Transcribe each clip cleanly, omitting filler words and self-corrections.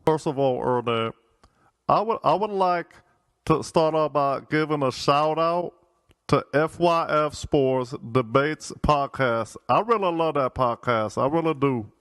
First of all, Ernest, I would like to start off by giving a shout out to FYF Sports Debates Podcast. I really love that podcast. I really do.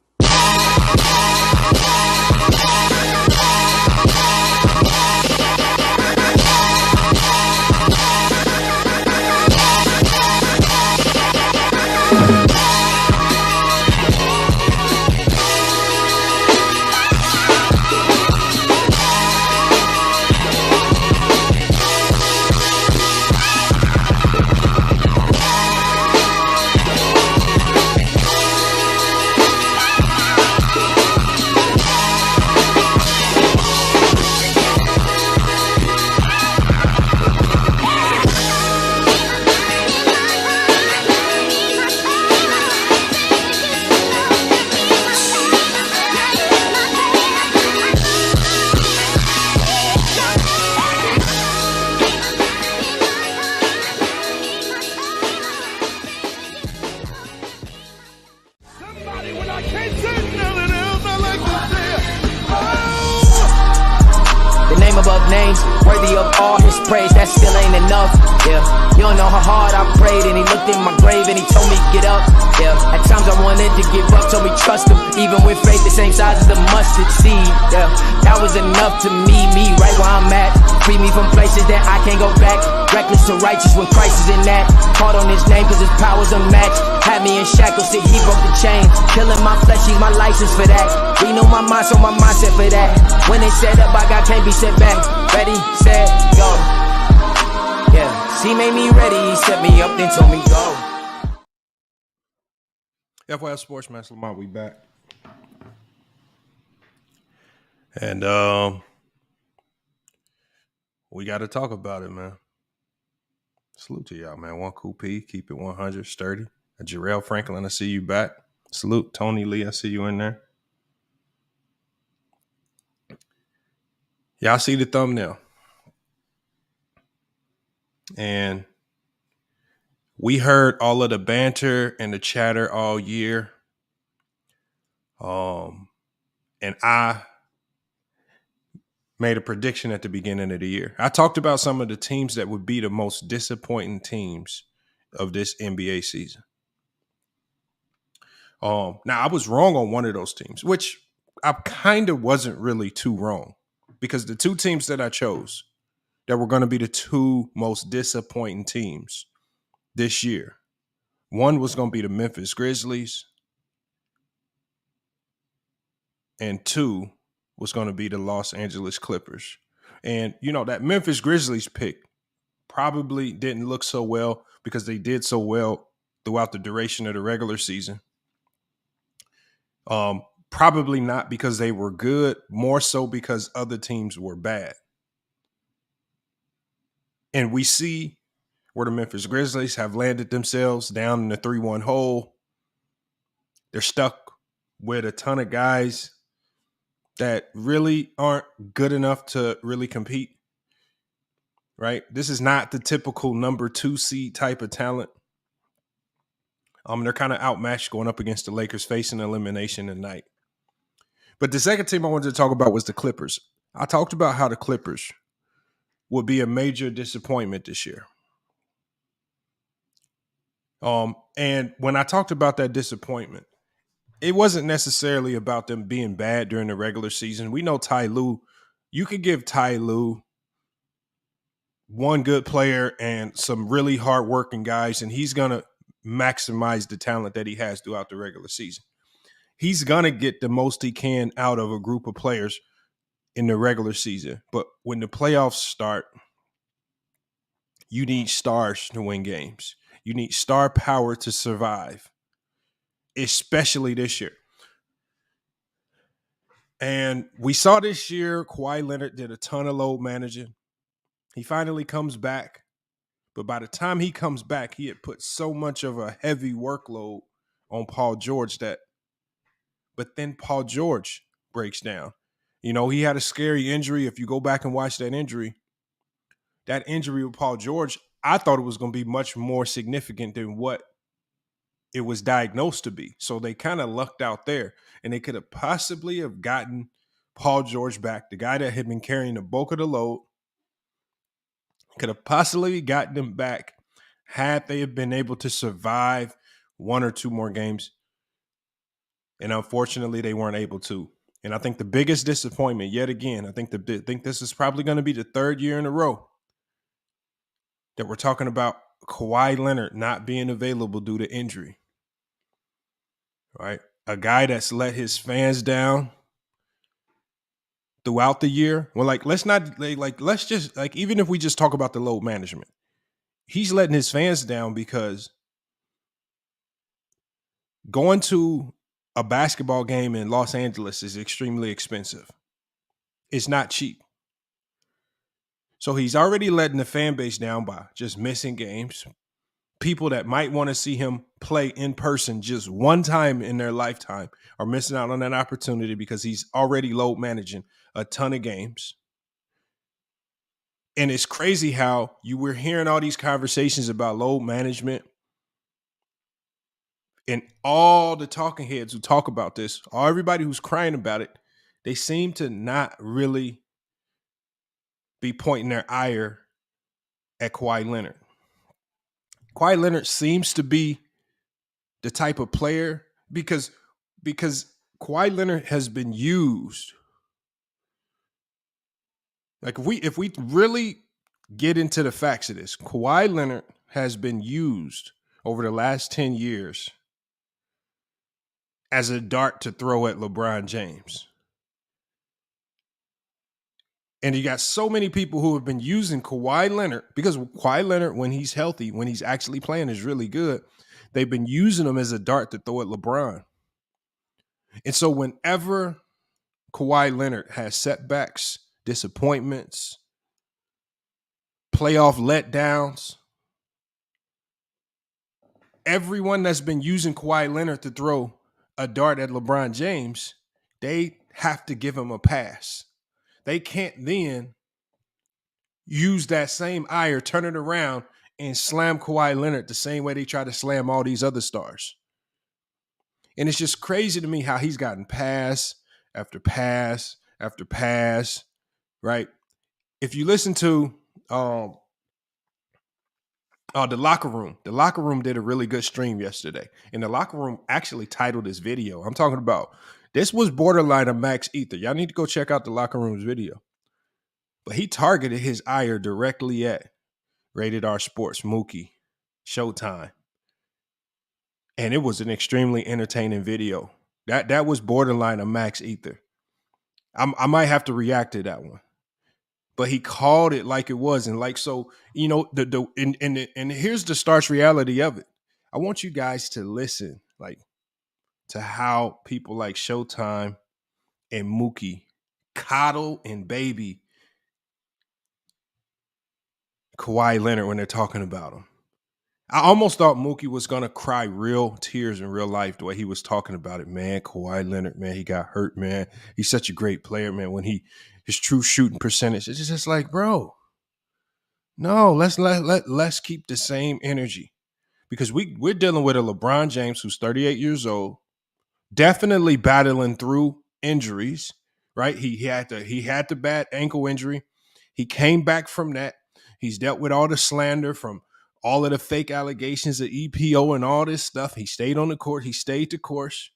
Above names, worthy of all his praise, that still ain't enough, yeah. You don't know how hard I prayed, and he looked in my grave and he told me get up, yeah. At times I wanted to give up, told me trust him, even with faith the same size as the mustard seed, yeah. That was enough to me right where I'm at. Free me from places that I can't go back. Reckless to righteous when Christ is in that. Caught on his name cause his power's unmatched. Had me in shackles till he broke the chain. Killing my flesh, he's my license for that. Renew my mind, so my mindset for that. When they set up, I got can't be set back. Ready, set, go. Yeah, he made me ready, he set me up, then told me go. FYI Sports, man, Lamont, we back. And we got to talk about it, man. Salute to y'all, man. One cool P, keep it 100, sturdy. Jarrell Franklin, I see you back. Salute, Tony Lee, I see you in there. Y'all see the thumbnail. And we heard all of the banter and the chatter all year. And I made a prediction at the beginning of the year. I talked about some of the teams that would be the most disappointing teams of this NBA season. Now, I was wrong on one of those teams, which I kind of wasn't really too wrong, because the two teams that I chose that were going to be the two most disappointing teams this year, one was going to be the Memphis Grizzlies, and two was going to be the Los Angeles Clippers. And, you know, that Memphis Grizzlies pick probably didn't look so well because they did so well throughout the duration of the regular season. Probably not because they were good, more so because other teams were bad. And we see where the Memphis Grizzlies have landed themselves down in the 3-1 hole. They're stuck with a ton of guys that really aren't good enough to really compete, right? This is not the typical number 2 seed type of talent. They're kind of outmatched going up against the Lakers, facing elimination tonight. But the second team I wanted to talk about was the Clippers. I talked about how the Clippers would be a major disappointment this year. And when I talked about that disappointment, it wasn't necessarily about them being bad during the regular season. We know Ty Lue, you could give Ty Lue one good player and some really hardworking guys, and he's going to maximize the talent that he has throughout the regular season. He's going to get the most he can out of a group of players in the regular season. But when the playoffs start, you need stars to win games. You need star power to survive, especially this year. And we saw this year, Kawhi Leonard did a ton of load managing. He finally comes back. But by the time he comes back, he had put so much of a heavy workload on Paul George but then Paul George breaks down. You know, he had a scary injury. If you go back and watch that injury with Paul George, I thought it was going to be much more significant than what it was diagnosed to be. So they kind of lucked out there, and they could have possibly have gotten Paul George back, the guy that had been carrying the bulk of the load, could have possibly gotten them back had they have been able to survive 1 or 2 more games. And unfortunately, they weren't able to. And I think the biggest disappointment, yet again, I think this is probably going to be the 3rd year in a row that we're talking about Kawhi Leonard not being available due to injury. Right? A guy that's let his fans down throughout the year. Well, let's just even if we just talk about the load management, he's letting his fans down because going to a basketball game in Los Angeles is extremely expensive. It's not cheap. So he's already letting the fan base down by just missing games. People that might want to see him play in person just one time in their lifetime are missing out on that opportunity because he's already load managing a ton of games. And it's crazy how you were hearing all these conversations about load management, and all the talking heads who talk about this, or everybody who's crying about it, they seem to not really be pointing their ire at Kawhi Leonard. Kawhi Leonard seems to be the type of player because Kawhi Leonard has been used. Like if we really get into the facts of this, Kawhi Leonard has been used over the last 10 years as a dart to throw at LeBron James. And you got so many people who have been using Kawhi Leonard because Kawhi Leonard, when he's healthy, when he's actually playing, is really good. They've been using him as a dart to throw at LeBron. And so whenever Kawhi Leonard has setbacks, disappointments, playoff letdowns, everyone that's been using Kawhi Leonard to throw a dart at LeBron James, they have to give him a pass. They can't then use that same ire, turn it around, and slam Kawhi Leonard the same way they try to slam all these other stars. And it's just crazy to me how he's gotten pass after pass after pass, right? If you listen to the Locker Room did a really good stream yesterday. And the Locker Room actually titled this video. I'm talking about this was borderline a max ether. Y'all need to go check out the Locker Room's video. But he targeted his ire directly at Rated R Sports, Mookie, Showtime. And it was an extremely entertaining video. That was borderline a max ether. I might have to react to that one. But he called it like it was. And like, so, you know, and here's the stark reality of it. I want you guys to listen, like, to how people like Showtime and Mookie coddle and baby Kawhi Leonard when they're talking about him. I almost thought Mookie was going to cry real tears in real life the way he was talking about it. Man, Kawhi Leonard, man, he got hurt, man. He's such a great player, man, when his true shooting percentage. It's just like, bro, no, let's keep the same energy. Because we're dealing with a LeBron James who's 38 years old, definitely battling through injuries, right? He had the bad ankle injury. He came back from that. He's dealt with all the slander from all of the fake allegations of EPO and all this stuff. He stayed on the court. He stayed the course,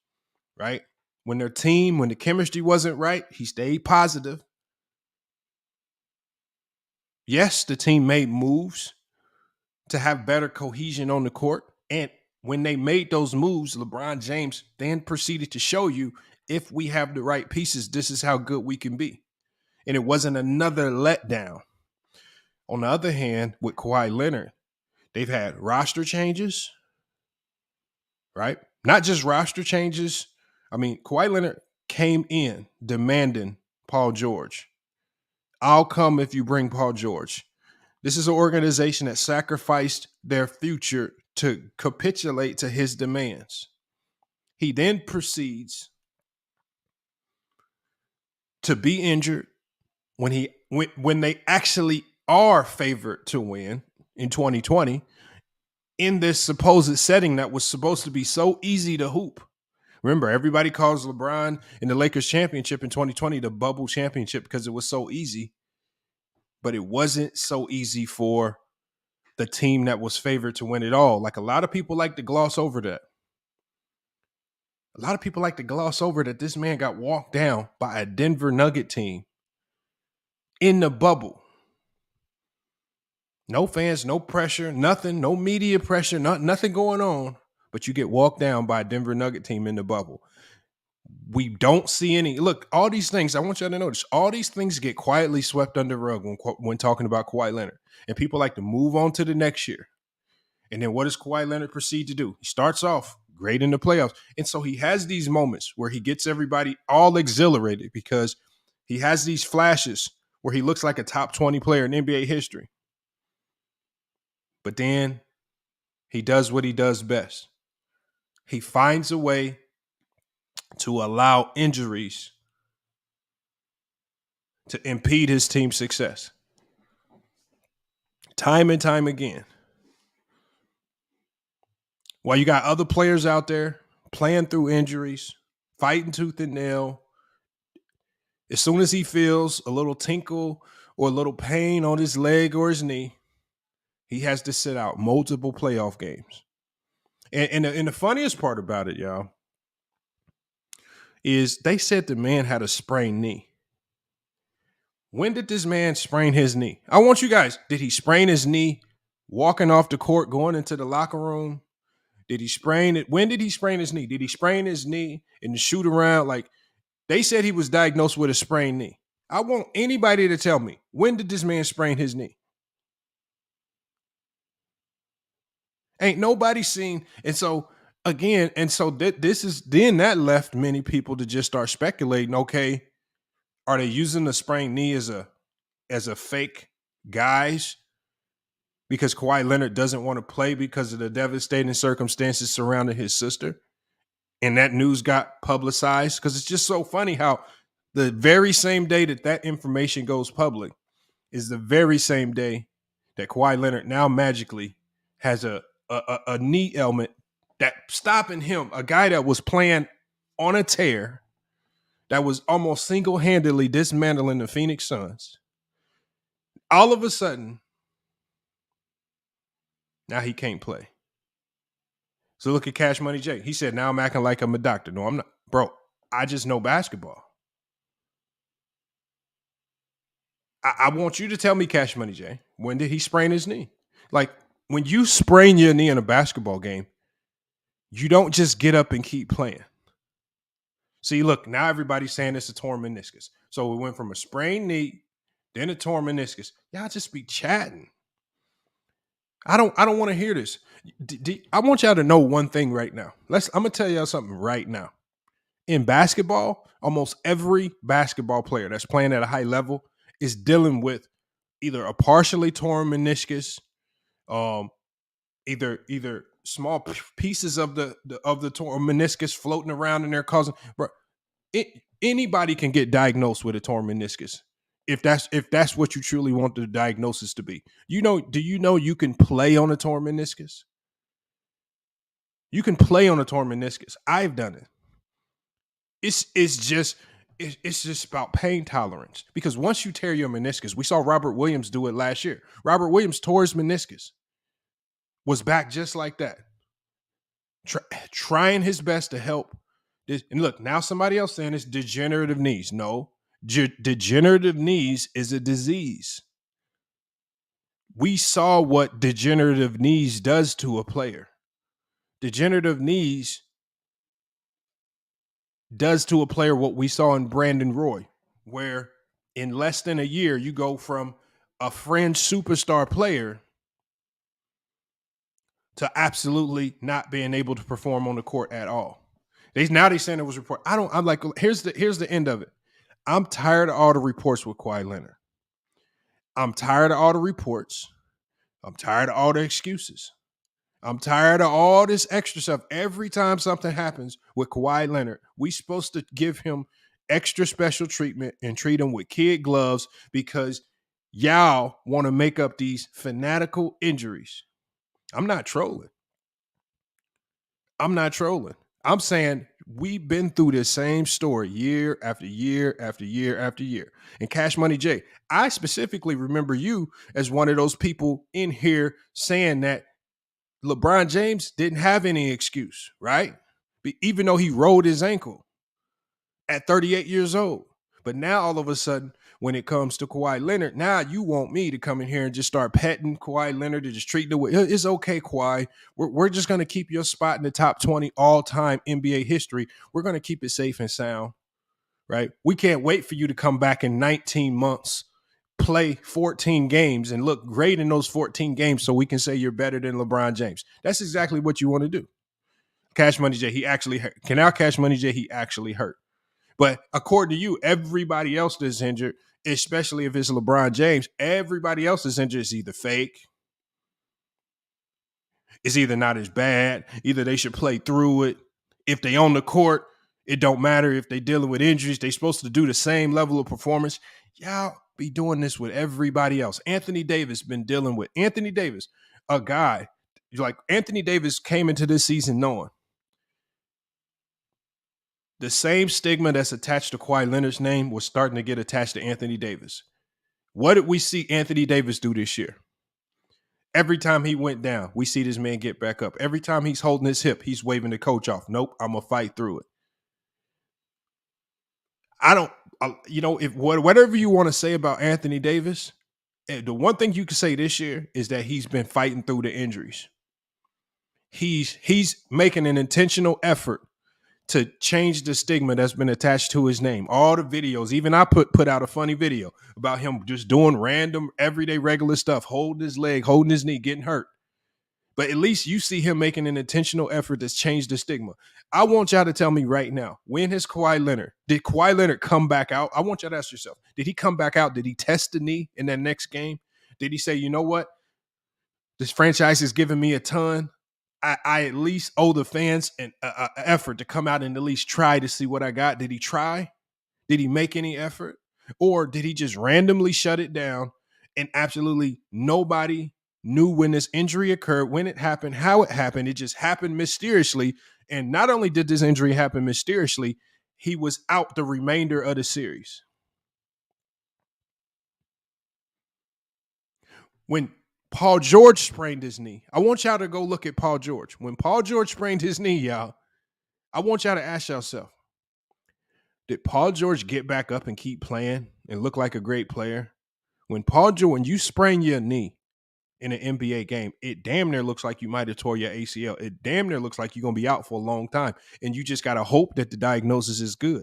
right? When the chemistry wasn't right, he stayed positive. Yes, the team made moves to have better cohesion on the court. And when they made those moves, LeBron James then proceeded to show you, if we have the right pieces, this is how good we can be. And it wasn't another letdown. On the other hand, with Kawhi Leonard, they've had roster changes, right? Not just roster changes. I mean, Kawhi Leonard came in demanding Paul George. I'll come if you bring Paul George. This is an organization that sacrificed their future to capitulate to his demands. He then proceeds to be injured when they actually are favored to win in 2020 in this supposed setting that was supposed to be so easy to hoop. Remember, everybody calls LeBron and the Lakers championship in 2020 the bubble championship because it was so easy. But it wasn't so easy for the team that was favored to win it all. Like, a lot of people like to gloss over that. A lot of people like to gloss over that this man got walked down by a Denver Nugget team in the bubble. No fans, no pressure, nothing, no media pressure, nothing going on. But you get walked down by a Denver Nugget team in the bubble. We don't see any. Look, all these things, I want y'all to notice, all these things get quietly swept under the rug when talking about Kawhi Leonard. And people like to move on to the next year. And then what does Kawhi Leonard proceed to do? He starts off great in the playoffs. And so he has these moments where he gets everybody all exhilarated because he has these flashes where he looks like a top 20 player in NBA history. But then he does what he does best. He finds a way to allow injuries to impede his team's success. Time and time again. While you got other players out there playing through injuries, fighting tooth and nail, as soon as he feels a little tinkle or a little pain on his leg or his knee, he has to sit out multiple playoff games. And the funniest part about it, y'all, is they said the man had a sprained knee. When did this man sprain his knee? I want you guys, did he sprain his knee walking off the court, going into the locker room? Did he sprain it? When did he sprain his knee? Did he sprain his knee in the shoot around? Like, they said he was diagnosed with a sprained knee. I want anybody to tell me, when did this man sprain his knee? Ain't nobody seen. And so, again, that left many people to just start speculating, okay, are they using the sprained knee as a fake guise because Kawhi Leonard doesn't want to play because of the devastating circumstances surrounding his sister? And that news got publicized because it's just so funny how the very same day that information goes public is the very same day that Kawhi Leonard now magically has a knee ailment that stopping him, a guy that was playing on a tear, that was almost single-handedly dismantling the Phoenix Suns. All of a sudden, now he can't play. So look at Cash Money Jay. He said, now I'm acting like I'm a doctor. No, I'm not. Bro, I just know basketball. I want you to tell me, Cash Money Jay, when did he sprain his knee? Like, when you sprain your knee in a basketball game, you don't just get up and keep playing. See, look, now everybody's saying it's a torn meniscus. So we went from a sprained knee, then a torn meniscus. Y'all just be chatting. I don't want to hear this. I want y'all to know one thing right now. I'm going to tell y'all something right now. In basketball, almost every basketball player that's playing at a high level is dealing with either a partially torn meniscus, either small pieces of the torn meniscus floating around in there causing. Bro, anybody can get diagnosed with a torn meniscus if that's what you truly want the diagnosis to be. Do you know you can play on a torn meniscus? You can play on a torn meniscus. I've done it. It's just about pain tolerance, because once you tear your meniscus, we saw Robert Williams do it last year. Robert Williams tore his meniscus, was back just like that, trying his best to help. And look, now somebody else saying it's degenerative knees. No, degenerative knees is a disease. We saw what degenerative knees does to a player. Degenerative knees does to a player what we saw in Brandon Roy, where in less than a year, you go from a fringe superstar player to absolutely not being able to perform on the court at all. Now they saying it was report. I'm like, here's the end of it. I'm tired of all the reports with Kawhi Leonard. I'm tired of all the reports. I'm tired of all the excuses. I'm tired of all this extra stuff. Every time something happens with Kawhi Leonard, we supposed to give him extra special treatment and treat him with kid gloves because y'all want to make up these fanatical injuries. I'm not trolling. I'm saying We've been through this same story year after year after year after year. And Cash Money J, I specifically remember you as one of those people in here saying that LeBron James didn't have any excuse, right? Even though he rolled his ankle at 38 years old. But now all of a sudden, when it comes to Kawhi Leonard, now you want me to come in here and just start petting Kawhi Leonard and just treat the way it's okay, Kawhi. We're just going to keep your spot in the top 20 all-time NBA history. We're going to keep it safe and sound, right? We can't wait for you to come back in 19 months, play 14 games, and look great in those 14 games so we can say you're better than LeBron James. That's exactly what you want to do. Cash Money J, he actually hurt. Cash Money J, he actually hurt. But according to you, everybody else that's injured, especially if it's LeBron James, everybody else that's injured is either fake, it's either not as bad, either they should play through it. If they on the court, it don't matter if they dealing with injuries. They supposed to do the same level of performance. Y'all be doing this with everybody else. Anthony Davis been dealing with a guy like Anthony Davis came into this season knowing the same stigma that's attached to Kawhi Leonard's name was starting to get attached to Anthony Davis. What did we see Anthony Davis do this year? Every time he went down, we see this man get back up. Every time he's holding his hip, he's waving the coach off. Nope, I'm going to fight through it. Whatever you want to say about Anthony Davis, the one thing you can say this year is that he's been fighting through the injuries. He's making an intentional effort to change the stigma that's been attached to his name. All the videos, even I put out a funny video about him just doing random, everyday, regular stuff, holding his leg, holding his knee, getting hurt. But at least you see him making an intentional effort to change the stigma. I want y'all to tell me right now, when did Kawhi Leonard come back out? I want y'all to ask yourself, did he come back out? Did he test the knee in that next game? Did he say, you know what? This franchise is giving me a ton. I at least owe the fans an effort to come out and at least try to see what I got. Did he try? Did he make any effort? Or did he just randomly shut it down and absolutely nobody knew when this injury occurred, when it happened, how it happened? It just happened mysteriously. And not only did this injury happen mysteriously, he was out the remainder of the series. When Paul George sprained his knee. I want y'all to go look at Paul George. When Paul George sprained his knee, y'all, I want y'all to ask yourself, did Paul George get back up and keep playing and look like a great player? When you sprain your knee in an NBA game, it damn near looks like you might have tore your ACL. It damn near looks like you're going to be out for a long time. And you just got to hope that the diagnosis is good.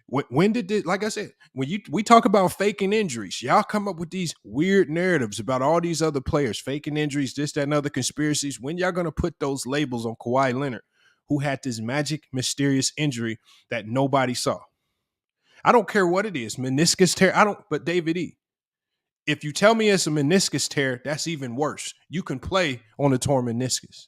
When did it, like I said, we talk about faking injuries, y'all come up with these weird narratives about all these other players faking injuries, this, that, and other conspiracies. When y'all going to put those labels on Kawhi Leonard, who had this magic, mysterious injury that nobody saw? I don't care what it is, meniscus tear. But David E., if you tell me it's a meniscus tear, that's even worse. You can play on a torn meniscus.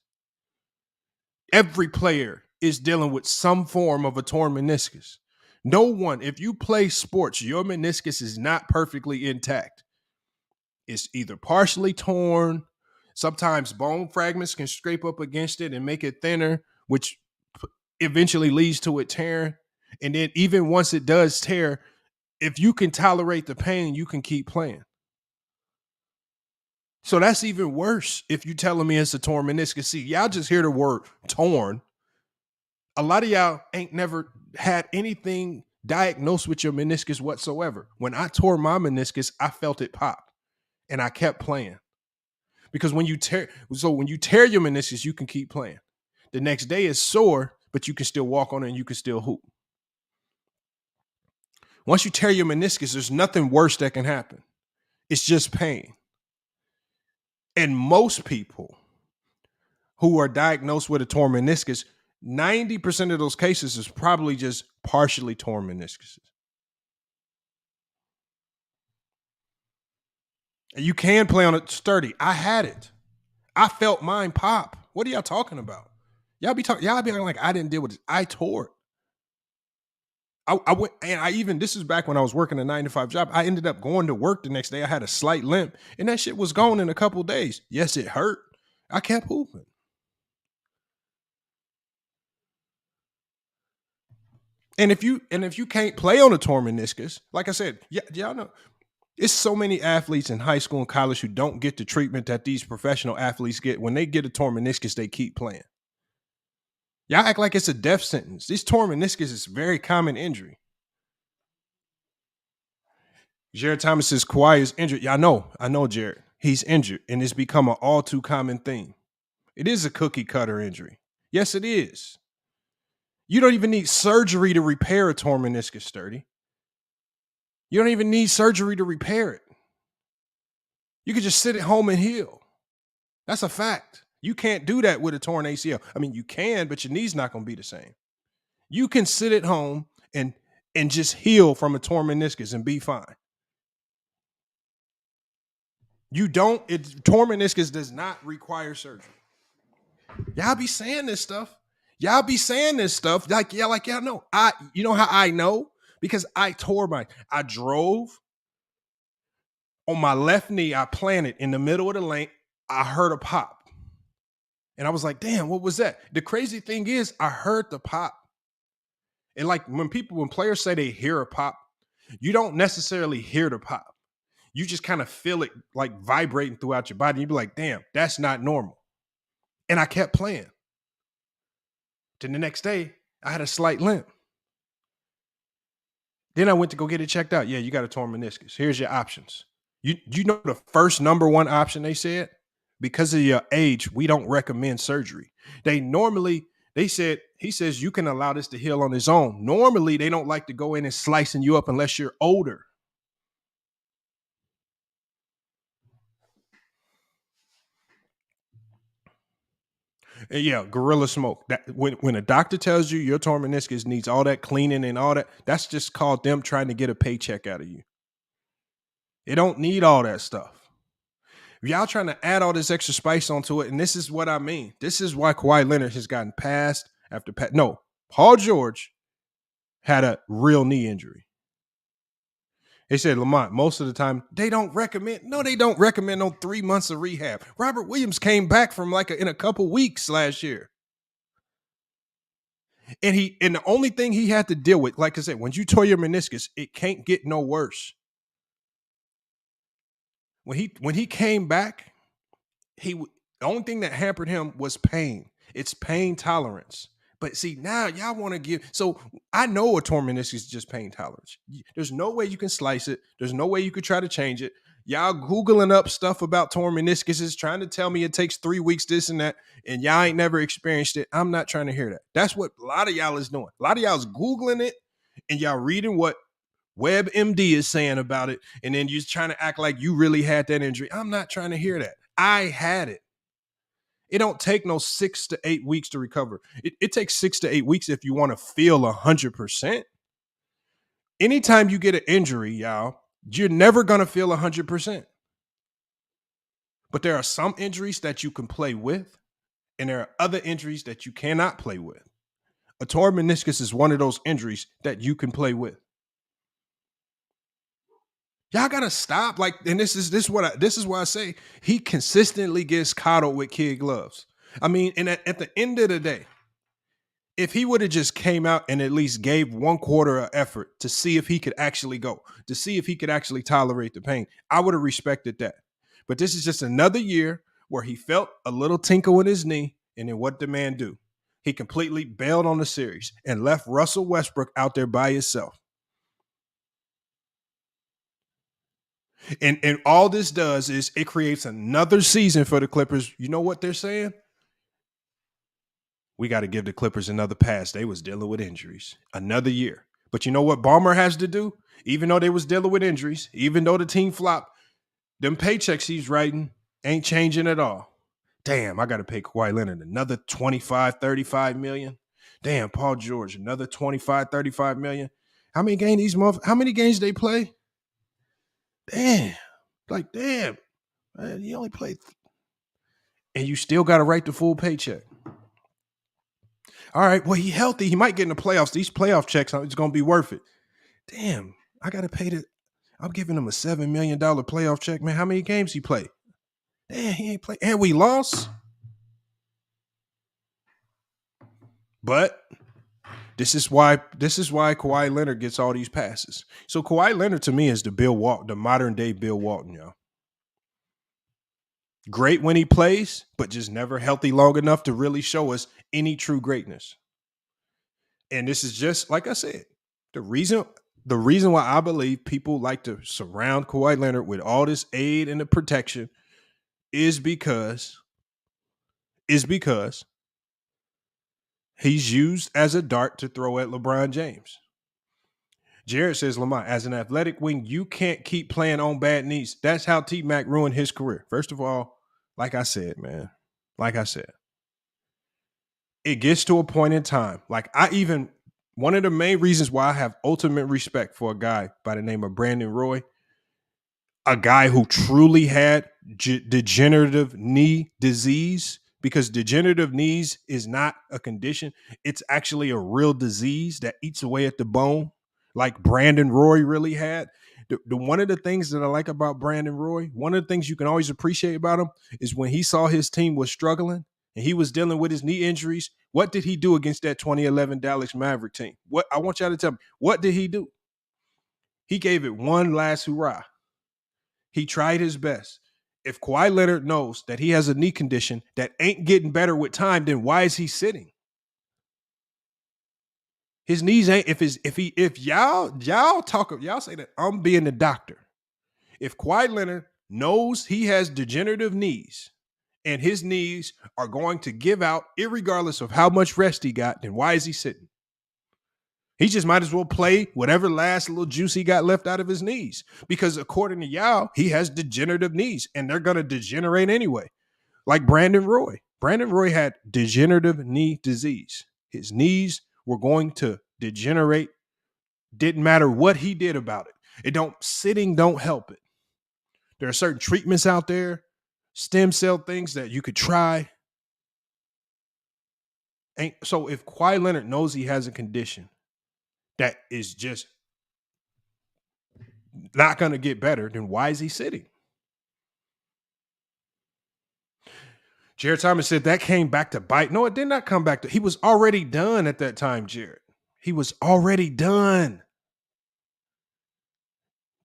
Every player is dealing with some form of a torn meniscus. No one, if you play sports, your meniscus is not perfectly intact. It's either partially torn. Sometimes bone fragments can scrape up against it and make it thinner, which eventually leads to it tearing. And then even once it does tear, if you can tolerate the pain, you can keep playing. So that's even worse if you're telling me it's a torn meniscus. See, y'all just hear the word torn. A lot of y'all ain't never had anything diagnosed with your meniscus whatsoever. When I tore my meniscus, I felt it pop and I kept playing. Because when you tear your meniscus, you can keep playing. The next day is sore, but you can still walk on it and you can still hoop. Once you tear your meniscus, there's nothing worse that can happen. It's just pain. And most people who are diagnosed with a torn meniscus, 90% of those cases is probably just partially torn meniscuses. And you can play on it sturdy. I had it. I felt mine pop. What are y'all talking about? Y'all be acting like I didn't deal with it. I tore it. I went, and this is back when I was working a 9-to-5 job. I ended up going to work the next day. I had a slight limp, and that shit was gone in a couple of days. Yes, it hurt. I kept hooping. And if you can't play on a torn meniscus, like I said, y'all know, it's so many athletes in high school and college who don't get the treatment that these professional athletes get. When they get a torn meniscus, they keep playing. Y'all act like it's a death sentence. This torn meniscus is a very common injury. Jared Thomas says Kawhi is injured. Yeah, I know Jared. He's injured, and it's become an all too common thing. It is a cookie cutter injury. Yes, it is. You don't even need surgery to repair a torn meniscus, Sturdy. You don't even need surgery to repair it. You could just sit at home and heal. That's a fact. You can't do that with a torn ACL. I mean, you can, but your knee's not going to be the same. You can sit at home and just heal from a torn meniscus and be fine. Torn meniscus does not require surgery. Y'all be saying this stuff. Like y'all know. You know how I know? Because I drove on my left knee. I planted in the middle of the lane. I heard a pop. And I was like, damn, what was that? The crazy thing is I heard the pop. And like when players say they hear a pop, you don't necessarily hear the pop. You just kind of feel it like vibrating throughout your body. You'd be like, damn, that's not normal. And I kept playing. Then the next day, I had a slight limp. Then I went to go get it checked out. Yeah, you got a torn meniscus. Here's your options. You know the first number one option they said? Because of your age, we don't recommend surgery. He says you can allow this to heal on its own. Normally, they don't like to go in and slicing you up unless you're older. And yeah, Gorilla Smoke. That when a doctor tells you your torn meniscus needs all that cleaning and all that, that's just called them trying to get a paycheck out of you. It don't need all that stuff. If y'all trying to add all this extra spice onto it, and this is what I mean. This is why Kawhi Leonard has gotten passed after pass. No, Paul George had a real knee injury. They said, Lamont, most of the time, they don't recommend no 3 months of rehab. Robert Williams came back from in a couple weeks last year. And the only thing he had to deal with, like I said, when you tore your meniscus, it can't get no worse. When he came back, the only thing that hampered him was pain. It's pain tolerance. But see, now y'all want to give. So I know a torn meniscus is just pain tolerance. There's no way you can slice it. There's no way you could try to change it. Y'all Googling up stuff about torn meniscuses, trying to tell me it takes 3 weeks, this and that, and y'all ain't never experienced it. I'm not trying to hear that. That's what a lot of y'all is doing. A lot of y'all is Googling it, and y'all reading what WebMD is saying about it, and then you're trying to act like you really had that injury. I'm not trying to hear that. I had it. It don't take no 6 to 8 weeks to recover. It takes 6 to 8 weeks if you want to feel 100%. Anytime you get an injury, y'all, you're never going to feel 100%. But there are some injuries that you can play with, and there are other injuries that you cannot play with. A torn meniscus is one of those injuries that you can play with. Y'all gotta stop. And this is why I say he consistently gets coddled with kid gloves. I mean, and at the end of the day, if he would have just came out and at least gave 1/4 of effort to see if he could actually go, to see if he could actually tolerate the pain, I would have respected that. But this is just another year where he felt a little tinkle in his knee, and then what did the man do? He completely bailed on the series and left Russell Westbrook out there by himself. And all this does is it creates another season for the Clippers. You know what they're saying? We got to give the Clippers another pass. They was dealing with injuries. Another year. But you know what Ballmer has to do? Even though they was dealing with injuries, even though the team flopped, them paychecks he's writing ain't changing at all. Damn, I got to pay Kawhi Leonard another $25, $35 million. Damn, Paul George, another $25, $35 million. How many games they play? Damn, man, you only played, and you still got to write the full paycheck. All right, well, he healthy. He might get in the playoffs. These playoff checks, it's going to be worth it. Damn, I got to pay I'm giving him a $7 million playoff check, man. How many games he played? Damn, he ain't played. And we lost. But This is why Kawhi Leonard gets all these passes. So Kawhi Leonard to me is the modern day Bill Walton, y'all. Great when he plays, but just never healthy long enough to really show us any true greatness. And this is just like I said, the reason why I believe people like to surround Kawhi Leonard with all this aid and the protection is because he's used as a dart to throw at LeBron James. Jared says, Lamont, as an athletic wing, you can't keep playing on bad knees. That's how T-Mac ruined his career. First of all, like I said, it gets to a point in time. One of the main reasons why I have ultimate respect for a guy by the name of Brandon Roy, a guy who truly had degenerative knee disease, because degenerative knees is not a condition. It's actually a real disease that eats away at the bone, like Brandon Roy really had. One of the things that I like about Brandon Roy, one of the things you can always appreciate about him is when he saw his team was struggling and he was dealing with his knee injuries, what did he do against that 2011 Dallas Maverick team? What I want y'all to tell me, what did he do? He gave it one last hurrah. He tried his best. If Kawhi Leonard knows that he has a knee condition that ain't getting better with time, then why is he sitting? His knees ain't, if y'all say that I'm being the doctor. If Kawhi Leonard knows he has degenerative knees and his knees are going to give out irregardless of how much rest he got, then why is he sitting? He just might as well play whatever last little juice he got left out of his knees, because according to y'all, he has degenerative knees and they're going to degenerate anyway. Like Brandon Roy. Brandon Roy had degenerative knee disease. His knees were going to degenerate. Didn't matter what he did about it. Sitting don't help it. There are certain treatments out there, stem cell things that you could try. So if Kawhi Leonard knows he has a condition that is just not going to get better, then why is he sitting? Jared Thomas said that came back to bite. No, it did not come back to. He was already done at that time, Jared. He was already done.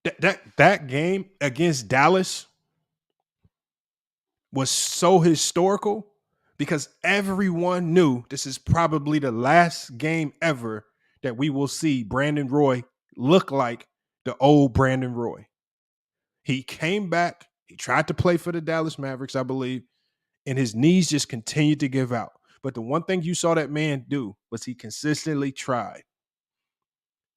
That game against Dallas was so historical because everyone knew this is probably the last game ever that we will see Brandon Roy look like the old Brandon Roy. He came back. He tried to play for the Dallas Mavericks, I believe, and his knees just continued to give out. But the one thing you saw that man do was he consistently tried.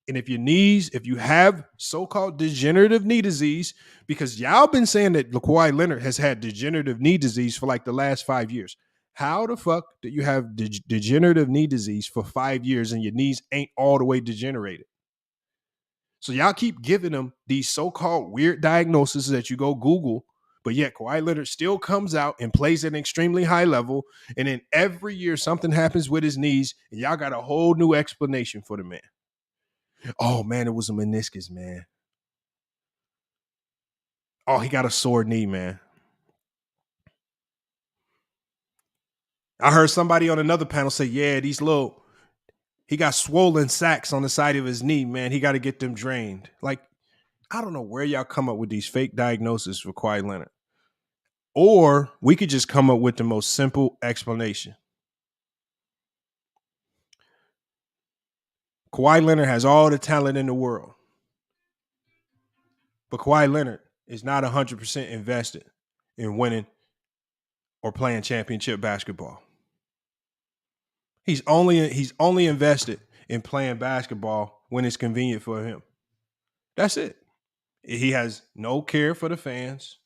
And if you have so-called degenerative knee disease, because y'all been saying that Kawhi Leonard has had degenerative knee disease for like the last 5 years. How the fuck do you have degenerative knee disease for 5 years and your knees ain't all the way degenerated? So y'all keep giving them these so-called weird diagnoses that you go Google, but yet Kawhi Leonard still comes out and plays at an extremely high level. And then every year something happens with his knees and y'all got a whole new explanation for the man. Oh, man, it was a meniscus, man. Oh, he got a sore knee, man. I heard somebody on another panel say, yeah, he got swollen sacs on the side of his knee, man. He got to get them drained. Like, I don't know where y'all come up with these fake diagnoses for Kawhi Leonard. Or we could just come up with the most simple explanation. Kawhi Leonard has all the talent in the world. But Kawhi Leonard is not 100% invested in winning or playing championship basketball. He's only invested in playing basketball when it's convenient for him. That's it. He has no care for the fans.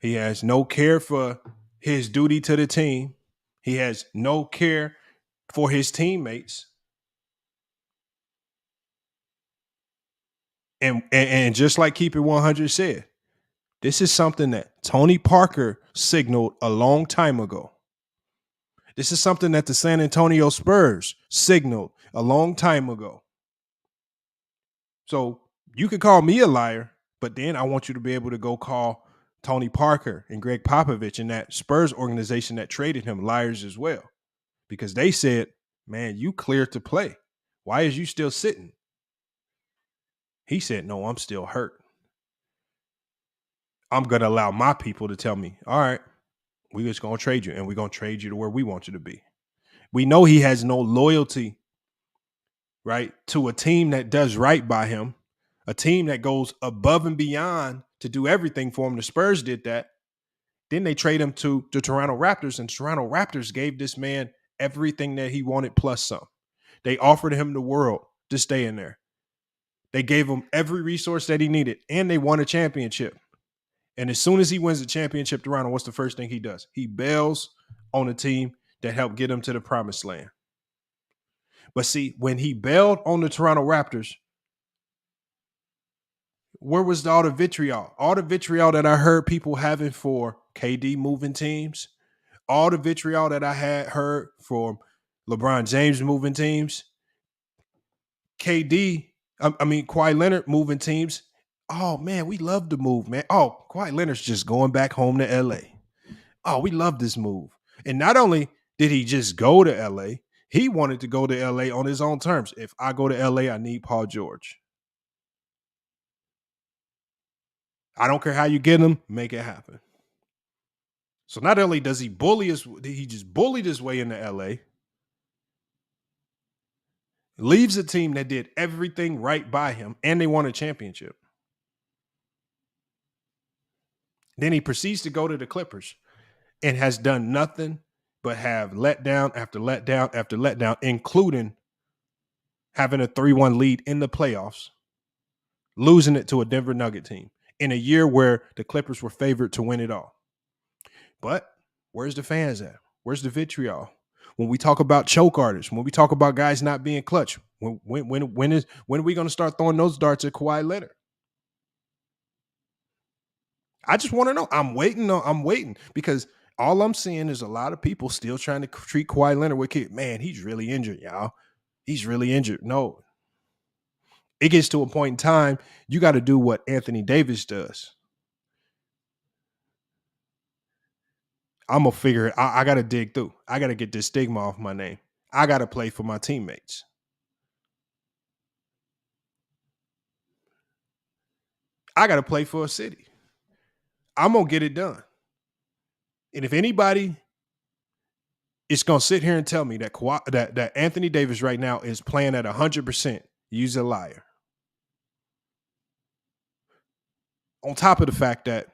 He has no care for his duty to the team. He has no care for his teammates. And just like Keep It 100 said, this is something that Tony Parker signaled a long time ago. This is something that the San Antonio Spurs signaled a long time ago. So you could call me a liar, but then I want you to be able to go call Tony Parker and Greg Popovich and that Spurs organization that traded him liars as well. Because they said, man, you cleared to play. Why is you still sitting? He said, no, I'm still hurt. I'm going to allow my people to tell me, all right, we're just going to trade you, and we're going to trade you to where we want you to be. We know he has no loyalty, right, to a team that does right by him, a team that goes above and beyond to do everything for him. The Spurs did that. Then they trade him to the Toronto Raptors, and the Toronto Raptors gave this man everything that he wanted plus some. They offered him the world to stay in there. They gave him every resource that he needed, and they won a championship. And as soon as he wins the championship, Toronto, what's the first thing he does? He bails on a team that helped get him to the promised land. But see, when he bailed on the Toronto Raptors, where was all the vitriol? All the vitriol that I heard people having for KD moving teams, all the vitriol that I had heard for LeBron James moving teams, Kawhi Leonard moving teams. Oh, man, we love the move, man. Oh, Kawhi Leonard's just going back home to L.A. Oh, we love this move. And not only did he just go to L.A., he wanted to go to L.A. on his own terms. If I go to L.A., I need Paul George. I don't care how you get him, make it happen. So not only does he just bullied his way into L.A., leaves a team that did everything right by him, and they won a championship. Then he proceeds to go to the Clippers and has done nothing but have letdown after letdown after letdown, including having a 3-1 lead in the playoffs, losing it to a Denver Nugget team in a year where the Clippers were favored to win it all. But where's the fans at? Where's the vitriol? When we talk about choke artists, when we talk about guys not being clutch, when are we going to start throwing those darts at Kawhi Leonard? I just want to know. I'm waiting because all I'm seeing is a lot of people still trying to treat Kawhi Leonard with kid. Man, he's really injured, y'all. He's really injured. No. It gets to a point in time, you got to do what Anthony Davis does. I'm going to figure it. I got to dig through. I got to get this stigma off my name. I got to play for my teammates. I got to play for a city. I'm going to get it done. And if anybody is going to sit here and tell me that Anthony Davis right now is playing at 100%, he's a liar. On top of the fact that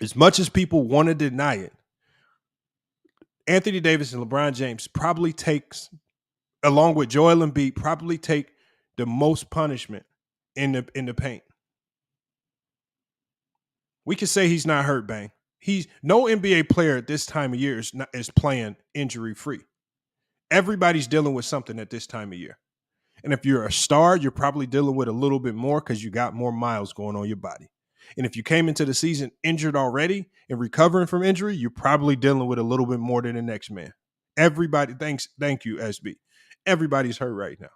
as much as people want to deny it, Anthony Davis and LeBron James probably takes, along with Joel Embiid, probably take the most punishment in the paint. We can say he's not hurt, Bang. No NBA player at this time of year is playing injury-free. Everybody's dealing with something at this time of year. And if you're a star, you're probably dealing with a little bit more because you got more miles going on your body. And if you came into the season injured already and recovering from injury, you're probably dealing with a little bit more than the next man. Everybody, thank you, SB. Everybody's hurt right now.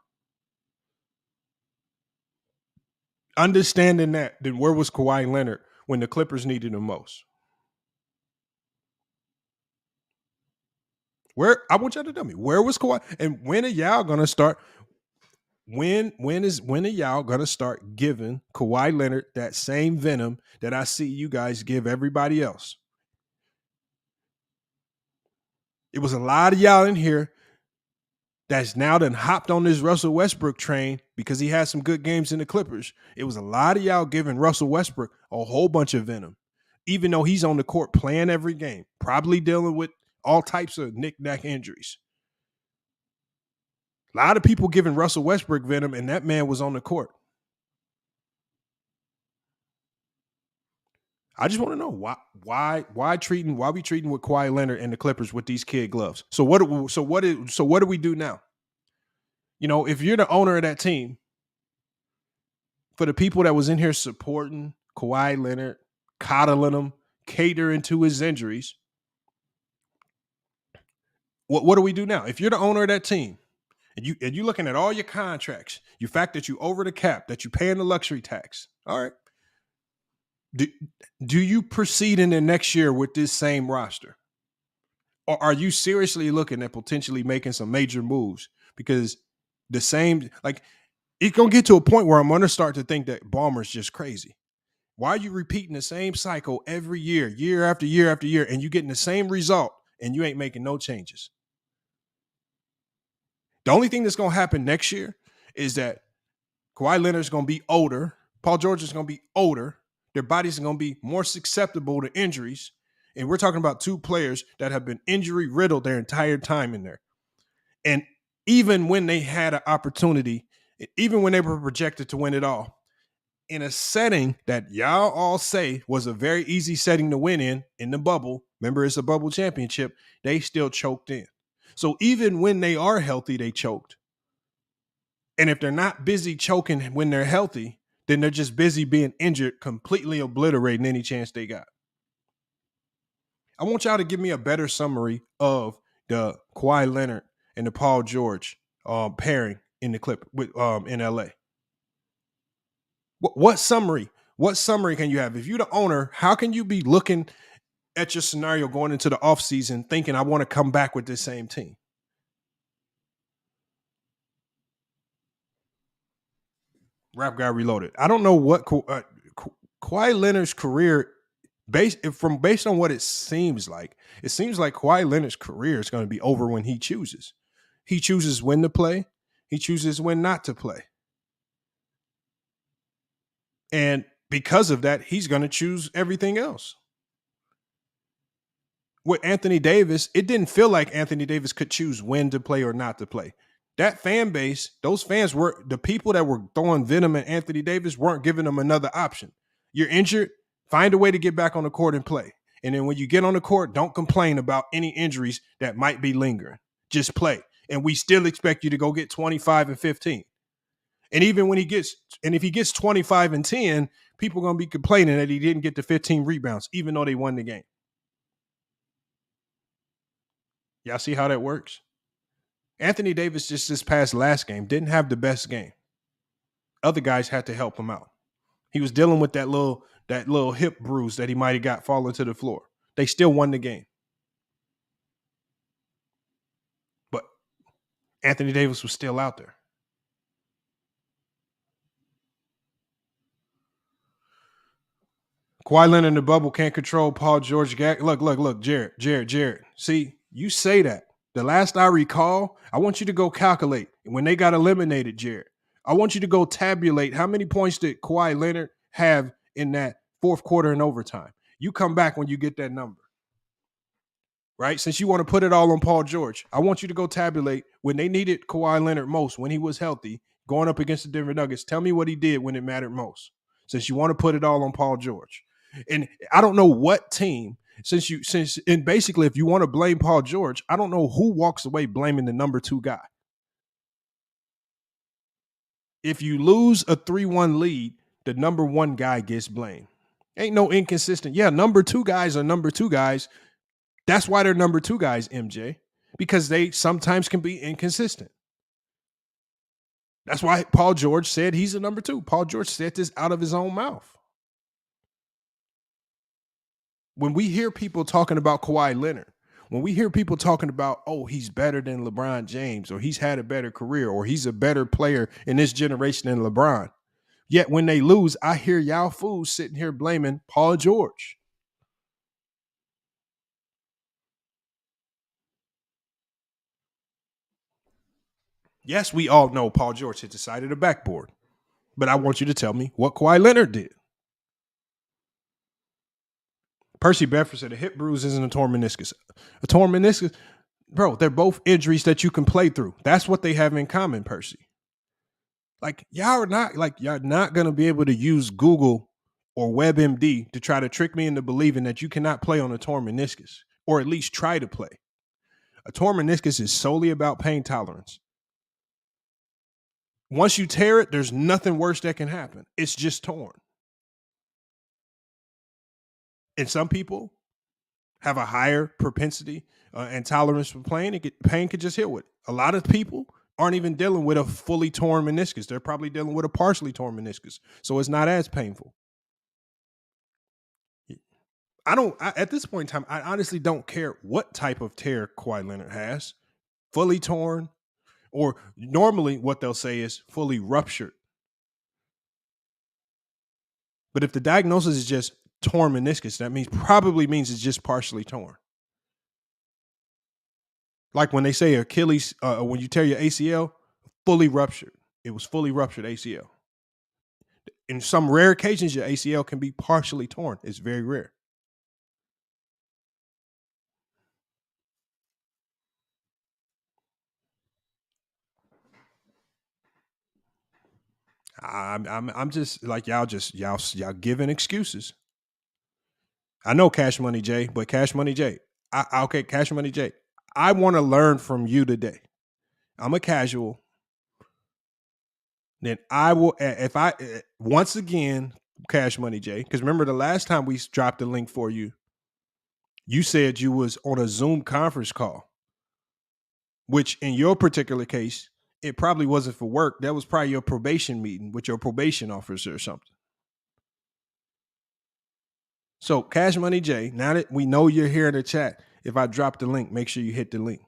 Understanding that, then where was Kawhi Leonard when the Clippers needed him most? I want y'all to tell me, where was Kawhi? And when are y'all gonna start? When are y'all gonna start giving Kawhi Leonard that same venom that I see you guys give everybody else? It was a lot of y'all in here that's now done hopped on this Russell Westbrook train because he had some good games in the Clippers. It was a lot of y'all giving Russell Westbrook a whole bunch of venom, even though he's on the court playing every game, probably dealing with all types of knick-knack injuries. A lot of people giving Russell Westbrook venom, and that man was on the court. I just want to know why we treating with Kawhi Leonard and the Clippers with these kid gloves. So what do we do now? You know, if you're the owner of that team, for the people that was in here supporting Kawhi Leonard, coddling him, catering to his injuries, what do we do now? If you're the owner of that team, and you're looking at all your contracts, your fact that you over the cap, that you're paying the luxury tax, all right. Do you proceed in the next year with this same roster? Or are you seriously looking at potentially making some major moves? Because the same. Like, it's going to get to a point where I'm going to start to think that Ballmer's just crazy. Why are you repeating the same cycle every year, year after year after year, and you getting the same result and you ain't making no changes? The only thing that's going to happen next year is that Kawhi Leonard's going to be older. Paul George is going to be older. Their bodies are going to be more susceptible to injuries. And we're talking about two players that have been injury riddled their entire time in there. And even when they had an opportunity, even when they were projected to win it all, in a setting that y'all all say was a very easy setting to win in the bubble, remember it's a bubble championship, they still choked in. So even when they are healthy, they choked. And if they're not busy choking when they're healthy, then they're just busy being injured, completely obliterating any chance they got. I want y'all to give me a better summary of the Kawhi Leonard and the Paul George pairing in the clip in LA. What summary? What summary can you have? If you're the owner, how can you be looking at your scenario going into the offseason thinking, I want to come back with this same team? Rap Guy Reloaded. I don't know what Kawhi Leonard's career, based on what it seems like Kawhi Leonard's career is going to be over when he chooses. He chooses when to play. He chooses when not to play. And because of that, he's going to choose everything else. With Anthony Davis, it didn't feel like Anthony Davis could choose when to play or not to play. That fan base, those fans were the people that were throwing venom at Anthony Davis weren't giving him another option. You're injured, find a way to get back on the court and play. And then when you get on the court, don't complain about any injuries that might be lingering. Just play. And we still expect you to go get 25 and 15. And even when if he gets 25 and 10, people are going to be complaining that he didn't get the 15 rebounds, even though they won the game. Y'all see how that works? Anthony Davis just this past last game didn't have the best game. Other guys had to help him out. He was dealing with that little hip bruise that he might have got falling to the floor. They still won the game. But Anthony Davis was still out there. Kawhi Leonard in the bubble can't control Paul George. Look, Jared. See, you say that. The last I recall, I want you to go calculate when they got eliminated, Jared. I want you to go tabulate how many points did Kawhi Leonard have in that fourth quarter and overtime. You come back when you get that number, right? Since you want to put it all on Paul George, I want you to go tabulate when they needed Kawhi Leonard most, when he was healthy, going up against the Denver Nuggets. Tell me what he did when it mattered most, since you want to put it all on Paul George. And I don't know what team, and basically, if you want to blame Paul George, I don't know who walks away blaming the number 2 guy. If you lose a 3-1 lead, the number 1 guy gets blamed. Ain't no inconsistent. Yeah, number 2 guys are number 2 guys. That's why they're number 2 guys, MJ, because they sometimes can be inconsistent. That's why Paul George said he's a number 2. Paul George said this out of his own mouth. When we hear people talking about Kawhi Leonard, when we hear people talking about, oh, he's better than LeBron James, or he's had a better career, or he's a better player in this generation than LeBron, yet when they lose, I hear y'all fools sitting here blaming Paul George. Yes, we all know Paul George hit the side of the backboard, but I want you to tell me what Kawhi Leonard did. Percy Bedford said a hip bruise isn't a torn meniscus. A torn meniscus, bro, they're both injuries that you can play through. That's what they have in common, Percy. Like, y'all not going to be able to use Google or WebMD to try to trick me into believing that you cannot play on a torn meniscus, or at least try to play. A torn meniscus is solely about pain tolerance. Once you tear it, there's nothing worse that can happen. It's just torn. And some people have a higher propensity and tolerance for pain. Pain could just heal it. A lot of people aren't even dealing with a fully torn meniscus. They're probably dealing with a partially torn meniscus. So it's not as painful. At this point in time, I honestly don't care what type of tear Kawhi Leonard has. Fully torn, Or normally what they'll say is fully ruptured. But if the diagnosis is just torn meniscus, that probably means it's just partially torn. Like when they say Achilles, when you tear your ACL, fully ruptured. It was fully ruptured ACL. In some rare occasions, your ACL can be partially torn. It's very rare. I'm just like y'all giving excuses. I know Cash Money J, but Cash Money J, Cash Money J, I want to learn from you today. I'm a casual. Then I will, if I once again, Cash Money J, because remember the last time we dropped the link for you, you said you was on a Zoom conference call, which in your particular case, it probably wasn't for work. That was probably your probation meeting with your probation officer or something. So Cash Money J, now that we know you're here in the chat, if I drop the link, make sure you hit the link.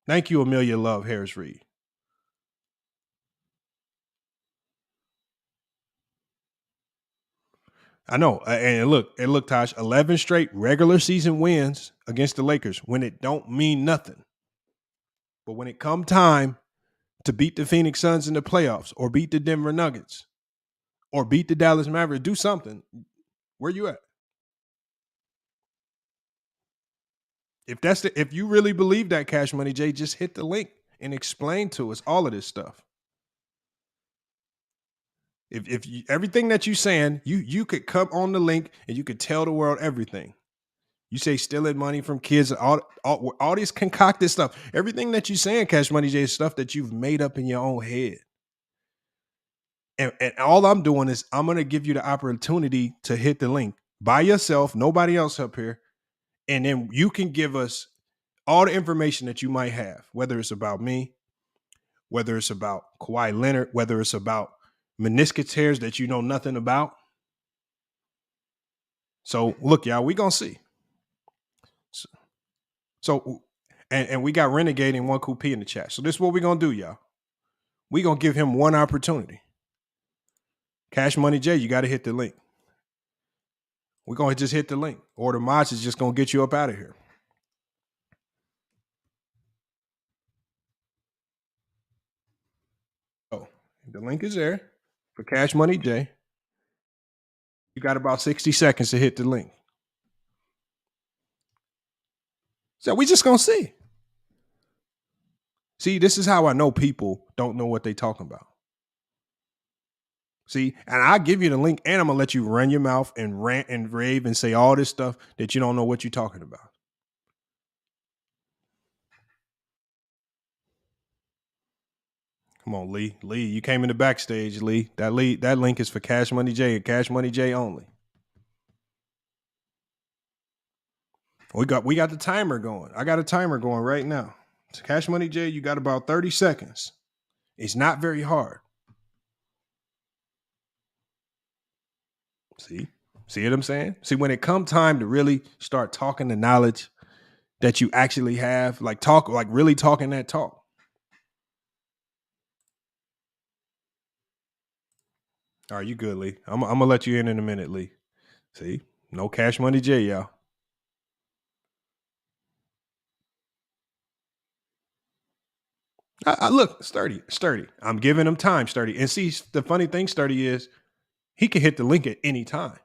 Thank you, Amelia Love Harris Reed. I know. And look, Tosh, 11 straight regular season wins against the Lakers when it don't mean nothing. But when it come time to beat the Phoenix Suns in the playoffs or beat the Denver Nuggets or beat the Dallas Mavericks, do something. Where you at? If you really believe that, Cash Money J, just hit the link and explain to us all of this stuff. If you, everything that you're saying, you could come on the link and you could tell the world everything. You say stealing money from kids, all this concocted stuff. Everything that you're saying, Cash Money J, is stuff that you've made up in your own head. And all I'm doing is I'm going to give you the opportunity to hit the link by yourself, nobody else up here. And then you can give us all the information that you might have, whether it's about me, whether it's about Kawhi Leonard, whether it's about meniscus tears that you know nothing about. So look, y'all, we gonna see. So and we got Renegade and 1QP in the chat. So this is what we're gonna do, y'all. We're gonna give him one opportunity. Cash Money J, you got to hit the link. We're gonna just hit the link, or the mods is just gonna get you up out of here. Oh, the link is there for Cash Money J. You got about 60 seconds to hit the link. So we just gonna see. See, this is how I know people don't know what they talking about. See, and I'll give you the link and I'm gonna let you run your mouth and rant and rave and say all this stuff that you don't know what you're talking about. Come on, Lee. Lee, you came in the backstage, Lee. That link is for Cash Money J and Cash Money J only. We got the timer going. I got a timer going right now. So Cash Money J, you got about 30 seconds. It's not very hard. See what I'm saying? See, when it come time to really start talking the knowledge that you actually have, like really talking that talk. All right, you good, Lee. I'm gonna let you in a minute, Lee. See, no Cash Money J, y'all. I look, Sturdy. I'm giving him time, Sturdy. And see, the funny thing, Sturdy, is he can hit the link at any time.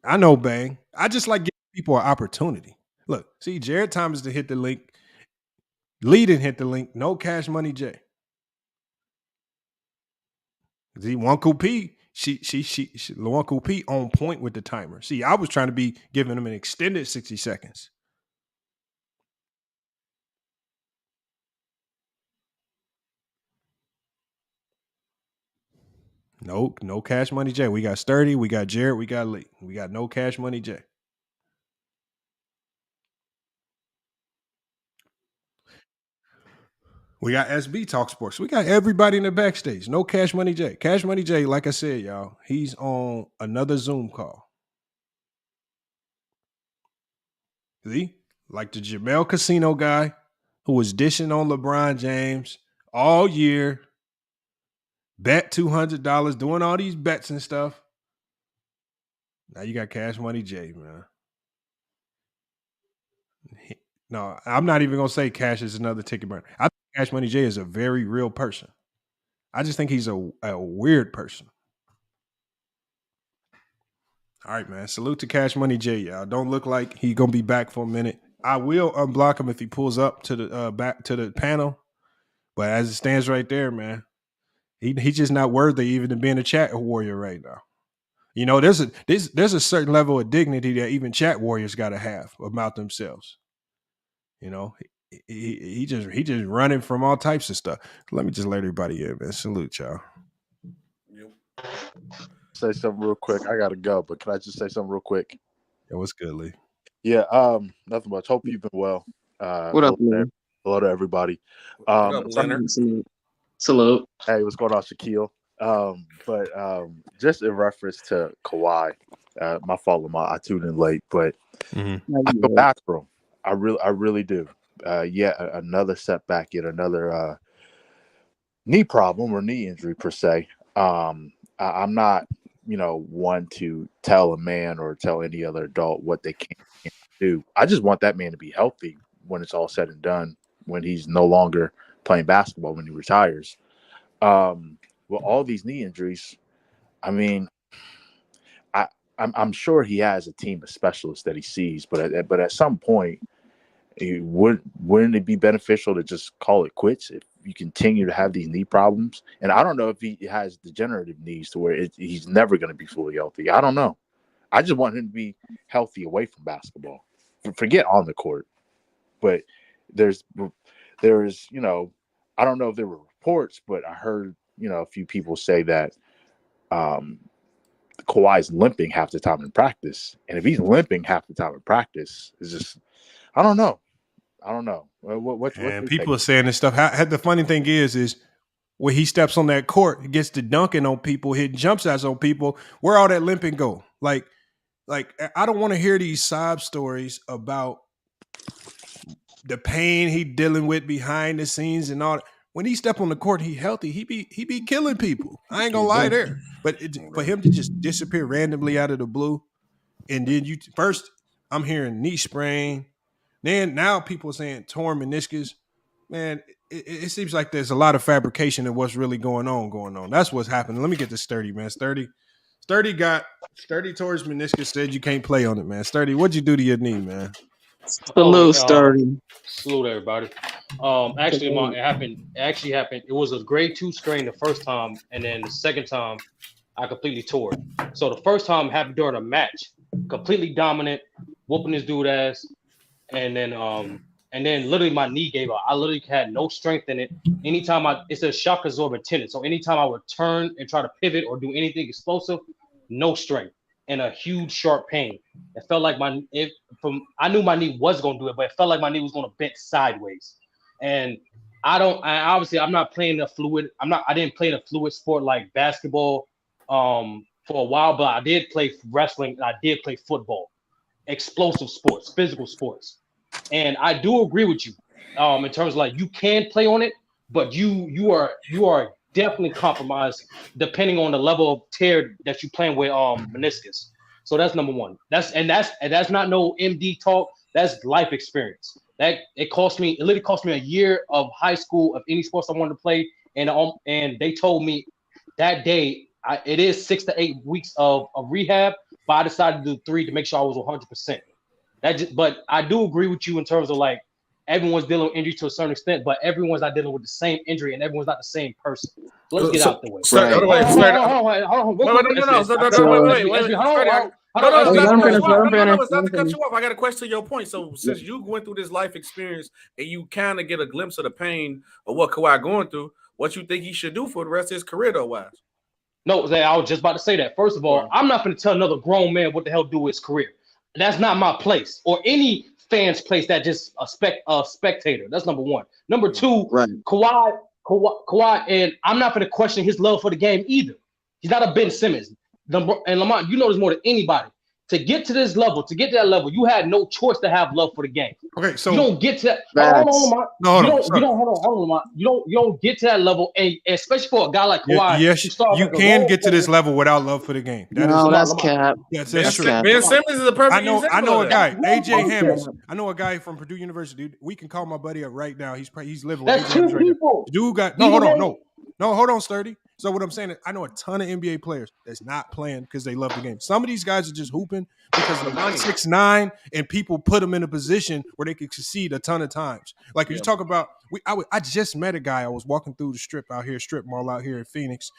I know, Bang. I just like giving people an opportunity. Look, see, Jared Thomas to hit the link. Lee didn't hit the link. No Cash Money J. See, 1QP, she 1QP on point with the timer. See, I was trying to be giving him an extended 60 seconds. No Cash Money J. We got Sturdy, we got Jared, we got Lee. We got no Cash Money J. We got SB Talk Sports. We got everybody in the backstage. No Cash Money J. Cash Money J, like I said, y'all, he's on another Zoom call. See, like the Jamel Casino guy who was dishing on LeBron James all year, bet $200, doing all these bets and stuff. Now you got Cash Money J, man. No, I'm not even gonna say Cash is another ticket burner. I think Cash Money J is a very real person. I just think he's a weird person. All right, man. Salute to Cash Money J, y'all. Don't look like he's gonna be back for a minute. I will unblock him if he pulls up to the back to the panel. But as it stands right there, man, he's just not worthy even to being a chat warrior right now. You know, there's a certain level of dignity that even chat warriors got to have about themselves. You know, he just running from all types of stuff. Let me just let everybody in, man. Salute, y'all. Say something real quick. I gotta go, but can I just say something real quick? Yeah, what's good, Lee? Yeah, nothing much. Hope you've been well. What up, man? Hello to everybody. What up, Leonard? Salute. Hey, what's going on, Shaquille? But just in reference to Kawhi, my fault, Lamar. I tuned in late, but I feel bad for him. I really do. Yet another setback, yet another knee problem or knee injury per se. I'm not, one to tell a man or tell any other adult what they can't do. I just want that man to be healthy when it's all said and done, when he's no longer playing basketball, when he retires. With all these knee injuries, I mean, I'm sure he has a team of specialists that he sees, but at some point, wouldn't it be beneficial to just call it quits if you continue to have these knee problems? And I don't know if he has degenerative knees to where he's never going to be fully healthy. I don't know. I just want him to be healthy away from basketball. Forget on the court. But there's I don't know if there were reports, but I heard, a few people say that Kawhi's limping half the time in practice. And if he's limping half the time in practice, it's just, I don't know. What people are saying this stuff. The funny thing is when he steps on that court, he gets to dunking on people, hitting jump shots on people. Where all that limping go? Like I don't want to hear these sob stories about the pain he dealing with behind the scenes and all. When he step on the court, he healthy. He be killing people. I ain't gonna lie there. But for him to just disappear randomly out of the blue, and then first I'm hearing knee sprain. Then now people are saying torn meniscus. Man, it seems like there's a lot of fabrication of what's really going on. That's what's happening. Let me get to Sturdy, man. Sturdy towards meniscus, said you can't play on it, man. Sturdy, what'd you do to your knee, man? Salute, Sturdy. Salute, everybody. It happened. It was a grade 2 strain the first time, and then the second time I completely tore it. So the first time happened during a match, completely dominant, whooping this dude ass. And then literally my knee gave out. I literally had no strength in it. Anytime it's a shock absorbent tendon. So anytime I would turn and try to pivot or do anything explosive, no strength and a huge sharp pain. It felt like I knew my knee was going to do it, but it felt like my knee was going to bend sideways. And I'm not playing a fluid. I didn't play in a fluid sport like basketball for a while, but I did play wrestling. And I did play football, explosive sports, physical sports. And I do agree with you in terms of like you can play on it, but you are definitely compromised depending on the level of tear that you're playing with meniscus. So that's number one. That's not no MD talk. That's life experience. It literally cost me a year of high school of any sports I wanted to play, and they told me that day it is 6 to 8 weeks of rehab, but I decided to do 3 to make sure I was 100%. But I do agree with you in terms of like everyone's dealing with injury to a certain extent, but everyone's not dealing with the same injury and everyone's not the same person. So let's get out the way. Hold on. Not to cut you off. I got a question to your point. So since you went through this life experience and you kind of get a glimpse of the pain of what Kawhi going through, what you think he should do for the rest of his career, though, wise? No, I was just about to say that. First of all, I'm not going to tell another grown man what the hell to do with his career. That's not my place or any fan's place. That just a spectator. That's number one. Number two, right. Kawhi, and I'm not going to question his love for the game either. He's not a Ben Simmons. And Lamont, you know this more than anybody. to get to this level, to get to that level, you had no choice to have love for the game. Okay, so you don't get to that. Hold on, Lamont. You don't get to that level, and especially for a guy like Kawhi. Yes, you can get to this level without love for the game. That's cap. That's true. Ben Simmons is a perfect example. I know a guy, AJ Hammers. I know a guy from Purdue University. We can call my buddy up right now. He's living with That's two people. Dude got hold on, Sturdy. So what I'm saying is, I know a ton of NBA players that's not playing because they love the game. Some of these guys are just hooping because they're 6'9", and people put them in a position where they could succeed a ton of times. Like if you talk about, I just met a guy. I was walking through the strip mall out here in Phoenix.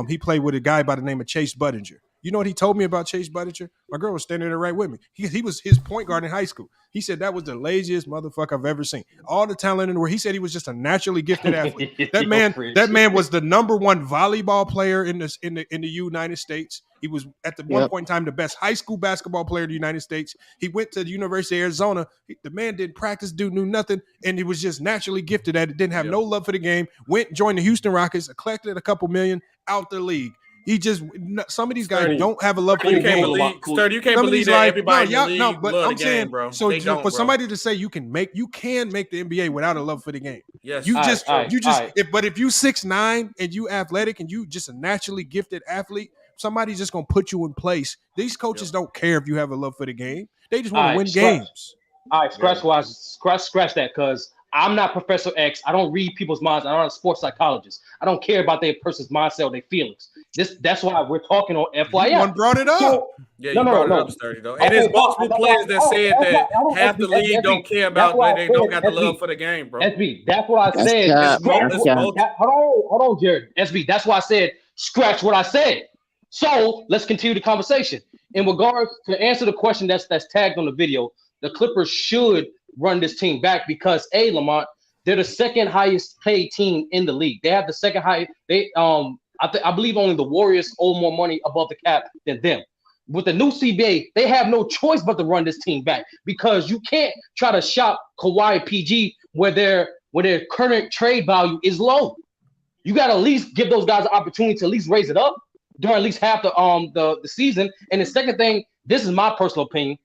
He played with a guy by the name of Chase Budinger. You know what he told me about Chase Budinger? My girl was standing there right with me. He was his point guard in high school. He said that was the laziest motherfucker I've ever seen. All the talent in the world. He said he was just a naturally gifted athlete. That man was the number one volleyball player in the United States. He was at the one point in time the best high school basketball player in the United States. He went to the University of Arizona. The man didn't practice, knew nothing, and he was just naturally gifted at it. Didn't have no love for the game. Joined the Houston Rockets, collected a couple million, out the league. He just some of these guys don't have a love for the game. You can't believe that everybody in the league but love I'm the saying, game, bro. So for somebody to say you can make the NBA without a love for the game. Yes. But if you 6'9" and you athletic and you just a naturally gifted athlete, somebody's just gonna put you in place. These coaches don't care if you have a love for the game. They just want to win games. All right, scratch that, because I'm not Professor X. I don't read people's minds. I'm not a sports psychologist. I don't care about their person's mindset or their feelings. That's why we're talking on FYI. One brought it up. Brought it up, Sturdy, though. And there's multiple players that said that half the league don't care about they don't got the love for the game, bro. SB, that's what I said. Hold on, Jared. SB, that's why I said scratch what I said. So let's continue the conversation. In regards to answer the question that's tagged on the video, the Clippers should run this team back because Lamont, they're the second highest paid team in the league. They have the second highest. I believe only the Warriors owe more money above the cap than them. With the new CBA, they have no choice but to run this team back because you can't try to shop Kawhi PG where their current trade value is low. You got to at least give those guys an opportunity to at least raise it up during at least half the season. And the second thing, this is my personal opinion.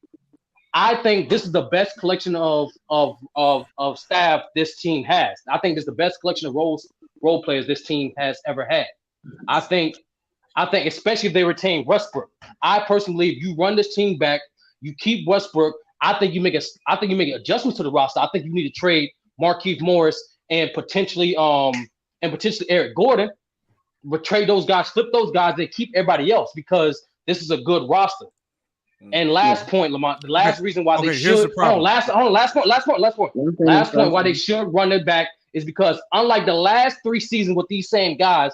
I think this is the best collection of staff this team has. I think this is the best collection of role players this team has ever had. I think especially if they retain Westbrook. I personally believe you run this team back, you keep Westbrook. I think you make adjustments to the roster. I think you need to trade Markieff Morris and potentially Eric Gordon, but trade those guys, flip those guys, and keep everybody else because this is a good roster. And last point, Lamont, the last reason why they should last point why they should run it back is because unlike the last 3 seasons with these same guys,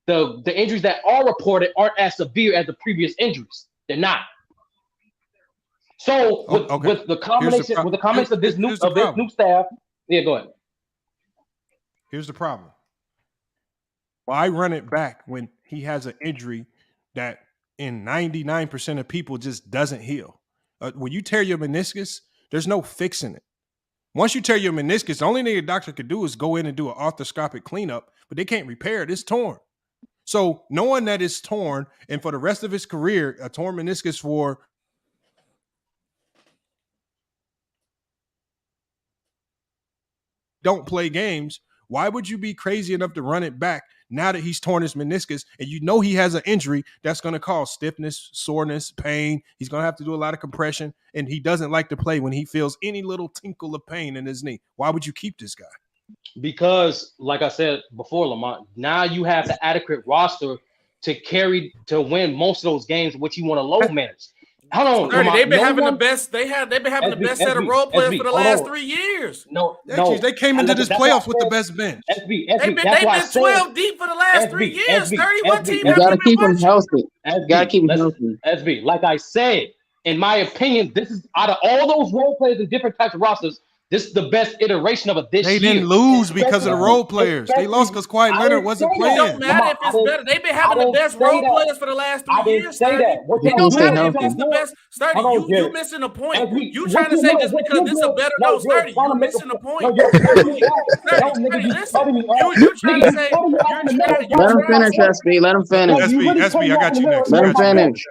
the injuries that are reported aren't as severe as the previous injuries. They're not. So with the combination of this new staff, go ahead. Here's the problem. Why run it back when he has an injury that in 99% of people just doesn't heal? When you tear your meniscus, there's no fixing it. Once you tear your meniscus, the only thing a doctor could do is go in and do an arthroscopic cleanup, but they can't repair it. It's torn. So knowing that it's torn, and for the rest of his career, a torn meniscus for don't play games, why would you be crazy enough to run it back now that he's torn his meniscus and you know he has an injury that's going to cause stiffness, soreness, pain? He's going to have to do a lot of compression, and he doesn't like to play when he feels any little tinkle of pain in his knee. Why would you keep this guy? Because, like I said before, Lamont, now you have the adequate roster to win most of those games, which you want to load manage. Hold on, they've been having the best. They've been having the best set of role players for the last 3 years. No, they came into this playoffs with the best bench. They've been 12 deep for the last 3 years. 31 teams. You gotta keep them healthy. SB, like I said, in my opinion, this is out of all those role players and different types of rosters. This is the best iteration of it this year. They didn't lose because of the role players. They lost because Kawhi Leonard wasn't playing. It don't matter if it's better. They've been having the best role players for the last 3 years. It don't matter if it's the best. Sturdy, you missing the point. You trying to say just because this is a better no, Sturdy, you missing the point. Sturdy, listen. You trying to say let him finish, SB. Let him finish. SB, I got you next. Let him finish.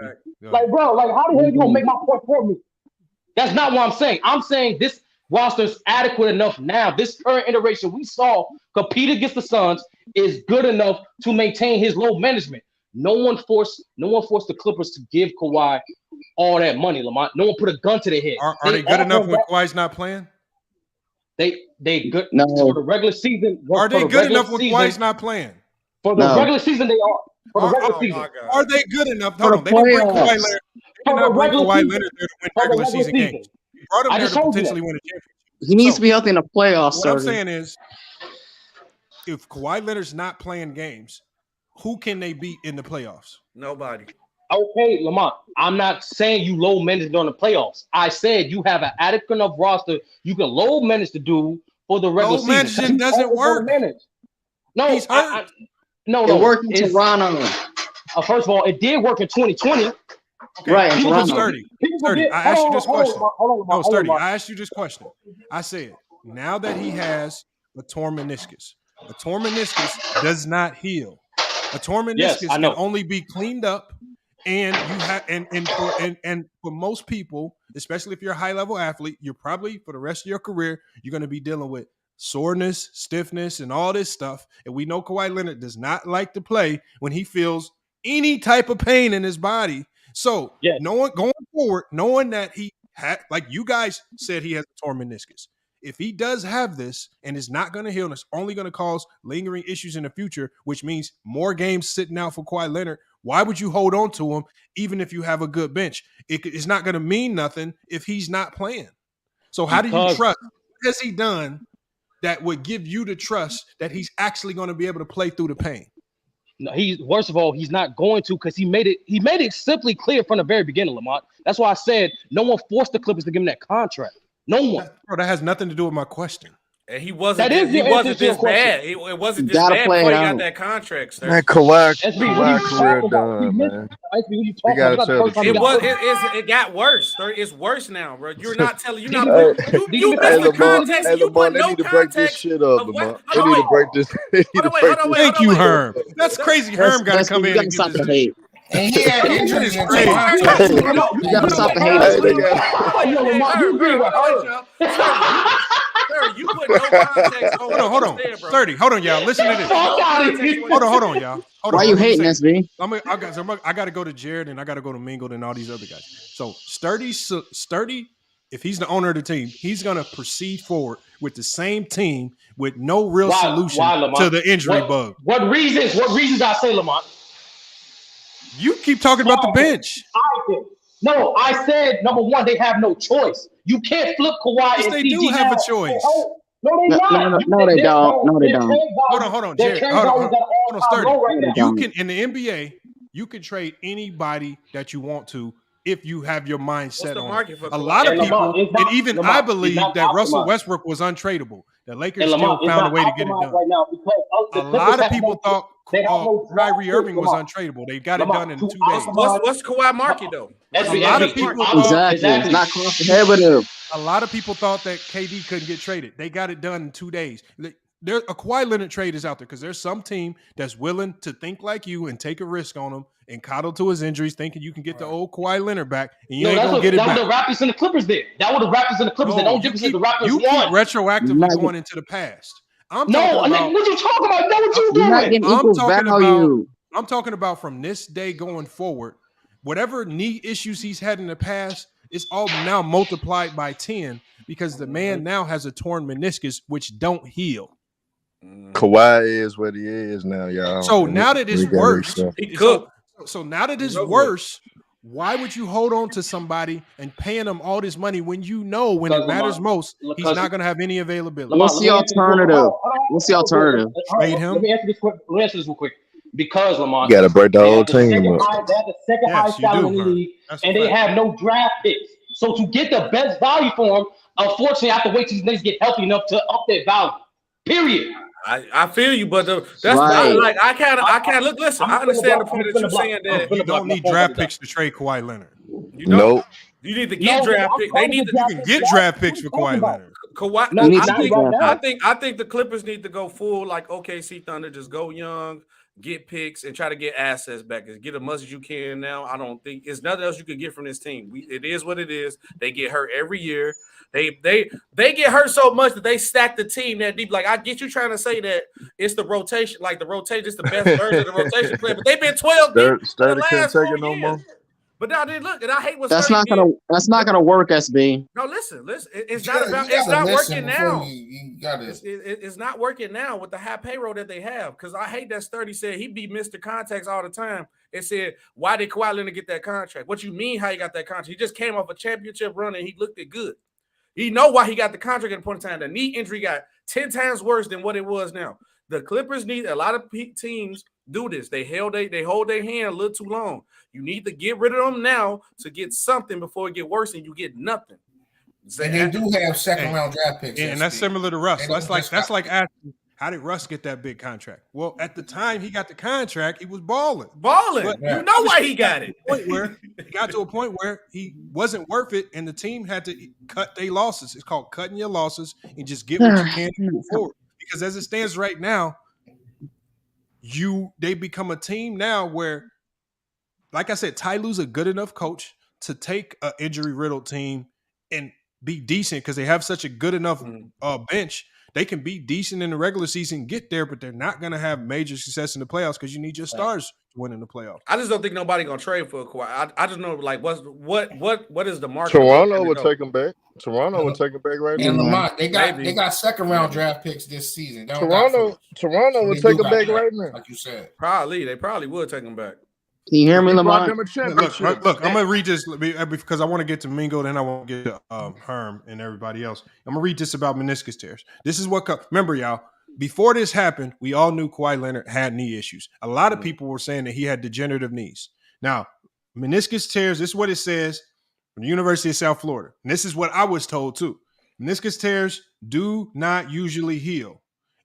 Like, bro, like how the hell you gonna make my point for me? That's not what I'm saying. I'm saying this roster's adequate enough now. This current iteration we saw compete against the Suns is good enough to maintain his load management. No one forced the Clippers to give Kawhi all that money, Lamont. No one put a gun to their head. Are they good enough when Kawhi's not playing? They good for the regular season. Are they good enough when Kawhi's not playing? For the regular season, they are. For the regular season. Are they good enough? Hold on. They didn't bring Kawhi Leonard. They did not bring Kawhi Leonard there to win regular season games. You brought him there to potentially win a championship. He needs to be healthy in the playoffs. What I'm saying is, if Kawhi Leonard's not playing games, who can they beat in the playoffs? Nobody. Okay, Lamont, I'm not saying you low manage during the playoffs. I said you have an adequate enough roster you can low manage to do for the regular season. Low management doesn't work. No, he's hurt. No. It worked in Toronto. First of all, it did work in 2020. Okay. Right, Sturdy. I asked you this question. No, Sturdy, I asked you this question. I said, now that he has a torn meniscus does not heal. A torn meniscus can only be cleaned up, and you have and for most people, especially if you're a high level athlete, you're probably for the rest of your career, you're going to be dealing with soreness, stiffness, and all this stuff. And we know Kawhi Leonard does not like to play when he feels any type of pain in his body. So going forward, knowing that he had, like you guys said, he has a torn meniscus. If he does have this and is not going to heal and it's only going to cause lingering issues in the future, which means more games sitting out for Kawhi Leonard, why would you hold on to him even if you have a good bench? It's not going to mean nothing if he's not playing. So how do you trust? What has he done that would give you the trust that he's actually going to be able to play through the pain? No, worst of all, he's not going to because he made it simply clear from the very beginning, Lamont. That's why I said no one forced the Clippers to give him that contract. No one. That has nothing to do with my question. And he wasn't this bad. It wasn't this bad before he got that contract, sir. Man, Kawhi career done, man. It got worse. It's worse now, bro. You're not telling. You missed the context. You put no context. They need to break this shit up, man. Thank you, Herm. That's crazy. Herm got to come in and stop the hate. And he had injuries. You gotta stop the hate. Sir, you put no context on. Hold on. 30. Hold on, y'all. Listen to this. Hold on, y'all. Why are you hating, SB? I got to go to Jared and I got to go to Mingled and all these other guys. So Sturdy, if he's the owner of the team, he's going to proceed forward with the same team with no real solution to the injury bug. What reasons I say, Lamont? You keep talking about the bench. No, I said, number one, they have no choice. You can't flip Kawhi. Yes, they do have a choice. No, they don't. No, they don't. No, they don't. Hold on, Jared. Hold on, Sturdy. You can, in the NBA, you can trade anybody that you want to if you have your mind set on it. A lot of people, and even I believe that Russell Westbrook was untradeable. The Lakers still found a way to get it done. A lot of people thought Kyrie Irving was untradeable. They got it done in 2 days. What's Kawhi market though? A lot of people exactly. It's not cost-prohibitive. A lot of people thought that KD couldn't get traded. They got it done in 2 days. A Kawhi Leonard trade is out there because there's some team that's willing to think like you and take a risk on him and coddle to his injuries, thinking you can get the old Kawhi Leonard back, and you ain't gonna get it back. That was the Raptors and the Clippers did. That was the Raptors and the Clippers did. Don't difference the Raptors you won. Keep retroactively going into the past. What you talking about? Know what you doing? I'm talking about from this day going forward. Whatever knee issues he's had in the past, it's all now multiplied by 10 because the man now has a torn meniscus, which don't heal. Kawhi is what he is now, y'all. So now that it's worse, so now that it's worse, why would you hold on to somebody and paying them all this money when you know when it matters most, he's not going to have any availability? What's the alternative? Trade him? Let me answer this real quick. Because, Lamont, you got to break the whole team up. They have the second highest salary in the league, and they have no draft picks. So to get the best value for him, unfortunately, I have to wait till these niggas get healthy enough to up their value. Period. I feel you, but that's right. Like I can't look. Listen, I understand the point that you're saying that you don't need draft picks to trade Kawhi Leonard. You don't. Nope. You need to get draft picks. They need to. You can get draft picks for Kawhi Leonard. I think the Clippers need to go full like OKC Thunder. Just go young. get picks, and try to get assets back. Get as much as you can now. I don't think it's nothing else you could get from this team. It is what it is. They get hurt every year. They get hurt so much that they stack the team that deep. Like, I get you trying to say that it's the rotation, like the rotation is the best version of the rotation player, but they've been 12 deep for the last 4 years. No more. But now they look, and I hate what's that's not gonna work, SB. No, listen. It's not working now. It's not working now with the high payroll that they have. Because I hate that Sturdy said he beat Mr. Contacts all the time. It said, why did Kawhi Leonard get that contract? What you mean how he got that contract? He just came off a championship run and he looked it good. He know why he got the contract at a point in time. The knee injury got 10 times worse than what it was now. The Clippers need a lot of teams do this. They hold their hand a little too long. You need to get rid of them now to get something before it get worse and you get nothing. And they do have second round draft picks. And that's similar to Russ. That's like asking, how did Russ get that big contract? Well, at the time he got the contract, he was balling. But you know why he got it. He got to a point where he wasn't worth it, and the team had to cut their losses. It's called cutting your losses and just get what you can to move forward. Because as it stands right now, they become a team now where, like I said, Ty Lue's a good enough coach to take an injury-riddled team and be decent because they have such a good enough bench. They can be decent in the regular season, get there, but they're not going to have major success in the playoffs because you need your stars to win in the playoffs. I just don't think nobody going to trade for Kawhi. I just know, like, what is the market? Toronto would take him back. Toronto would take him back right now. And Lamont, they got second round draft picks this season. Toronto would take him back right now. Like you said. They probably would take him back. Can you hear me, Lamont? Look, I'm going to read this because I want to get to Mingo, then I want to get to Herm and everybody else. I'm going to read this about meniscus tears. This is what – remember, y'all, before this happened, we all knew Kawhi Leonard had knee issues. A lot of people were saying that he had degenerative knees. Now, meniscus tears, this is what it says from the University of South Florida. And this is what I was told too. Meniscus tears do not usually heal.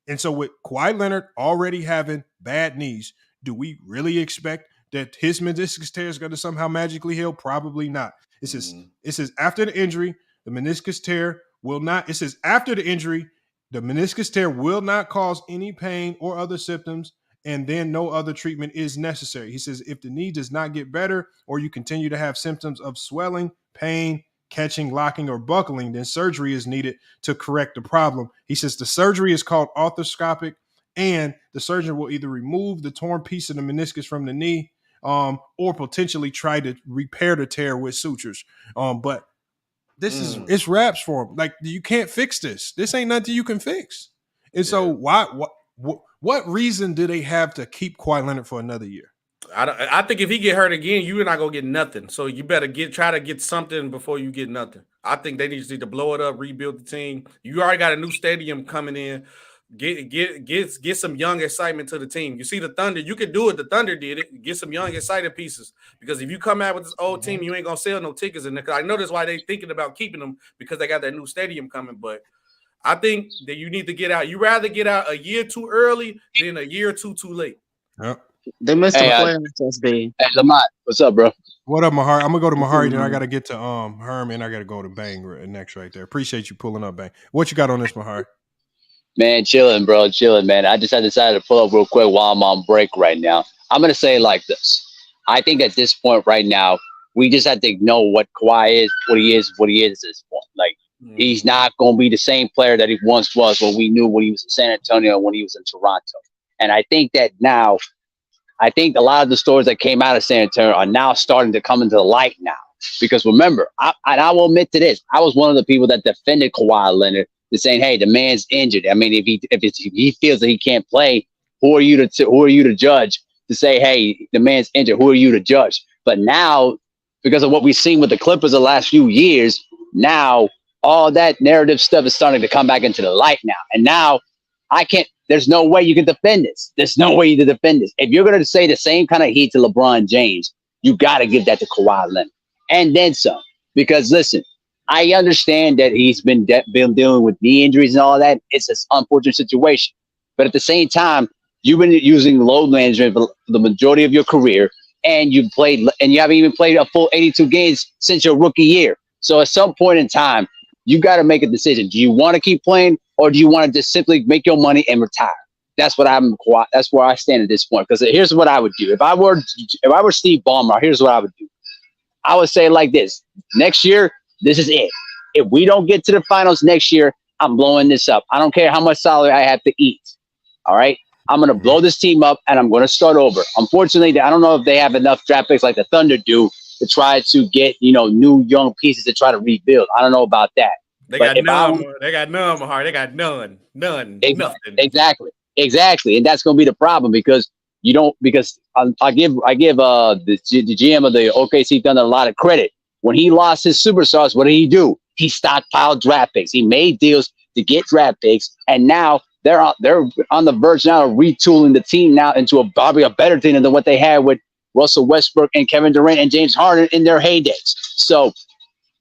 And so with Kawhi Leonard already having bad knees, do we really expect that his meniscus tear is going to somehow magically heal? Probably not. It says after the injury, the meniscus tear will not. It says after the injury, the meniscus tear will not cause any pain or other symptoms, and then no other treatment is necessary. He says if the knee does not get better or you continue to have symptoms of swelling, pain, catching, locking, or buckling, then surgery is needed to correct the problem. He says the surgery is called arthroscopic, and the surgeon will either remove the torn piece of the meniscus from the knee or potentially try to repair the tear with sutures. But this is it's wraps for him. Like, you can't fix this. This ain't nothing you can fix. And so what reason do they have to keep Kawhi Leonard for another year? I think if he get hurt again, you're not gonna get nothing. So you better try to get something before you get nothing. I think they need to blow it up, rebuild the team. You already got a new stadium coming in. Get some young excitement to the team. You see the Thunder, you could do it. The Thunder did it. Get some young excited pieces, because if you come out with this old team, you ain't gonna sell no tickets in there. I know that's why they thinking about keeping them, because they got that new stadium coming. But I think that you need to get out. You rather get out a year too early than a year or two too late. Yep. They missed the playoffs, SB. Hey, Lamont, what's up, bro? What up, Mahari? I'm gonna go to Mahari, then I gotta get to Herm, and I gotta go to Bang next right there. Appreciate you pulling up, Bang. What you got on this, Mahari? Man, chilling, bro. Chilling, man. I just decided to pull up real quick while I'm on break right now. I'm going to say it like this. I think at this point right now, we just have to know what Kawhi is, what he is at this point. Like, he's not going to be the same player that he once was when we knew when he was in San Antonio, when he was in Toronto. And I think that now, I think a lot of the stories that came out of San Antonio are now starting to come into the light now. Because remember, I will admit to this, I was one of the people that defended Kawhi Leonard, to saying, "Hey, the man's injured. I mean, if he feels that he can't play, who are you to judge? To say, hey, the man's injured. Who are you to judge?" But now, because of what we've seen with the Clippers the last few years, now all that narrative stuff is starting to come back into the light now. And now I can't. There's no way you can defend this. There's no way you can defend this. If you're going to say the same kind of heat to LeBron James, you got to give that to Kawhi Leonard, and then some. Because listen, I understand that he's been dealing with knee injuries and all that. It's an unfortunate situation. But at the same time, you've been using load management for the majority of your career, and you haven't even played a full 82 games since your rookie year. So at some point in time, you got to make a decision. Do you want to keep playing, or do you want to just simply make your money and retire? That's where I stand at this point. Because here's what I would do. If I were Steve Ballmer, here's what I would do. I would say like this: next year, this is it. If we don't get to the finals next year, I'm blowing this up. I don't care how much salary I have to eat. All right. I'm going to blow this team up and I'm going to start over. Unfortunately, I don't know if they have enough draft picks like the Thunder do to try to get, new young pieces to try to rebuild. I don't know about that. They got none. They got none, Mahar. They got none. Nothing. Exactly. And that's going to be the problem because I give the GM of the OKC Thunder a lot of credit. When he lost his superstars, what did he do? He stockpiled draft picks. He made deals to get draft picks, and now they're on the verge now of retooling the team now into probably a better team than what they had with Russell Westbrook and Kevin Durant and James Harden in their heydays. So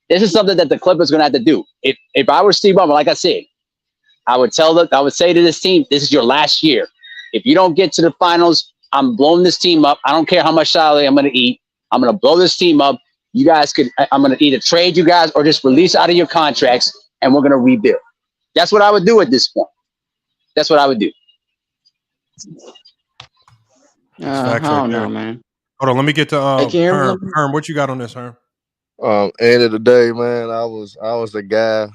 this is something that the Clippers are going to have to do. If I were Steve Ballmer, like I said, I would say to this team, this is your last year. If you don't get to the finals, I'm blowing this team up. I don't care how much salary I'm going to eat. I'm going to blow this team up. You guys I'm going to either trade you guys or just release out of your contracts, and we're going to rebuild. That's what I would do at this point. That's what I would do. I don't know, man. Hold on, let me get to Herm. What you got on this, Herm? End of the day, man, I was the guy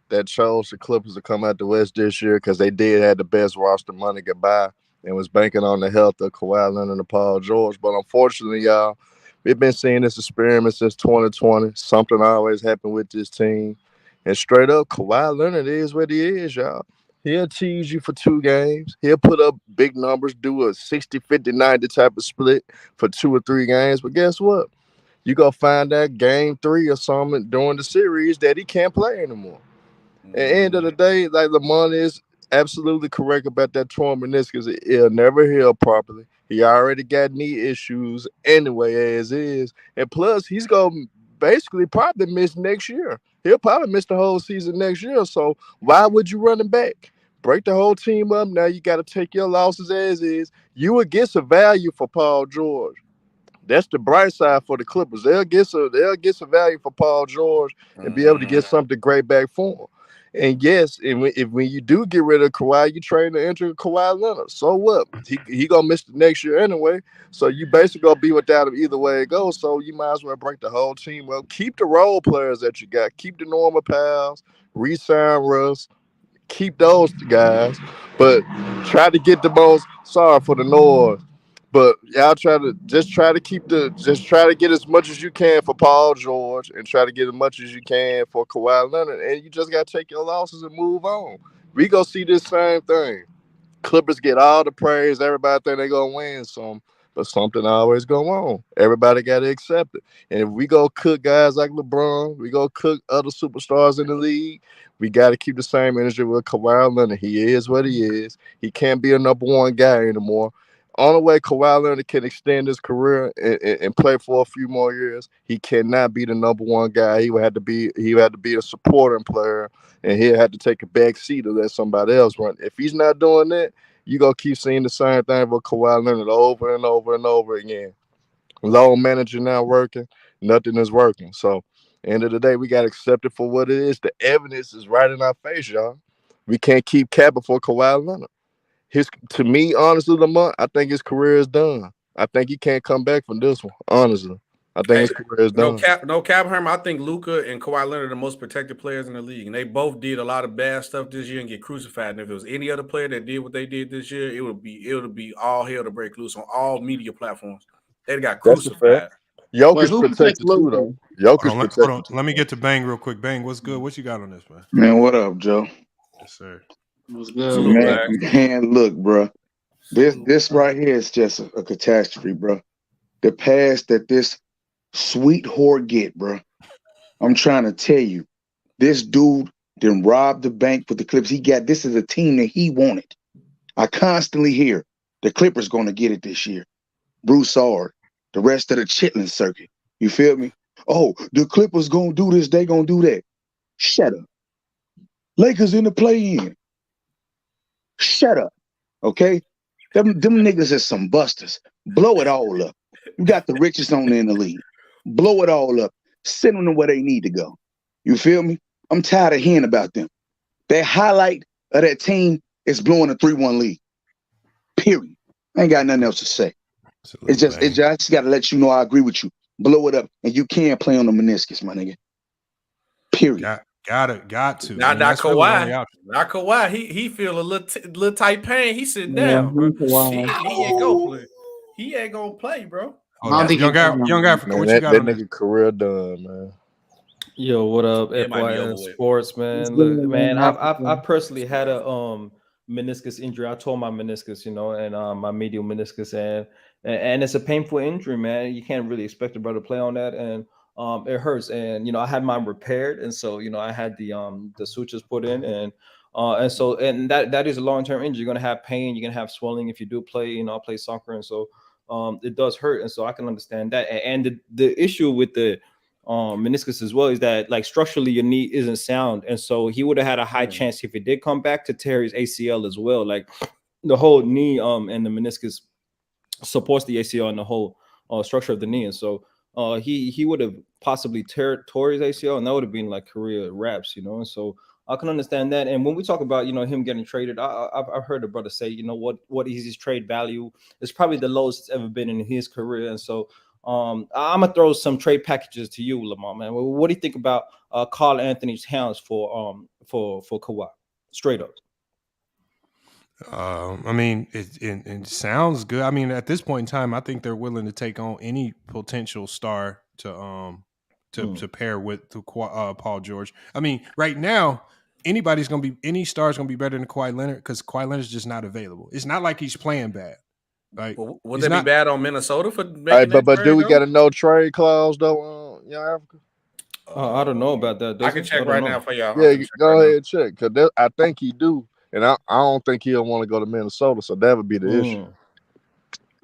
that chose the Clippers to come out the West this year because they did have the best roster money goodbye and was banking on the health of Kawhi Leonard and Paul George. But unfortunately, y'all, we've been seeing this experiment since 2020. Something always happened with this team. And straight up, Kawhi Leonard is what he is, y'all. He'll tease you for 2 games. He'll put up big numbers, do a 60, 50, 90 type of split for 2 or 3 games. But guess what? You go find that game 3 or something during the series that he can't play anymore. At the end of the day, like Lamont is absolutely correct about that torn meniscus. It'll never heal properly. He already got knee issues anyway as is. And plus, he's going to basically probably miss next year. He'll probably miss the whole season next year. So why would you run him back? Break the whole team up. Now you got to take your losses as is. You would get some value for Paul George. That's the bright side for the Clippers. They'll get some value for Paul George and be able to get something great back for him. And yes, when you do get rid of Kawhi, you train to enter Kawhi Leonard. So what? He gonna miss the next year anyway. So you basically gonna be without him either way it goes. So you might as well break the whole team up. Keep the role players that you got. Keep the normal pals. Re-sign Russ. Keep those guys, but try to get the most. Sorry for the noise. But y'all try to get as much as you can for Paul George and try to get as much as you can for Kawhi Leonard. And you just got to take your losses and move on. We go see this same thing. Clippers get all the praise. Everybody think they're going to win some, but something always go on. Everybody got to accept it. And if we go cook guys like LeBron, we go cook other superstars in the league, we got to keep the same energy with Kawhi Leonard. He is what he is. He can't be a number 1 guy anymore. Only way Kawhi Leonard can extend his career and play for a few more years, he cannot be the number 1 guy. He would have to be a supporting player, and he'll have to take a back seat to let somebody else run. If he's not doing that, you're going to keep seeing the same thing with Kawhi Leonard over and over and over again. Low manager not working, nothing is working. So, end of the day, we got to accept it for what it is. The evidence is right in our face, y'all. We can't keep capping for Kawhi Leonard. To me, honestly, Lamont, I think his career is done. I think he can't come back from this one. Honestly, I think his career is done. No cap, Herm. I think Luka and Kawhi Leonard are the most protected players in the league, and they both did a lot of bad stuff this year and get crucified. And if it was any other player that did what they did this year, it would be all hell to break loose on all media platforms. They got crucified. Jokic protected too, though. Jokic protected. Let me get to Bang real quick. Bang, what's good? What you got on this, man? Man, what up, Joe? Yes, sir. What's good, man, look, bro. This right here is just a catastrophe, bro. The pass that this sweet whore get, bro. I'm trying to tell you, this dude then robbed the bank with the Clippers. This is a team that he wanted. I constantly hear the Clippers going to get it this year. Broussard, the rest of the Chitlin circuit. You feel me? Oh, the Clippers going to do this, they going to do that. Shut up. Lakers in the play-in. Shut up. Okay? Them niggas is some busters. Blow it all up. You got the richest owner in the league. Blow it all up. Send them to where they need to go. You feel me? I'm tired of hearing about them. That highlight of that team is blowing a 3-1 lead. Period. I ain't got nothing else to say. I just got to let you know I agree with you. Blow it up, and you can play on the meniscus, my nigga. Period. Got to. Not Kawhi. Not Kawhi. He feel a little tight pain. He's sitting down, bro. He ain't gonna play. He ain't gonna play, bro. Young Africa, what you got? That nigga career done, man. Yo, what up, FYN Sports, man? Look, man, I personally had a meniscus injury. I tore my meniscus, and my medial meniscus, and it's a painful injury, man. You can't really expect a brother to play on that, and it hurts. And I had mine repaired, and so I had the sutures put in, and that is a long-term injury. You're gonna have pain, you're gonna have swelling if you do play, play soccer, and so it does hurt, and so I can understand that. And the issue with the meniscus as well is that, like, structurally your knee isn't sound, and so he would have had a high chance if it did come back to tear his ACL as well. Like, the whole knee and the meniscus supports the ACL and the whole structure of the knee, and so he would have possibly tore his ACL, and that would have been like career wraps, and so I can understand that. And when we talk about him getting traded, I've heard a brother say, what is his trade value? It's probably the lowest it's ever been in his career, and so I'm gonna throw some trade packages to you, Lamar, man. What do you think about Karl Anthony Towns for Kawhi? Straight up. I mean, it sounds good. I mean, at this point in time, I think they're willing to take on any potential star to pair with Paul George. I mean, right now, any star's gonna be better than Kawhi Leonard because Kawhi Leonard's just not available. It's not like he's playing bad. Like, would they be bad on Minnesota for making but do we got a no trade clause though, Africa? I don't know about that. I can check right now for y'all. Yeah, go ahead and check because I think he do, and I don't think he'll want to go to Minnesota, so that would be the issue.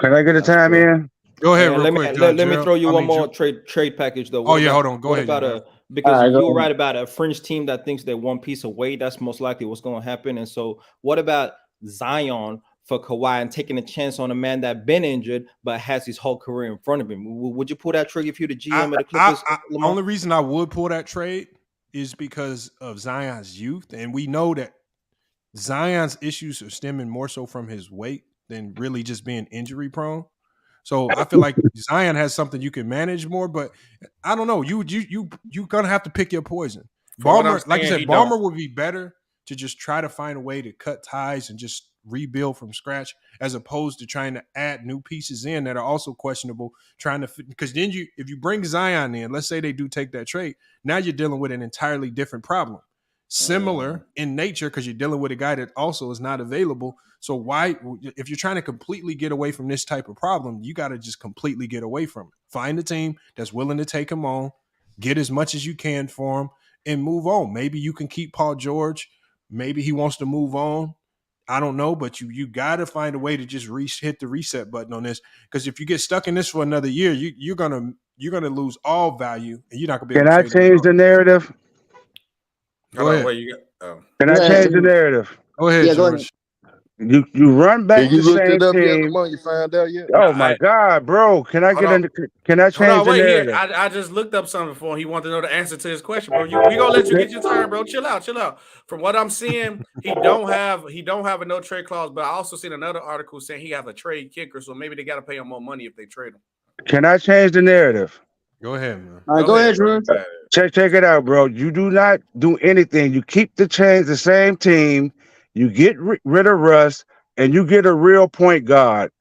Can I get a time in? Go ahead, let me throw you one more trade package though. Hold on. Go ahead. Because you were right about a fringe team that thinks they're one piece away. That's most likely what's going to happen. And so, what about Zion for Kawhi and taking a chance on a man that been injured but has his whole career in front of him? Would you pull that trigger if you're the GM of the Clippers? The only reason I would pull that trade is because of Zion's youth, and we know that Zion's issues are stemming more so from his weight than really just being injury prone. So I feel like Zion has something you can manage more, but I don't know. You gonna have to pick your poison. Ballmer, like I said, Ballmer would be better to just try to find a way to cut ties and just rebuild from scratch, as opposed to trying to add new pieces in that are also questionable. Because then if you bring Zion in, let's say they do take that trade, now you're dealing with an entirely different problem. Similar in nature, because you're dealing with a guy that also is not available. So why, if you're trying to completely get away from this type of problem, you got to just completely get away from it. Find a team that's willing to take him on, get as much as you can for him, and move on. Maybe you can keep Paul George. Maybe he wants to move on. I don't know, but you got to find a way to just hit the reset button on this. Because if you get stuck in this for another year, you're gonna lose all value, and you're not gonna be able to. Can I change the narrative? Go ahead. Can I change the narrative? Go ahead, George. You run back to the same team. You found out yet? Oh my God, bro! Can I change the narrative? I just looked up something for him. He wanted to know the answer to his question, bro. We gonna let you get your turn, bro. Chill out. From what I'm seeing, he don't have a no trade clause. But I also seen another article saying he has a trade kicker, so maybe they got to pay him more money if they trade him. Can I change the narrative? Go ahead, man. All right, go ahead, Drew. Check it out, bro. You do not do anything. You keep the same team. You get rid of Russ, and you get a real point guard.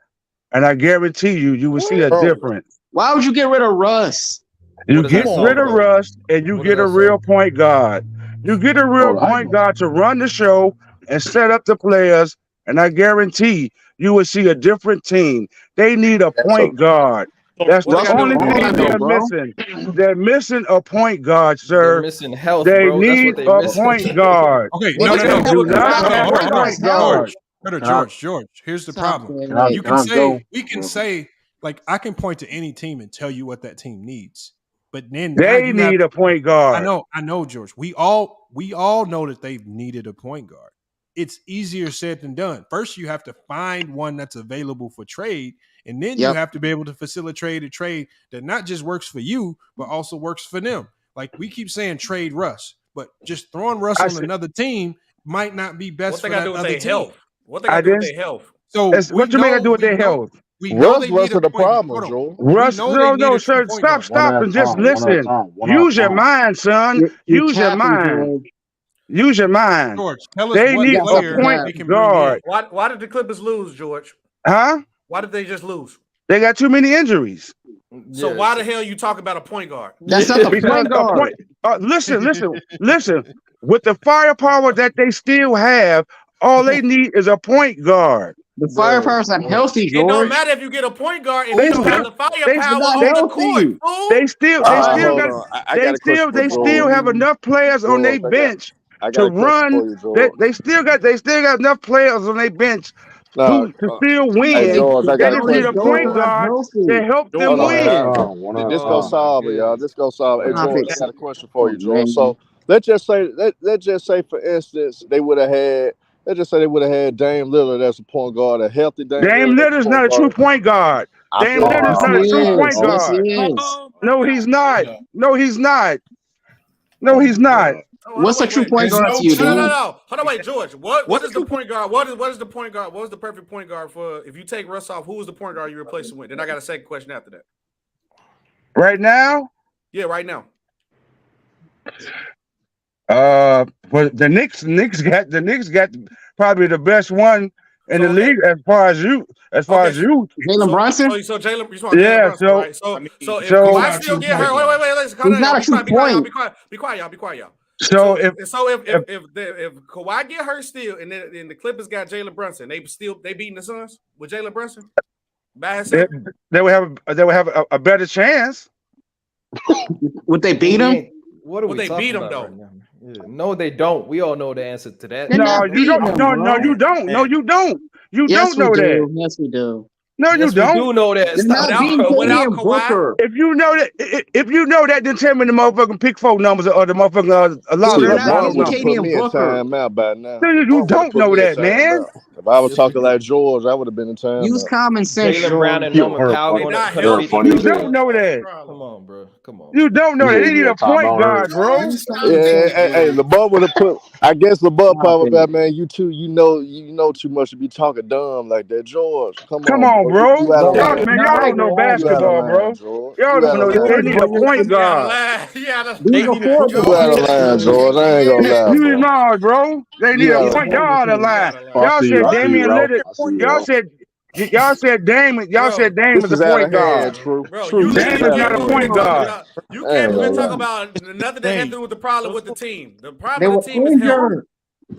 And I guarantee you will see a difference. Why would you get rid of Russ? You get rid of Russ, and you get a real point guard. You get a real point guard to run the show and set up the players, and I guarantee you will see a different team. They need a point guard. That's the only thing they're missing. They're missing a point guard, sir. They're missing health, they bro. need a point guard. Okay, George. Here's the problem. We can say, like, I can point to any team and tell you what that team needs, but then they need a point guard. I know, George. We all know that they've needed a point guard. It's easier said than done. First, you have to find one that's available for trade, and then you have to be able to facilitate a trade that not just works for you, but also works for them. Like, we keep saying trade Russ, but just throwing Russ on another team might not be best for that other team. What they got to do with their health? So what you mean I do with their health? We know Russ they need wasn't a the point guard. problem, Joel. Russ, no, sir. Stop, and just listen. Use your mind, son. Use your mind. Use your mind. George, tell us they what need a player point they can guard. bring in. Why did the Clippers lose, George? Huh? Why did they just lose? They got too many injuries. So why the hell you talk about a point guard? That's not the point guard. Listen. With the firepower that they still have, all they need is a point guard. The firepower's not healthy, George. It don't matter if you get a point guard if you don't have the firepower on the court. They still have enough players on their bench to run. They still got enough players on their bench to still win. Hey, George, they just need a point guard to help them win. This go solve it, y'all. This go solve it. Hey, George, I got a question for you, George. So let's just say, for instance, they would have had. Let's just say they would have had Dame Lillard as a point guard, a healthy Dame Lillard's not a true point guard. Dame Lillard's not a true point guard. No, he's not. No, he's not. What's a true point guard to you, dude? No. Hold on, wait, George. What is the point guard? What is the point guard? What was the perfect point guard for? If you take Russ off, who was the point guard you replace him with? Then I got a second question after that. Right now? Yeah, right now. Well, the Knicks got probably the best one in the league as far as you. Jalen Brunson. So Jalen, right? So if Kawhi still get hurt, wait, listen. He's not a true point. Be quiet, y'all. So if Kawhi get hurt still, and then the Clippers got Jalen Brunson, they beating the Suns with Jalen Brunson by himself. They would have a better chance. Would they beat him? Would they beat him though? Right yeah. No, they don't. We all know the answer to that. No, you don't. No, you don't. No, you don't. You don't know that. Yes, we do. No, you don't. We do know that. Without Kawhi, if you know that, then tell me the motherfucking pick 4 numbers or the motherfucking a lot of time out by now. You don't know that, man. If I was talking like George, I would have been in time. Use common sense. Jaylen Brown and Norman Powell. You don't know that. Come on, bro. Come on. You don't know that. They need a point guard, bro. Hey, LeBron would have put. I guess LeBron probably, man. You too. You know too much to be talking dumb like that, George. Come on, bro. Y'all don't know basketball, bro. Y'all don't know. They need a point guard. They out of line, George. I ain't gonna lie. You know, bro. They need a point guard out of line. Y'all said Damian Lillard. Y'all said Dame. Y'all said Dame is a point guard. True. Dame is not a point guard. You can't even talk about nothing that had to do with the problem with the team. The problem with the team is health.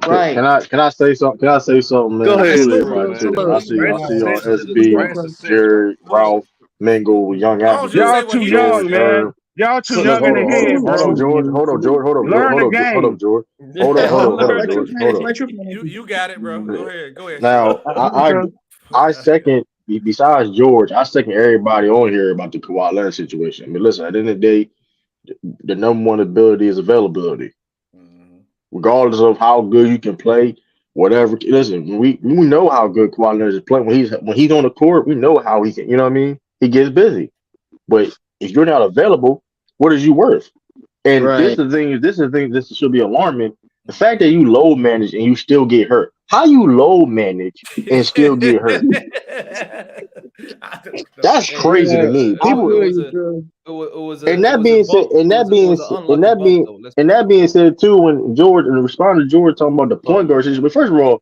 Right. Can I say something? Man? Go ahead. I see y'all SB, Jerry, Ralph, Mingle, Young Adams. Y'all too young, man. Y'all too young in the head, bro. Hold on, George. Hold up, George. Hold up, George. Hold on. You got it, bro. Go ahead. Now, I second, besides George, I second everybody on here about the Kawhi Leonard situation. I mean, listen, at the end of the day, the number one ability is availability. Regardless of how good you can play, whatever. Listen, we know how good Kawhi Leonard is playing. When he's on the court, we know how he can. You know what I mean? He gets busy, but if you're not available, what is you worth? And this is the thing. This should be alarming. The fact that you load manage and you still get hurt. How you load manage and still get hurt? That's crazy to me. That being said too, when George and responded to George talking about the point guard situation. But first of all,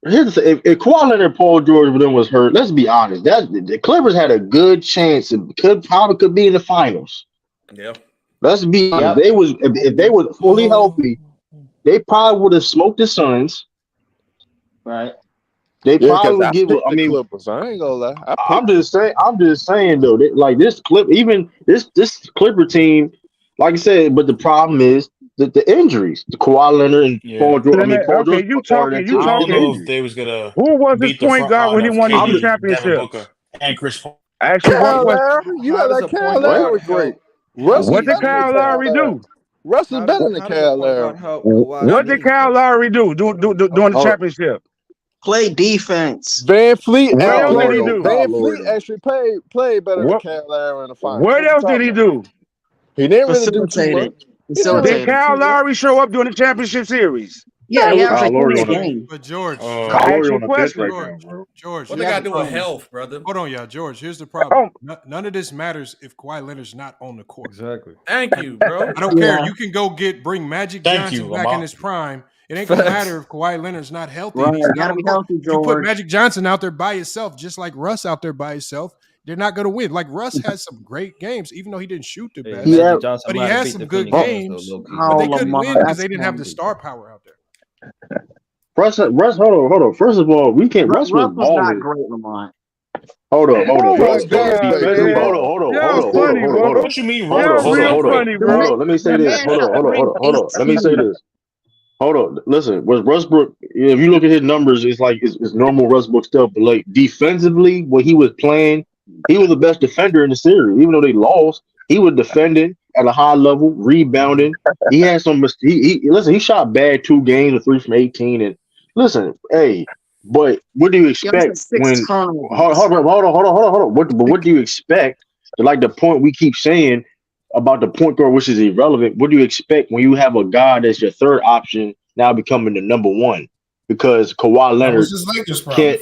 here's the thing: if Kawhi Leonard, Paul George, then was hurt, let's be honest. The Clippers had a good chance. It could be in the finals. Yeah. Let's be honest. If they was fully healthy, they probably would have smoked the Suns. Right. They probably give it. I mean, Clippers. I ain't gonna lie. I'm just saying though. Like this Clipper team, like I said. But the problem is that the injuries, the Kawhi Leonard and Paul George. Paul George. You talking? I don't know if they was gonna. Who was his point guard when he won the championship? And Chris Paul. Actually, you had that Kyle Lowry great. What did Kyle Lowry do? Russ is better than Kyle Lowry. What did Kyle Lowry do during the championship? Play defense. Van Fleet actually played better than Kyle Lowry in the finals. What else did he do? He didn't really do too much. Did Kyle Lowry show up during the championship series? Yeah, he averaged like Kyle 20 a Lowry game. But George, Kyle Lowry on the bench right George, now, bro. George, What they got to do with health, brother? Hold on, y'all. George, here's the problem. None of this matters if Kawhi Leonard's not on the court. Exactly. Thank you, bro. I don't care. You can go bring Magic Johnson back in his prime. It ain't gonna matter if Kawhi Leonard's not healthy. Right, He's not gotta be healthy, you George. put Magic Johnson out there by himself, just like Russ out there by himself. They're not gonna win. Like Russ has some great games, even though he didn't shoot the best. Yeah. But he has some good games. But they couldn't win because they didn't have the star power out there. Russ, hold on. First of all, we can't. Russ was not balling. great, Lamont. Hold on. Oh my Russ, God, man. hold on. Y'all funny, bro. What you mean, Y'all Russ? real funny, bro. Hold on. Let me say this. Hold on. Let me say this. Hold on. Listen, was Westbrook? If you look at his numbers, it's like it's normal Westbrook stuff. But like defensively, when he was playing, he was the best defender in the series. Even though they lost, he was defending at a high level, rebounding. He had some. He shot bad 2 games of 3 from 18. And listen, hey, but what do you expect when? Hold on. What do you expect? Like the point we keep saying about the point guard, which is irrelevant. What do you expect when you have a guy that's your third option now becoming the number one? Because Kawhi Leonard can't.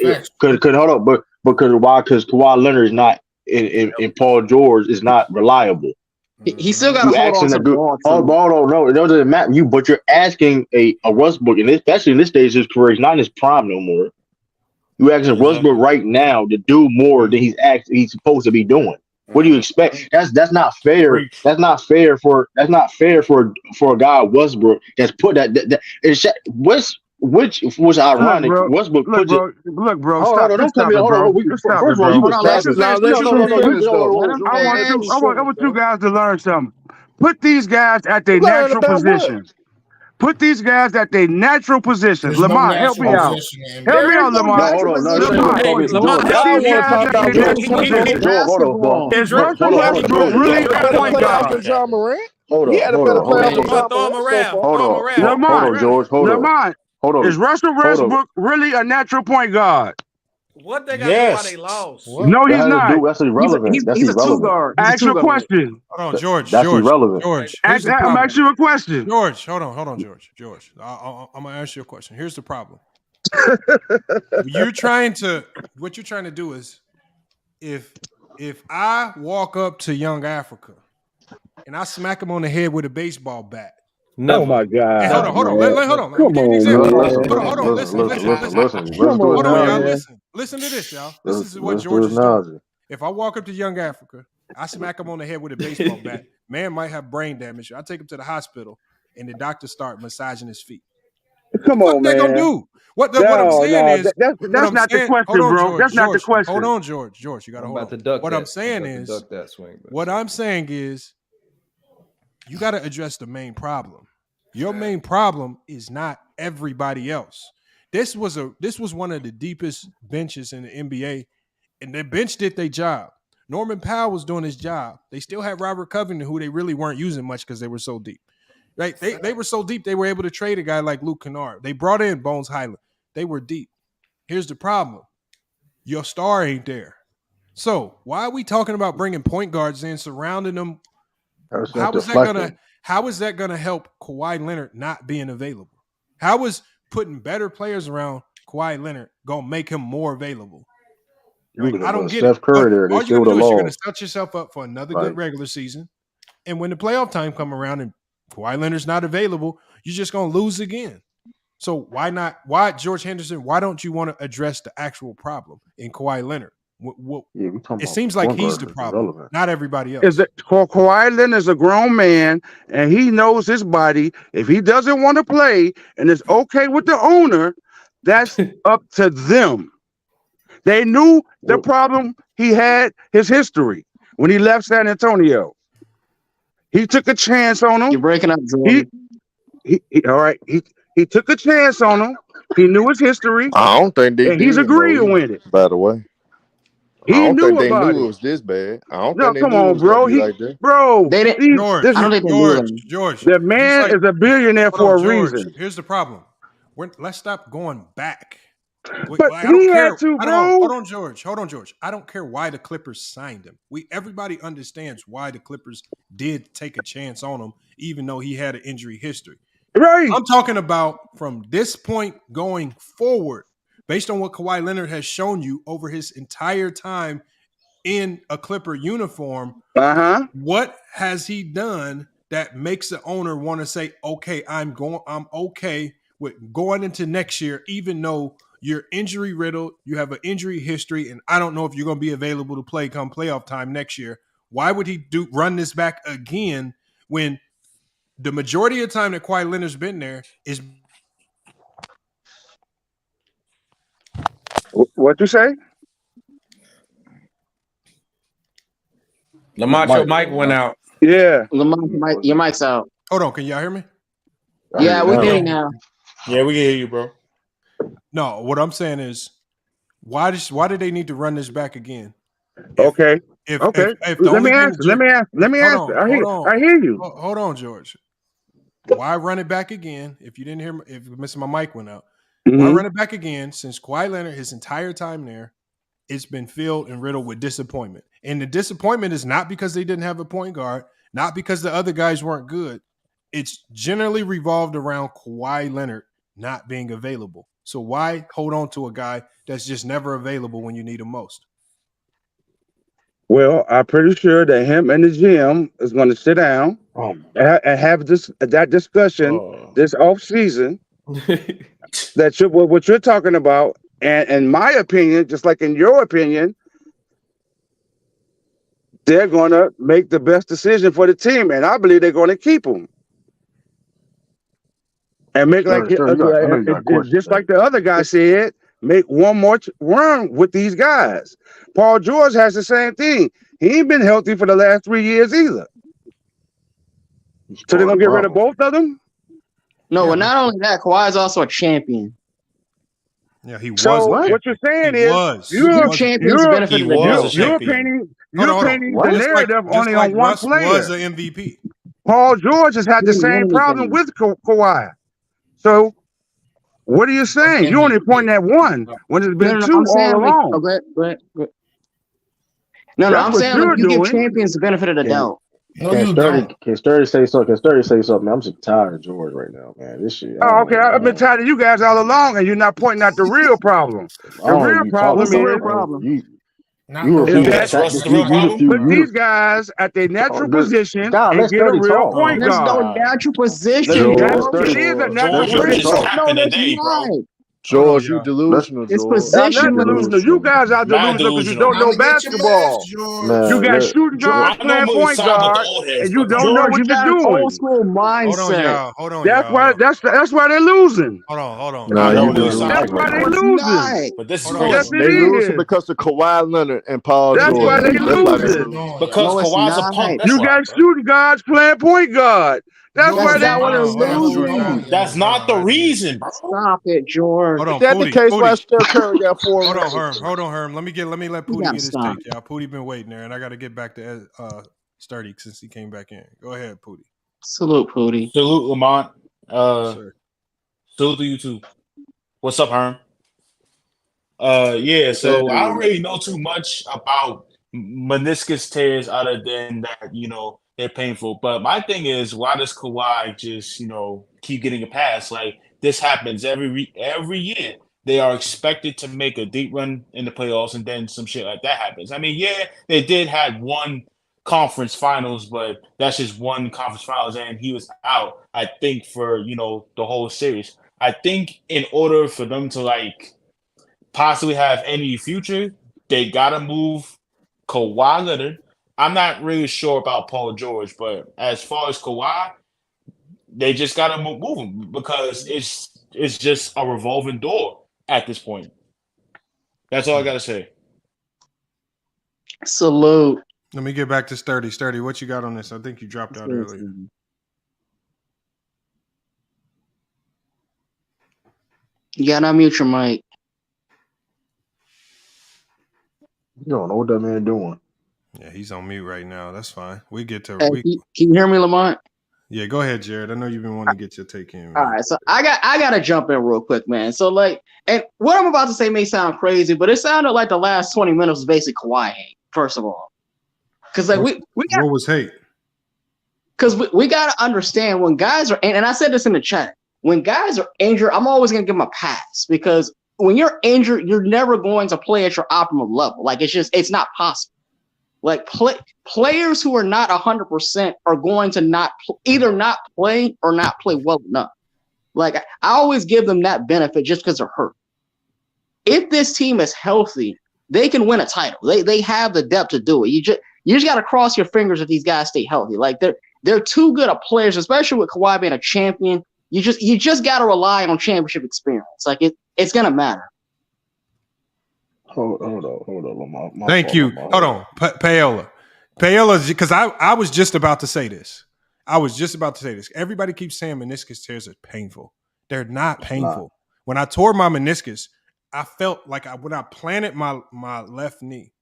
Hold on, but because why? Because Kawhi Leonard is not in Paul George is not reliable. He still got to hold on to the ball. No, it doesn't matter. But you're asking a Westbrook, and especially in this stage of his career, he's not in his prime no more. You asking Westbrook right now to do more than he's supposed to be doing. What do you expect? That's not fair. That's not fair for a guy Westbrook that's put which was ironic. Look, Westbrook put it. Look, bro. Hold on, don't tell me. Hold on. First of all, you was I want you guys to learn something. Put these guys at their natural positions. Put these guys at their natural positions. There's Lamont, no help me out. position Help me out, Lamont. Lamont, put these guys at their natural positions. Is Russell Westbrook really a point guard? John Morant. Hold on. Throw him around. Lamont, George. Lamont, Hold on. is Russell Westbrook really a natural point guard? What they got to do why they lost? No, he's not. That's irrelevant. He's a 2-guard. Ask your question. Hold on, George. That's George, irrelevant. George. I'm asking you a question. George, hold on, George. George, I'm gonna ask you a question. Here's the problem. What you're trying to do is, if I walk up to young Africa and I smack him on the head with a baseball bat. No, oh my God! Hey, hold on. Come on, Listen to this, y'all. This is what George is doing. If I walk up to young Africa, I smack him on the head with a baseball bat. Man might have brain damage. I take him to the hospital, and the doctor start massaging his feet. Come on, what they gonna do? What I'm saying is that's not the question, bro. That's not the question. Hold on, George. George, you got to hold on. What I'm saying is, you got to address the main problem. Your main problem is not everybody else. This was one of the deepest benches in the NBA, and the bench did their job. Norman Powell was doing his job. They still had Robert Covington, who they really weren't using much because they were so deep. Right? They were so deep they were able to trade a guy like Luke Kennard. They brought in Bones Highland. They were deep. Here's the problem: your star ain't there. So why are we talking about bringing point guards in, surrounding them? How is that gonna help Kawhi Leonard not being available? How is putting better players around Kawhi Leonard gonna make him more available? Right? I don't get it. All you're gonna do is you're gonna set yourself up for another good regular season, and when the playoff time come around and Kawhi Leonard's not available, you're just gonna lose again. So why not? Why George Henderson? Why don't you want to address the actual problem in Kawhi Leonard? It seems like he's the problem, not everybody else. Kawhi Leonard is a grown man, and he knows his body. If he doesn't want to play, and it's okay with the owner, that's up to them. They knew the problem he had, his history, when he left San Antonio. He took a chance on him. You're breaking up, Jordan. All right. He took a chance on him. He knew his history. I don't think they and he's agreeing with it. By the way. He knew about it. They knew it was this bad. I don't think they come knew on, it was bro. like that. Bro, they didn't. George, the man is a billionaire for a reason. Here's the problem. Let's stop going back But I don't he care. had to, bro. Hold on, George. I don't care why the Clippers signed him. Everybody understands why the Clippers did take a chance on him, even though he had an injury history. Right. I'm talking about from this point going forward, based on what Kawhi Leonard has shown you over his entire time in a Clipper uniform. What has he done that makes the owner want to say, okay, I'm okay with going into next year, even though you're injury riddled, you have an injury history, and I don't know if you're going to be available to play come playoff time next year. Why would he run this back again when the majority of the time that Kawhi Leonard's been there is? What you say? Lamont, your mic went out. Yeah. Lamont, your mic's out. Hold on, can y'all hear me? Yeah, we can hear you now. Yeah, we can hear you, bro. No, what I'm saying is, why did they need to run this back again? If let me answer. I hear you. Hold on, George. Why run it back again? If you didn't hear, if you're missing, my mic went out. Why run it back again? Since Kawhi Leonard, his entire time there, it's been filled and riddled with disappointment. And the disappointment is not because they didn't have a point guard, not because the other guys weren't good. It's generally revolved around Kawhi Leonard not being available. So why hold on to a guy that's just never available when you need him most? Well, I'm pretty sure that him and the GM is going to sit down and have that discussion this offseason. What you're talking about, and in my opinion, just like in your opinion, they're going to make the best decision for the team, and I believe they're going to keep him. And make just like the other guy said, make one more run with these guys. Paul George has the same thing. He ain't been healthy for the last 3 years either. So they're gonna get rid of both of them? No, well, not only that, Kawhi is also a champion. Yeah, he was. So what you're saying is you're painting the narrative only on one player. Was an MVP. Paul George has had the same problem with Kawhi. So what are you saying? You only pointing at one when it's been two all along. I'm saying like, you give champions the benefit of the doubt. Can Sturdy say something? Can Sturdy say something? I'm just tired of George right now, man. This shit. Okay. I've been tired of you guys all along, and you're not pointing out the real problem. The real problem is put these guys at their natural position and get a real point guard. There's no natural position. It is a natural position. George, you delusional. It's position. You guys are delusional because you don't know basketball. You got shooting guards playing point guard, and you don't know what you're doing. Old school mindset. Hold on, that's why they're losing. Hold on. That's why they're losing. But this is they losing because of Kawhi Leonard and Paul George. That's why they losing. Because Kawhi's a punk. You got shooting guards playing point guard. That's why they're losing. That's not the reason, bro. Stop it, George. Hold on, that's the case why Steph Curry got 4 Hold on, Herm. Let me let Pooty get his take, y'all. Pooty been waiting there, and I got to get back to Sturdy since he came back in. Go ahead, Pooty. Salute, Pooty. Salute, Lamont. Salute to you too. What's up, Herm? Yeah. So I don't really know too much about meniscus tears other than that, they're painful. But my thing is, why does Kawhi just, keep getting a pass? Like, this happens every year. They are expected to make a deep run in the playoffs, and then some shit like that happens. I mean, yeah, they did have one conference finals, but that's just one conference finals, and he was out, I think, for, the whole series. I think in order for them to, possibly have any future, they got to move Kawhi Leonard. I'm not really sure about Paul George, but as far as Kawhi, they just got to move him because it's just a revolving door at this point. That's all I got to say. Salute. Let me get back to Sturdy. Sturdy, what you got on this? I think you dropped out earlier. You got to unmute your mic. You don't know what that man doing. Yeah, he's on mute right now. That's fine. We get to. Hey, can you hear me, Lamont? Yeah, go ahead, Jared. I know you've been wanting to get your take in. Man. All right, so I gotta jump in real quick, man. So like, and what I'm about to say may sound crazy, but it sounded like the last 20 minutes was basically Kawhi hate. First of all, because like we got, what was hate? Because we got to understand when guys are, and I said this in the chat, when guys are injured, I'm always gonna give them a pass because when you're injured, you're never going to play at your optimal level. Like it's not possible. Like players who are not 100% are going to either not play or not play well enough. Like I always give them that benefit just because they're hurt. If this team is healthy, they can win a title. They have the depth to do it. You just got to cross your fingers that these guys stay healthy. Like they're too good of players, especially with Kawhi being a champion. You just got to rely on championship experience. Like it's gonna matter. Hold on. Thank you. Hold on, Paola, because I was just about to say this. Everybody keeps saying meniscus tears are painful. They're not painful. When I tore my meniscus, I felt like when I planted my left knee,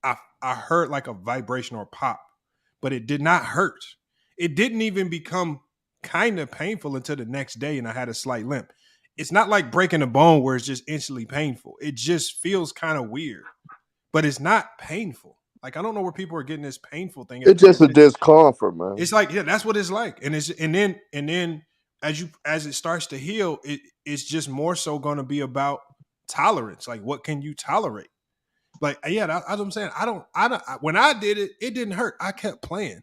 I heard like a vibration or pop, but it did not hurt. It didn't even become kind of painful until the next day, and I had a slight limp. It's not like breaking a bone where it's just instantly painful. It just feels kind of weird, but it's not painful. Like I don't know where people are getting this painful thing. It's just a discomfort, man. It's like that's what it's like, and then as it starts to heal, it's just more so going to be about tolerance. Like what can you tolerate? Like that's what I'm saying. I don't. When I did it, it didn't hurt. I kept playing.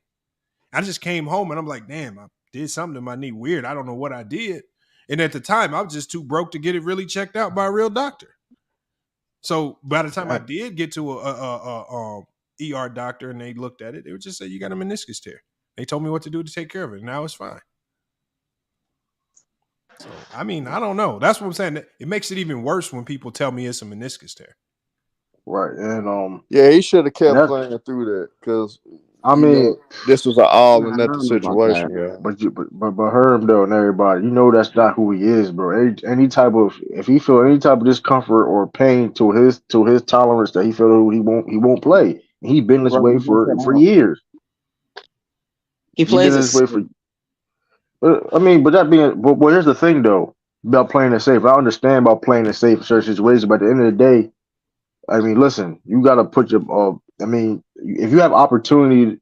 I just came home and I'm like, damn, I did something to my knee weird. I don't know what I did. And at the time, I was just too broke to get it really checked out by a real doctor. So by the time I did get to a ER doctor and they looked at it, they would just say, you got a meniscus tear. They told me what to do to take care of it. Now it's fine. So, I mean, I don't know. That's what I'm saying. It makes it even worse when people tell me it's a meniscus tear. Right. And yeah, he should have kept playing through that because I mean, this was an all or nothing situation. Yeah. But Herm though and everybody, that's not who he is, bro. If he feel any type of discomfort or pain to his tolerance that he feel he won't play. He's been this way for years. He plays this way for. But here's the thing though about playing it safe. I understand about playing it safe in certain situations, but at the end of the day, I mean, listen, you got to put your. If you have opportunity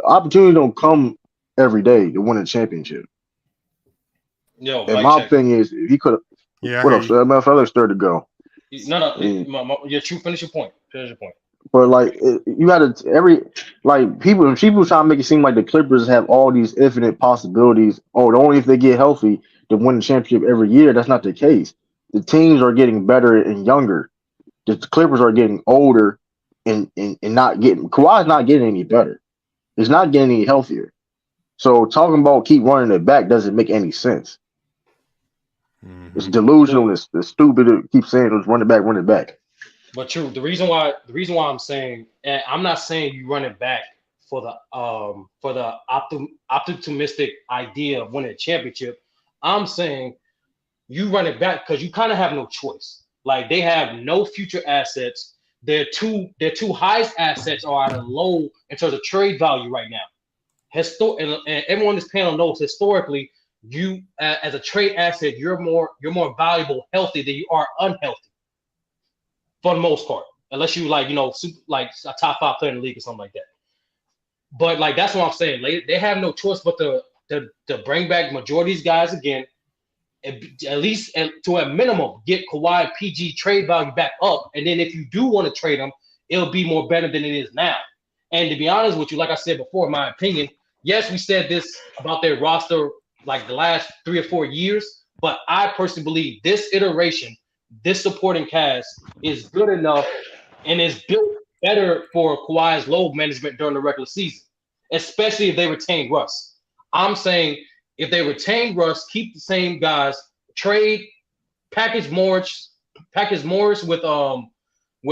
don't come every day to win a championship. Yo, and my thing is, if he could have. Yeah. What else? My fella's stirred to go. No. Finish your point. But like you had people trying to make it seem like the Clippers have all these infinite possibilities. Oh, only if they get healthy to win the championship every year. That's not the case. The teams are getting better and younger. The Clippers are getting older and not getting. Kawhi's not getting any better. He's not getting any healthier. So talking about keep running it back doesn't make any sense. Mm-hmm. It's delusional. It's stupid to keep saying let's run it back. But true. The reason why I'm saying, and I'm not saying you run it back for the optimistic idea of winning a championship. I'm saying you run it back because you kind of have no choice. Like they have no future assets. Their two highest assets are at a low in terms of trade value right now. And everyone in this panel knows historically, you as a trade asset, you're more valuable healthy than you are unhealthy. For the most part, unless you like a top 5 player in the league or something like that. But like that's what I'm saying. They have no choice but to bring back majority of these guys again. At least to a minimum, get Kawhi PG trade value back up. And then if you do want to trade him, it'll be more better than it is now. And to be honest with you, like I said before, in my opinion, yes, we said this about their roster like the last 3 or 4 years, but I personally believe this iteration, this supporting cast is good enough and is built better for Kawhi's load management during the regular season, especially if they retain Russ. I'm saying if they retain Russ, keep the same guys, trade, package Morris with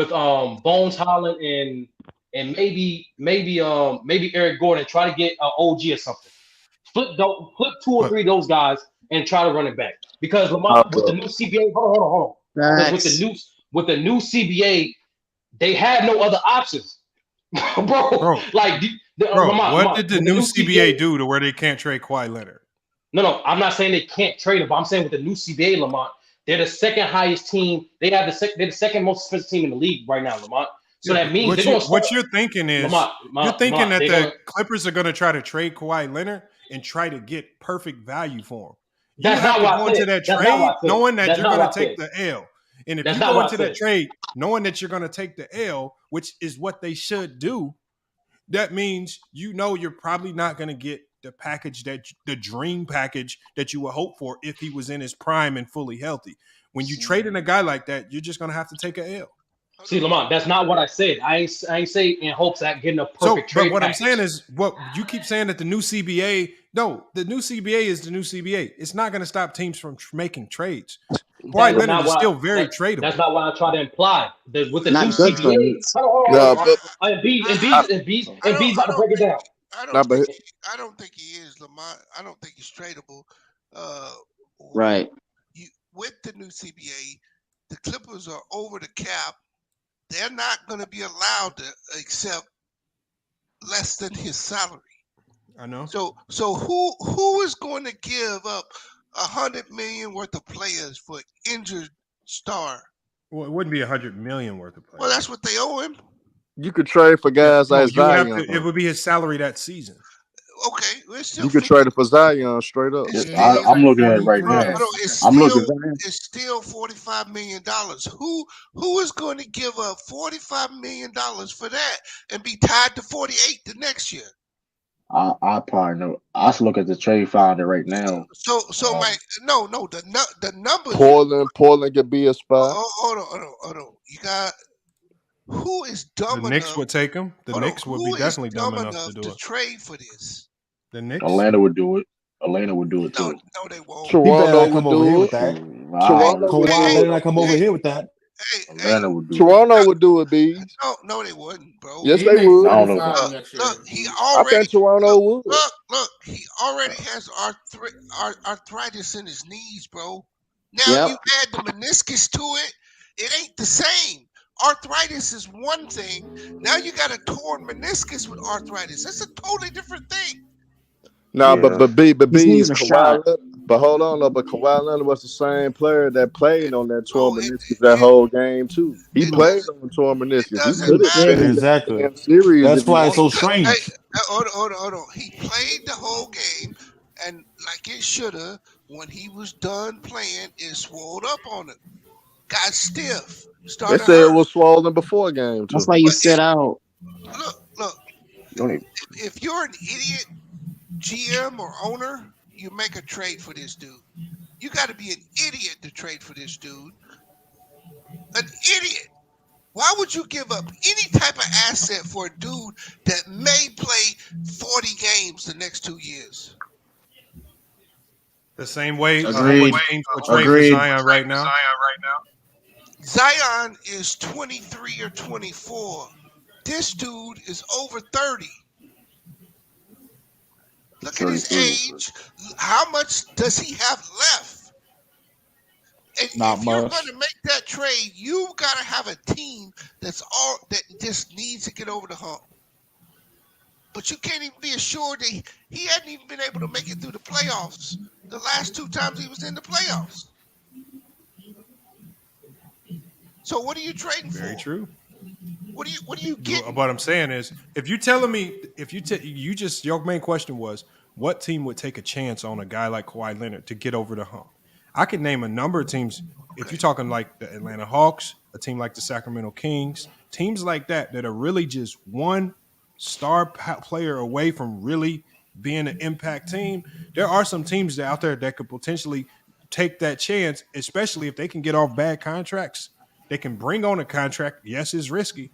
Bones Holland and maybe Eric Gordon, try to get OG or something. Flip 2 or 3 of those guys and try to run it back. Because Lamar with the new CBA, hold on. Because with the new CBA, they have no other options. bro. Like Bro, what did the new CBA do to where they can't trade Kawhi Leonard? No, I'm not saying they can't trade him, but I'm saying with the new CBA, Lamont, they're the second highest team. They're the second most expensive team in the league right now, Lamont. So that means what you're thinking is you're thinking that the Clippers are going to try to trade Kawhi Leonard and try to get perfect value for him. You have to go into that trade knowing that you're going to take the L. And if you go into that trade knowing that you're going to take the L, which is what they should do, that means you're probably not going to get the package the dream package that you would hope for if he was in his prime and fully healthy. When you trade in a guy like that, you're just going to have to take an L. See, Lamont, that's not what I said. I ain't say in hopes that getting a perfect trade. But what package. I'm saying is, what you keep saying that the new CBA. No, the new CBA is the new CBA. It's not going to stop teams from making trades. Kawhi Leonard is still very tradable. That's not what I try to imply. With the new CBA, Embiid's about to break it down. I don't think he is, Lamont. I don't think he's tradable. Right. With the new CBA, the Clippers are over the cap. They're not going to be allowed to accept less than his salary. I know. So who is going to give up $100 million worth of players for injured star? Well, it wouldn't be $100 million worth of players. Well, that's what they owe him. You could trade for guys like Zion. It would be his salary that season. Okay, you could trade it for Zion straight up. I'm looking at it right now. It's still $45 million. Who is going to give up $45 million for that and be tied to 48 the next year? I probably know. I should look at the trade finder right now. The numbers. Portland could be a spot. Hold on. You got. Who is dumb enough? The Knicks would take him. The Knicks would be definitely dumb enough to do it. Trade for this. The Knicks. Atlanta would do it. Atlanta would do it too. No, they won't. Toronto would do it. Kawhi better not come over here with that. Atlanta would do Toronto would do it, B. No, they wouldn't, bro. Yes, they would. I don't know. Look, he already. I think Toronto would. Look, he already has arthritis in his knees, bro. Now you add the meniscus to it. It ain't the same. Arthritis is one thing. Now you got a torn meniscus with arthritis. That's a totally different thing. No, but Kawhi. But hold on, though. But Kawhi Leonard was the same player that played on that torn meniscus that whole game too. He played on the torn meniscus. He could have been exactly. in series. That's why it's so strange. Hold on. He played the whole game, and like it should have. When he was done playing, it swelled up on him. Got stiff. They said it was swollen before game too. That's why you sit out. Look. If you're an idiot GM or owner, you make a trade for this dude. You got to be an idiot to trade for this dude. An idiot. Why would you give up any type of asset for a dude that may play 40 games the next 2 years? The same way Agreed. Teams would trade for Zion right now. Zion is 23 or 24. This dude is over 30. Look at his age. How much does he have left? And if you're going to make that trade, you got to have a team that just needs to get over the hump. But you can't even be assured that he hadn't even been able to make it through the playoffs the last 2 times he was in the playoffs. So what are you trading for? Very true. What do you get? What I'm saying is, if you're telling me, your main question was, what team would take a chance on a guy like Kawhi Leonard to get over the hump? I could name a number of teams. If you're talking like the Atlanta Hawks, a team like the Sacramento Kings, teams like that are really just one star player away from really being an impact team. There are some teams out there that could potentially take that chance, especially if they can get off bad contracts. They can bring on a contract. Yes, it's risky,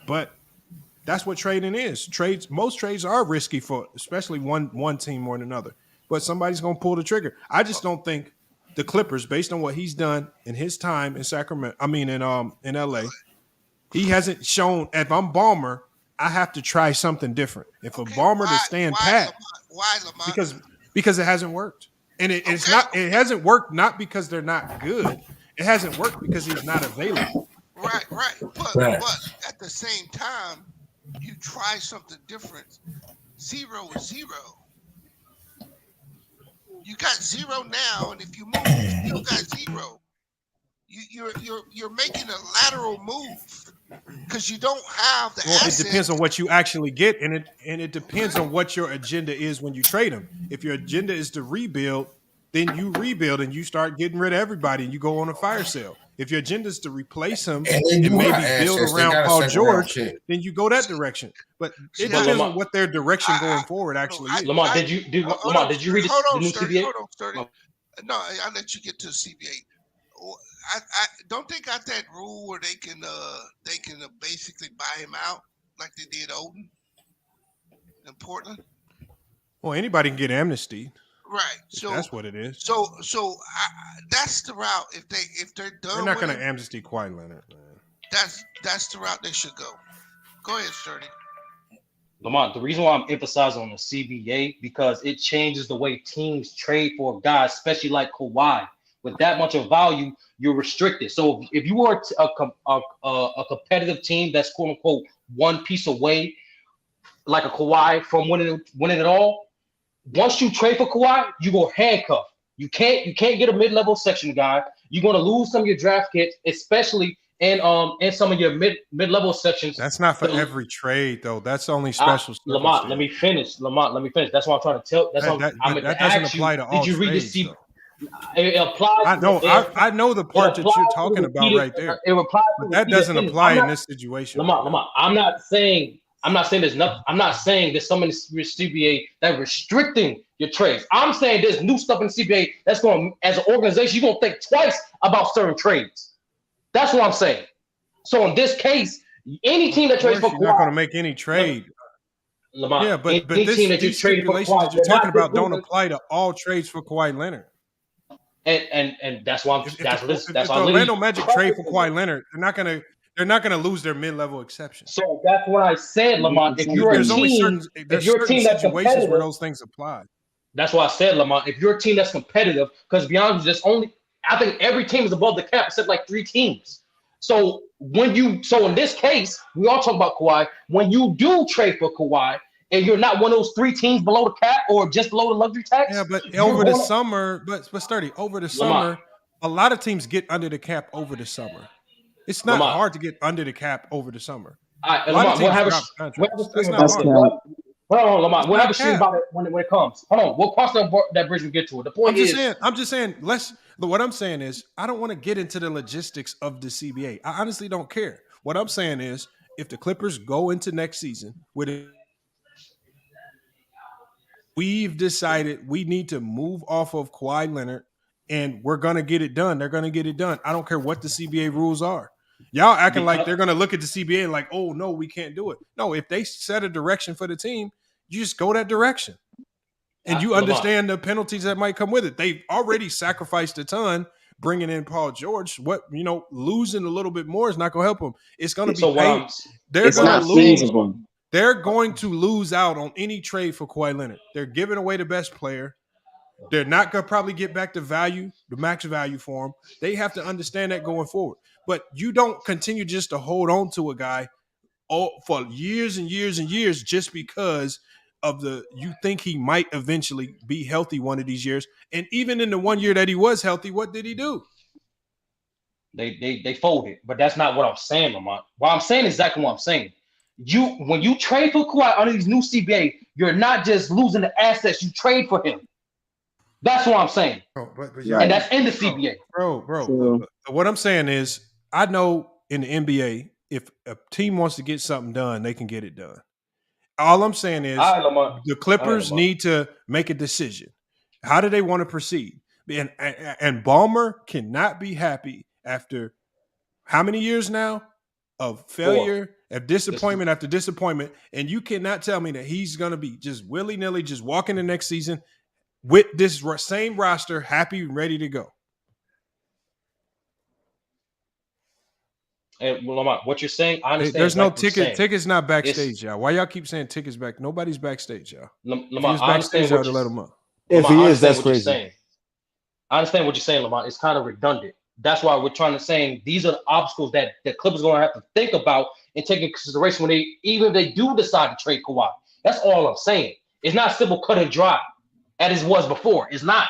but that's what trading is. Most trades are risky for especially one team more than another. But somebody's going to pull the trigger. I just don't think the Clippers, based on what he's done in his time in in LA, he hasn't shown. If I'm Ballmer, I have to try something different. If a Ballmer to stand pat, why Lamont? Because it hasn't worked, and it's not. It hasn't worked not because they're not good. It hasn't worked because he's not available. Right. But at the same time, you try something different. 0 is 0. You got 0 now, and if you move, you still got 0. You're making a lateral move because you don't have the assets. It depends on what you actually get, and it depends on what your agenda is when you trade them. If your agenda is to rebuild, then you rebuild and you start getting rid of everybody and you go on a fire sale. If your agenda is to replace him and maybe build around Paul George, then you go that direction. But it depends on what their direction going forward actually is. Lamont, did you read the new CBA? Hold on, Sturdy. No, I'll let you get to the CBA. I don't they got that rule where they can basically buy him out like they did Odin in Portland? Well, anybody can get amnesty. Right. So that's what it is. So that's the route. If they're done, they're not going to amnesty Kawhi Leonard, man. That's the route they should go. Go ahead, Sturdy. Lamont, the reason why I'm emphasizing on the CBA because it changes the way teams trade for guys, especially like Kawhi. With that much of value, you're restricted. So if you are a competitive team that's quote unquote one piece away, like a Kawhi from winning it all, once you trade for Kawhi, you go handcuffed. You can't get a mid-level section guy. You're going to lose some of your draft kits, especially in some of your mid-level sections. That's not for every trade though. That's only special. Lamont, let me finish. That's what I'm trying to tell. That doesn't apply to all trades. Did you read the though. It applies. I know the part that you're talking about right there. It applies, but that doesn't apply in this situation. Lamont, I'm not saying there's nothing. I'm not saying there's something in the CBA that restricting your trades. I'm saying there's new stuff in the CBA that's going, as an organization, you're going to think twice about certain trades. That's what I'm saying. So in this case, any team that trades for Kawhi, you're not going to make any trade. Lamont, yeah, but these stipulations that you're talking about don't apply to all trades for Kawhi Leonard. And that's why if the Orlando Magic trade for Kawhi Leonard, they're not gonna lose their mid-level exception. So that's what I said, Lamont. If you're a team, there's certain situations where those things apply. That's why I said, Lamont. If you're a team that's competitive, because beyond just I think every team is above the cap except like 3 teams. So in this case, we all talk about Kawhi. When you do trade for Kawhi, and you're not one of those 3 teams below the cap or just below the luxury tax. Yeah, but over the summer, over the summer, a lot of teams get under the cap over the summer. It's not hard to get under the cap over the summer. Lamont, we'll have a Lamont, we'll have a stream about it when it comes. Hold on, we'll cross that bridge and get to it. The point I'm just saying, what I'm saying is, I don't want to get into the logistics of the CBA. I honestly don't care. What I'm saying is, if the Clippers go into next season with it, we've decided we need to move off of Kawhi Leonard, and we're going to get it done. They're going to get it done. I don't care what the CBA rules are. Y'all acting like they're going to look at the CBA and like, oh, no, we can't do it. No, if they set a direction for the team, you just go that direction. And you understand the penalties that might come with it. They've already sacrificed a ton bringing in Paul George. Losing a little bit more is not going to help them. It's going to be paid. They're going to lose. Feasible. They're going to lose out on any trade for Kawhi Leonard. They're giving away the best player. They're not going to probably get back the max value for him. They have to understand that going forward. But you don't continue just to hold on to a guy for years and years and years just because of you think he might eventually be healthy one of these years. And even in the 1 year that he was healthy, what did he do? They folded. But that's not what I'm saying, Lamont. What I'm saying is exactly what I'm saying. When you trade for Kawhi under these new CBA, you're not just losing the assets, you trade for him. That's what I'm saying. And that's in the CBA. Bro. What I'm saying is, I know in the NBA, if a team wants to get something done, they can get it done. All I'm saying is the Clippers need to make a decision. How do they want to proceed? And Ballmer cannot be happy after how many years now of failure, of disappointment after disappointment, and you cannot tell me that he's going to be just willy-nilly just walking the next season with this same roster, happy and ready to go. And Lamont, what you're saying, I understand. There's no ticket. Tickets not backstage, y'all. Why y'all keep saying tickets back? Nobody's backstage, y'all. Lamont, I understand what let him up. If he is, that's crazy. I understand what you're saying, Lamont. It's kind of redundant That's why we're trying to say these are the obstacles that the Clippers are going to have to think about and take into consideration when even if they do decide to trade Kawhi. That's all I'm saying. It's not simple cut and dry as it was before. It's not.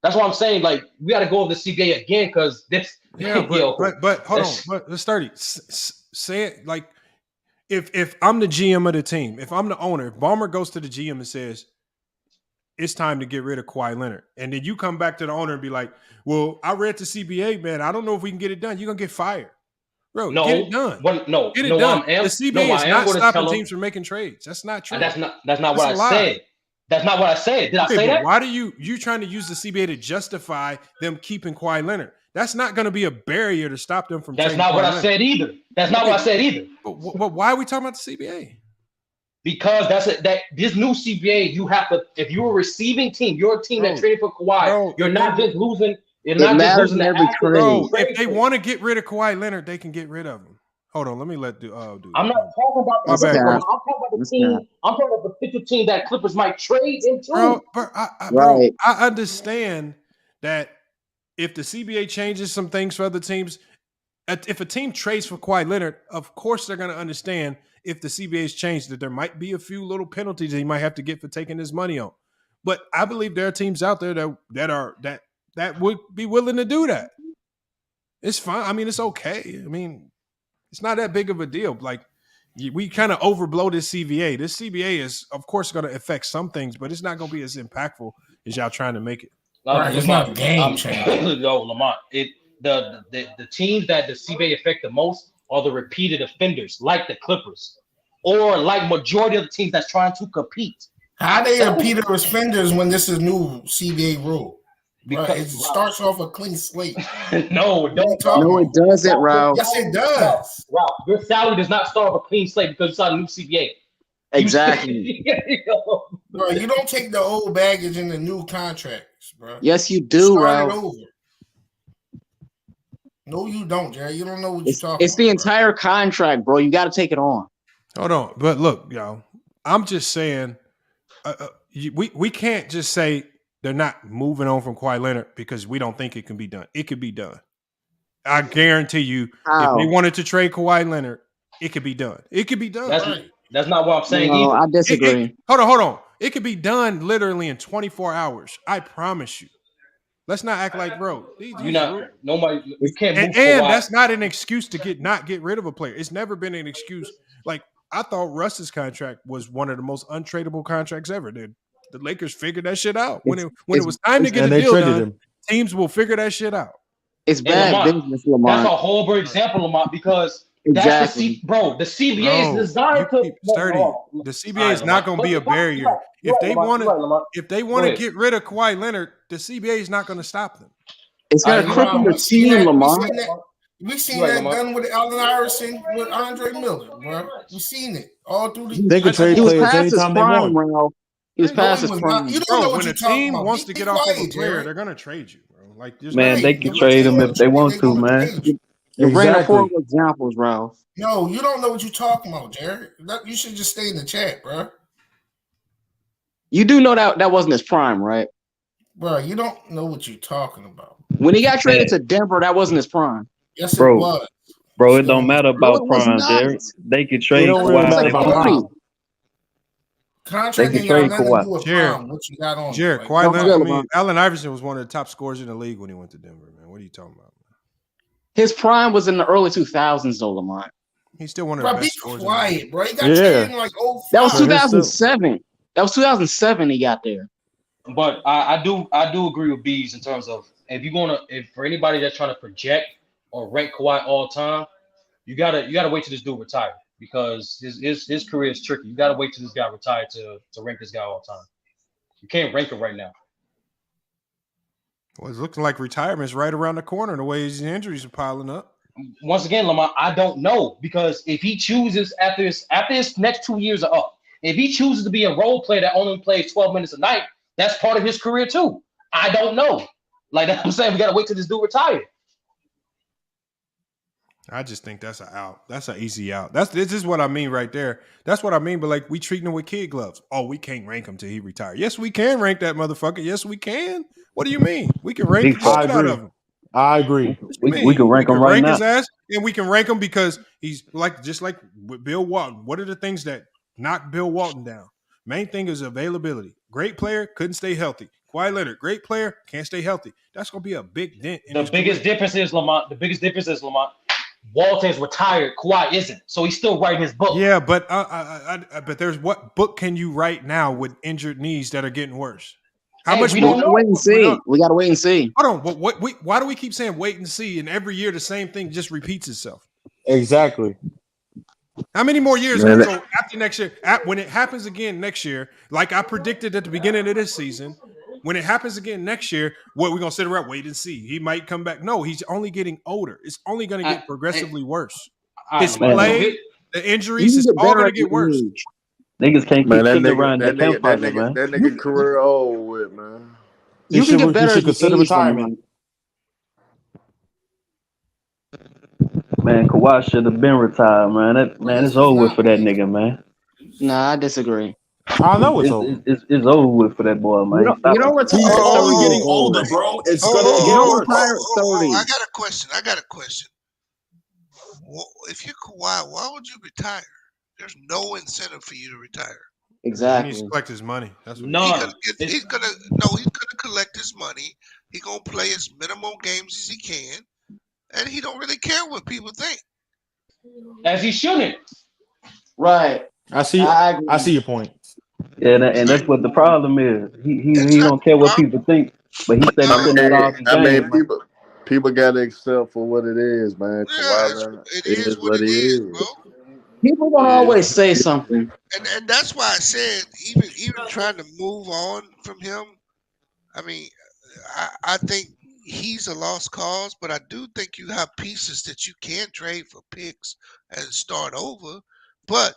That's why I'm saying, like, we got to go over the CBA again because this. Yeah, but hold on. But let's start it. Say it like if I'm the GM of the team, if I'm the owner, if Ballmer goes to the GM and says, it's time to get rid of Kawhi Leonard. And then you come back to the owner and be like, well, I read the CBA, man. I don't know if we can get it done. You're going to get fired. Bro, no, get it done. No, get it done. The CBA is not stopping teams from making trades. That's not true. That's not what I said. That's not what I said. Did I say that? Why do you trying to use the CBA to justify them keeping Kawhi Leonard? That's not going to be a barrier to stop them from. That's not what I said either. That's not what I said either. But why are we talking about the CBA? Because that this new CBA, you have to. If you're a receiving team, you're a team that traded for Kawhi. You're not just losing. You're not just losing every trade. Bro, if they want to get rid of Kawhi Leonard, they can get rid of him. Hold on, let me let do. I'm not talking about the team. I'm talking about the team. I'm talking about the potential team that Clippers might trade into. Bro, I understand that if the CBA changes some things for other teams, if a team trades for Kawhi Leonard, of course they're going to understand if the CBA has changed that there might be a few little penalties that he might have to get for taking his money on. But I believe there are teams out there that would be willing to do that. It's fine. I mean, it's okay. I mean, it's not that big of a deal. Like, we kind of overblow this CBA. This CBA is, of course, going to affect some things, but it's not going to be as impactful as y'all trying to make it. Right, it's not a game changer. No, Lamont. The teams that the CBA affect the most are the repeated offenders, like the Clippers, or like majority of the teams that's trying to compete. How they repeated offenders when this is new CBA rule? Because it starts off a clean slate. No, it doesn't, Ralph. Yes, it does. Ralph, your salary does not start off a clean slate because you saw a new CBA. Exactly. Bro, you don't take the old baggage in the new contracts, bro. Yes, you do, Ralph. Over. No, you don't, Jerry. You don't know what you're talking about. It's the entire contract, bro. You got to take it on. Hold on. But look, y'all, I'm just saying, we can't just say they're not moving on from Kawhi Leonard because we don't think it can be done. It could be done. I guarantee you, if they wanted to trade Kawhi Leonard, it could be done. It could be done. That's not what I'm saying either. I disagree. Hold on. It could be done literally in 24 hours. I promise you. Let's not act like, bro. You can't move. And that's not an excuse to not get rid of a player. It's never been an excuse. Like, I thought Russ's contract was one of the most untradeable contracts ever. The Lakers figured that shit out. When it was time to get a deal done, teams will figure that shit out. It's bad business, Lamont. That's a horrible example, Lamont, because that's the CBA is designed to sturdy. The CBA is not going to be a barrier. If they want to get rid of Kawhi Leonard, the CBA is not going to stop them. It's going to cripple the team, Lamont. We seen that done with Allen Iverson, with Andre Miller, bro. We seen it all through the. They could trade players anytime they want. He was past his prime. When a team wants to get off of a player, they're going to trade you, bro. Like, man, they can trade him if they want to, man. You're bringing up horrible examples, Ralph. No, you don't know what you're talking about, Jared. You should just stay in the chat, bro. You do know that wasn't his prime, right? Bro, you don't know what you're talking about. When he got traded to Denver, that wasn't his prime. Yes, it was. Bro, it don't matter about prime, Jared. They can trade Kawhi. Contract they can trade Kawhi. Jared, Kawhi Leonard. Allen Iverson was one of the top scorers in the league when he went to Denver, man. What are you talking about? His prime was in the early 2000s, though, Lamont. He's still one of the best scorers. Be quiet, bro. He got traded in like 05. That was 2007. That was 2007 he got there. But I do agree with Bees in terms of if for anybody that's trying to project or rank Kawhi all time, you gotta wait till this dude retires because his career is tricky. You gotta wait till this guy retired to rank this guy all time. You can't rank him right now. Well, it's looking like retirement's right around the corner the way his injuries are piling up. Once again, Lamont, I don't know because if he chooses after his next 2 years are up, if he chooses to be a role player that only plays 12 minutes a night, that's part of his career too. I don't know. Like I'm saying, we gotta wait till this dude retires. I just think that's an out. That's an easy out. This is what I mean right there. That's what I mean. But like we treating him with kid gloves. Oh, we can't rank him till he retires. Yes, we can rank that motherfucker. Yes, we can. What do you mean? We can rank the shit out of him. I agree. We can rank him right rank now. his ass, and we can rank him because he's just like with Bill Walton. What are the things that knock Bill Walton down? Main thing is availability. Great player, couldn't stay healthy. Kawhi Leonard, great player, can't stay healthy. That's going to be a big dent in his biggest career. difference is, Lamont, Walton's retired. Kawhi isn't. So he's still writing his book. Yeah, but there's what book can you write now with injured knees that are getting worse? How much? We gotta wait and see. We gotta wait and see. Hold on. Why do we keep saying wait and see? And every year the same thing just repeats itself. Exactly. How many more years can we go after next year? When it happens again next year, like I predicted at the beginning of this season, when it happens again next year, what we gonna sit around wait and see? He might come back. No, he's only getting older. It's only gonna get progressively worse. His play, the injuries, it's all gonna get worse. Niggas can't keep sitting around that the campfire, man. That nigga career old with, man. You can get better. You should consider retirement. Man, Kawhi should have been retired, man. It's over with for that nigga, man. Nah, I disagree. I know it's over. It's over with for that boy, man. You don't retire. He's only getting older, bro. It's gonna get worse. I got a question. Well, if you're Kawhi, why would you retire? There's no incentive for you to retire. He Exactly. needs to collect his money. That's what he's gonna collect his money. He's gonna play as minimum games as he can, and he don't really care what people think. As he shouldn't. Right. I see your point. Yeah, and that's what the problem is. He don't care what people think, but he said he's in all the game. People gotta accept for what it is, man. It is what it is, bro. People gonna always say something, and that's why I said even trying to move on from him. I mean, I think he's a lost cause, but I do think you have pieces that you can trade for picks and start over. But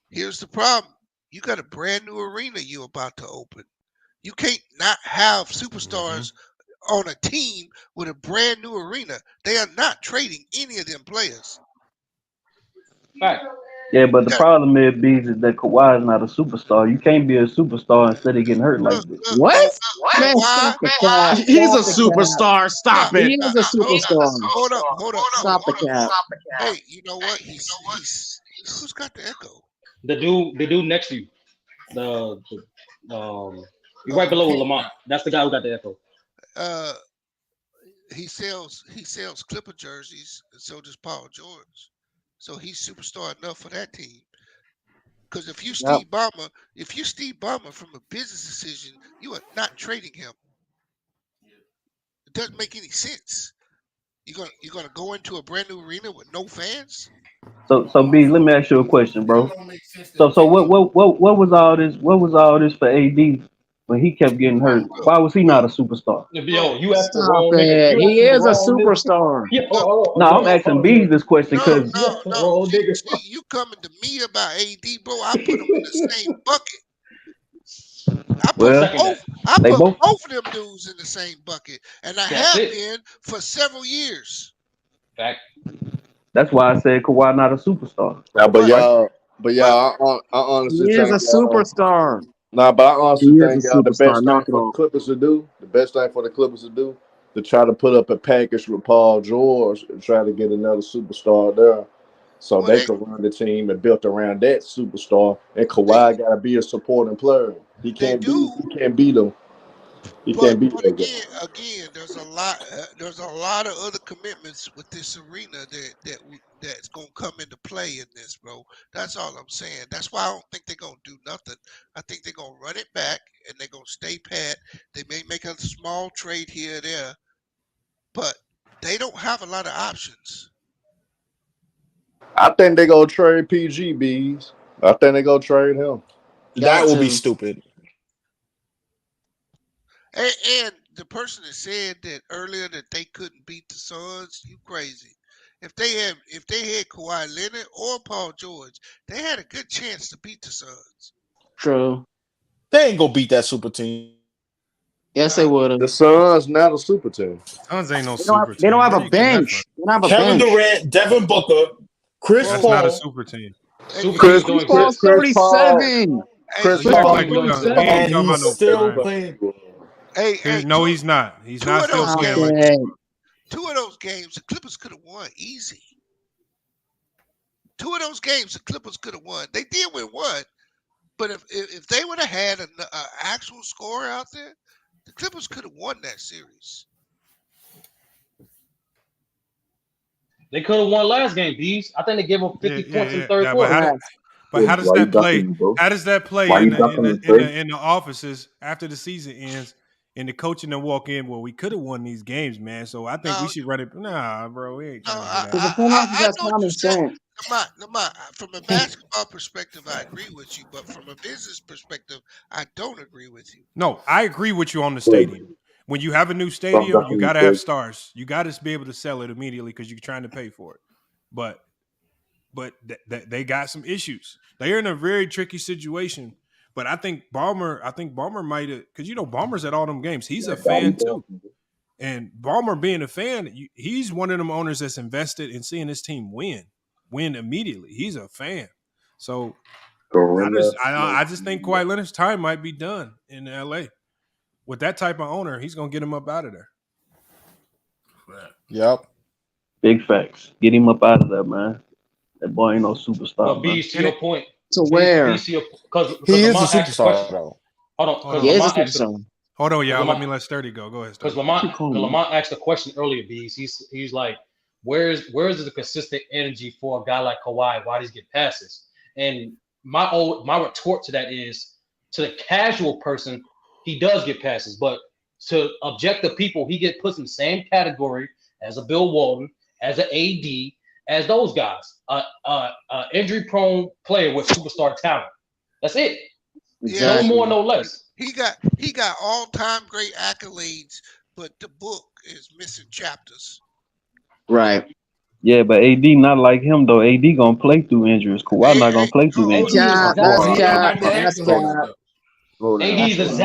here's the problem: you got a brand new arena you're about to open. You can't not have superstars on a team with a brand new arena. They are not trading any of them players. Right. Yeah, but the problem is that Kawhi is not a superstar. You can't be a superstar instead of getting hurt like this. What? Man, he's a superstar. Stop it. He is a superstar. Hold up. Stop the cap. Hey, you know what? Who's got the echo? The dude next to you. You're right below Lamont. That's the guy who got the echo. He sells Clipper jerseys, and so does Paul George. So he's superstar enough for that team. Because if you Steve Ballmer from a business decision, you are not trading him. It doesn't make any sense. You're gonna go into a brand new arena with no fans? So B, let me ask you a question, bro. So what was all this? What was all this for AD when he kept getting hurt? Why was he not a superstar? Yo, you asked the wrong nigga. He is a superstar. No, I'm asking B this question because you coming to me about AD, bro? I put him in the same bucket. I put both of them dudes in the same bucket, and I have been for several years. Fact. That's why I said Kawhi not a superstar. Yeah, but I honestly he is a superstar. Nah, but I honestly think the best thing for the Clippers to do, to try to put up a package with Paul George and try to get another superstar there, so they can run the team and built around that superstar. And Kawhi got to be a supporting player. He can't beat them. He can't beat them. Again, there's a lot of other commitments with this arena that's gonna come into play in this, bro. That's all I'm saying. That's why I don't think they're gonna do nothing. I think they're gonna run it back and they're gonna stay pat. They may make a small trade here or there, but they don't have a lot of options. I think they're gonna trade PGBs. I think they're gonna trade him. That will be stupid. And the person that said that earlier that they couldn't beat the Suns, you crazy. If they had Kawhi Leonard or Paul George, they had a good chance to beat the Suns. True. They ain't gonna beat that super team. Yes, they would have. The Suns not a super team. Suns ain't no super team. They don't have a bench. Kevin Durant, Devin Booker, Chris Paul. That's not a super team. Chris Paul's 37. Chris Paul, and he's still playing. No, he's not. He's not still playing. 2 of those games, the Clippers could have won easy. 2 of those games, the Clippers could have won. They did win one, but if they would have had an actual score out there, the Clippers could have won that series. They could have won last game, Bees. I think they gave them 50 points in the third quarter. But how does that play? How does that play in the offices after the season ends? And the coach and them walk in. Well, we could have won these games, man. So I think we should run it. Nah, bro, we ain't trying to do that. Lamont, from a basketball perspective, I agree with you, but from a business perspective, I don't agree with you. No, I agree with you on the stadium. When you have a new stadium, you got to have stars. You got to be able to sell it immediately because you're trying to pay for it. But they got some issues. They're in a very tricky situation. But I think Ballmer might have, because Ballmer's at all them games. He's a fan too. And Ballmer being a fan, he's one of them owners that's invested in seeing his team win immediately. He's a fan. So I just think Kawhi Leonard's time might be done in LA. With that type of owner, he's gonna get him up out of there. Yep. Big facts. Get him up out of there, man. That boy ain't no superstar. But B, to your point. To where? He is a superstar, though. Hold on. He is a superstar. Hold on, y'all. Let me let Sturdy go. Go ahead, Sturdy. Because Lamont asked a question earlier, Bees. He's like, where's the consistent energy for a guy like Kawhi? Why does he get passes? And my retort to that is, to the casual person, he does get passes, but to objective people, he gets put in the same category as a Bill Walton, as an AD, as those guys. Injury-prone player with superstar talent. That's it. Exactly. No more, no less. He got all-time great accolades, but the book is missing chapters. Right. Yeah, but AD not like him though. AD gonna play through injuries. Kawhi not gonna play through injuries.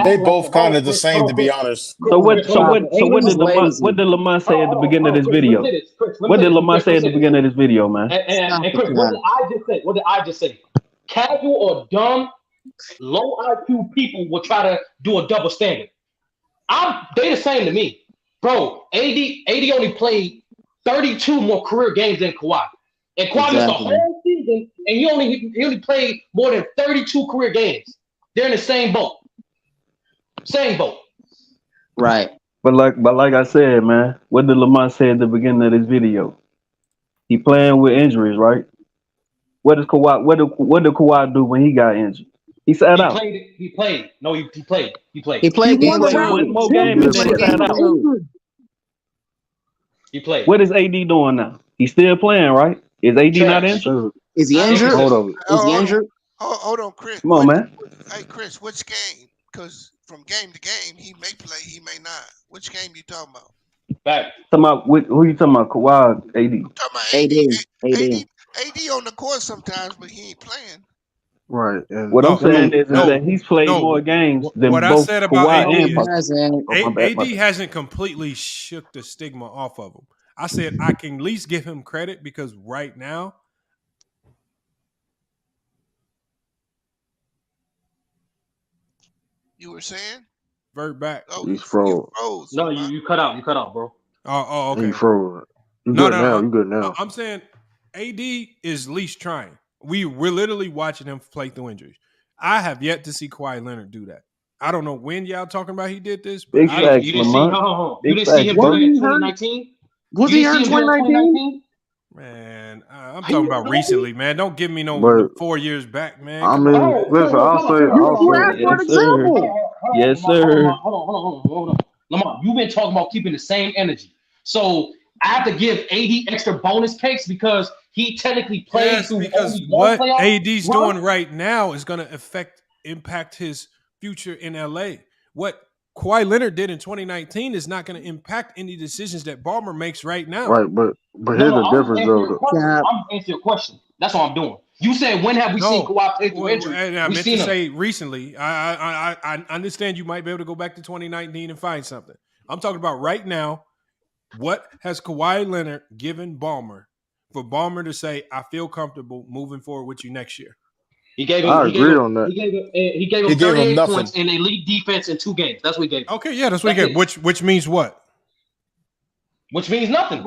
They both kind of the same, to be honest. So what did Lamont say at the beginning of this video? What did Lamont say at the beginning of this video, man? And Chris, what did I just say? Casual or dumb, low IQ people will try to do a double standard. They the same to me, bro. AD only played 32 more career games than Kawhi, and Kawhi missed the whole season, and he only played more than 32 career games. They're in the same boat. Same boat. Right. But like I said, man, what did Lamont say at the beginning of this video? He playing with injuries, right? What did Kawhi do when he got injured? He sat out. He played. No, he played. He played. He played one more game and then sat out. He played. What is AD doing now? He's still playing, right? Is AD not injured? Is he injured? Is he injured? Hold on, Chris. Come on, man. Hey, Chris, which game? Because from game to game, he may play, he may not. Which game you talking about? Back. Who you talking about? Kawhi, AD. I'm talking about AD on the court sometimes, but he ain't playing. Right. What I'm saying is that he's played more games than what both I said about Kawhi AD hasn't completely shook the stigma off of him. I said I can at least give him credit because right now, you were saying? Vert back. Oh, he's froze. No, you cut out. You cut out, bro. Oh, okay. He froze. You good now. I'm saying AD is least trying. We're literally watching him play through injuries. I have yet to see Kawhi Leonard do that. I don't know when y'all talking about he did this. But you didn't see him do it in 2019? Was he hurt in 2019? Man, I'm talking about recently, man. Don't give me no 4 years back, man. I mean, listen, I'll say. Yes, sir. Hold on. Lamont, you've been talking about keeping the same energy. So I have to give AD extra bonus cakes because he technically played through because what AD's doing right now is going to impact his future in LA. What Kawhi Leonard did in 2019 is not going to impact any decisions that Ballmer makes right now. Right, but here's the difference, though. I'm answering your question. That's what I'm doing. You said when have we seen Kawhi play through injury? I meant to say recently. I understand you might be able to go back to 2019 and find something. I'm talking about right now. What has Kawhi Leonard given Ballmer for Ballmer to say, I feel comfortable moving forward with you next year? He gave him. I agree on that. He gave him 38 points in elite defense in 2 games. That's what he gave him. Okay, yeah, that's what he gave. Which means what? which means nothing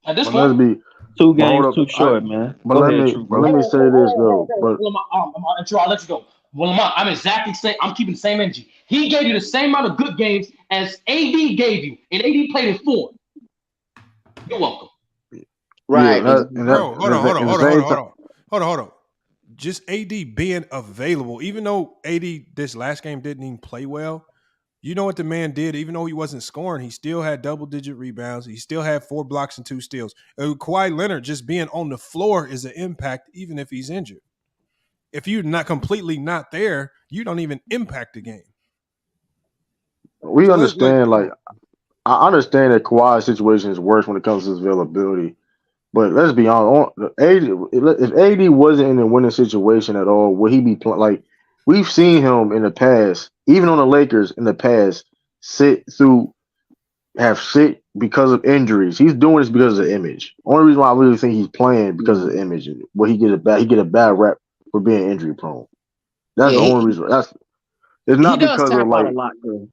at this But point. let's be 2 games too short, man. But Go let ahead, me True, but let me say this though. But I'll let you go. Well, Lamont, I'm exactly the same. I'm keeping the same energy. He gave you the same amount of good games as AD gave you, and AD played in 4. You're welcome. Right. Bro, hold on. Just AD being available, even though AD this last game didn't even play well. You know what the man did? Even though he wasn't scoring, he still had double-digit rebounds. He still had 4 blocks and 2 steals. Kawhi Leonard just being on the floor is an impact, even if he's injured. If you're not completely not there, you don't even impact the game. we understand, I understand that Kawhi's situation is worse when it comes to his availability. But let's be honest, if AD wasn't in a winning situation at all, would he be playing? Like, we've seen him in the past, even on the Lakers in the past, sit because of injuries. He's doing this because of the image. Only reason why I really think he's playing because of the image. Well, he get a bad rep for being injury prone. That's the only reason. It's not because of like. A lot, though.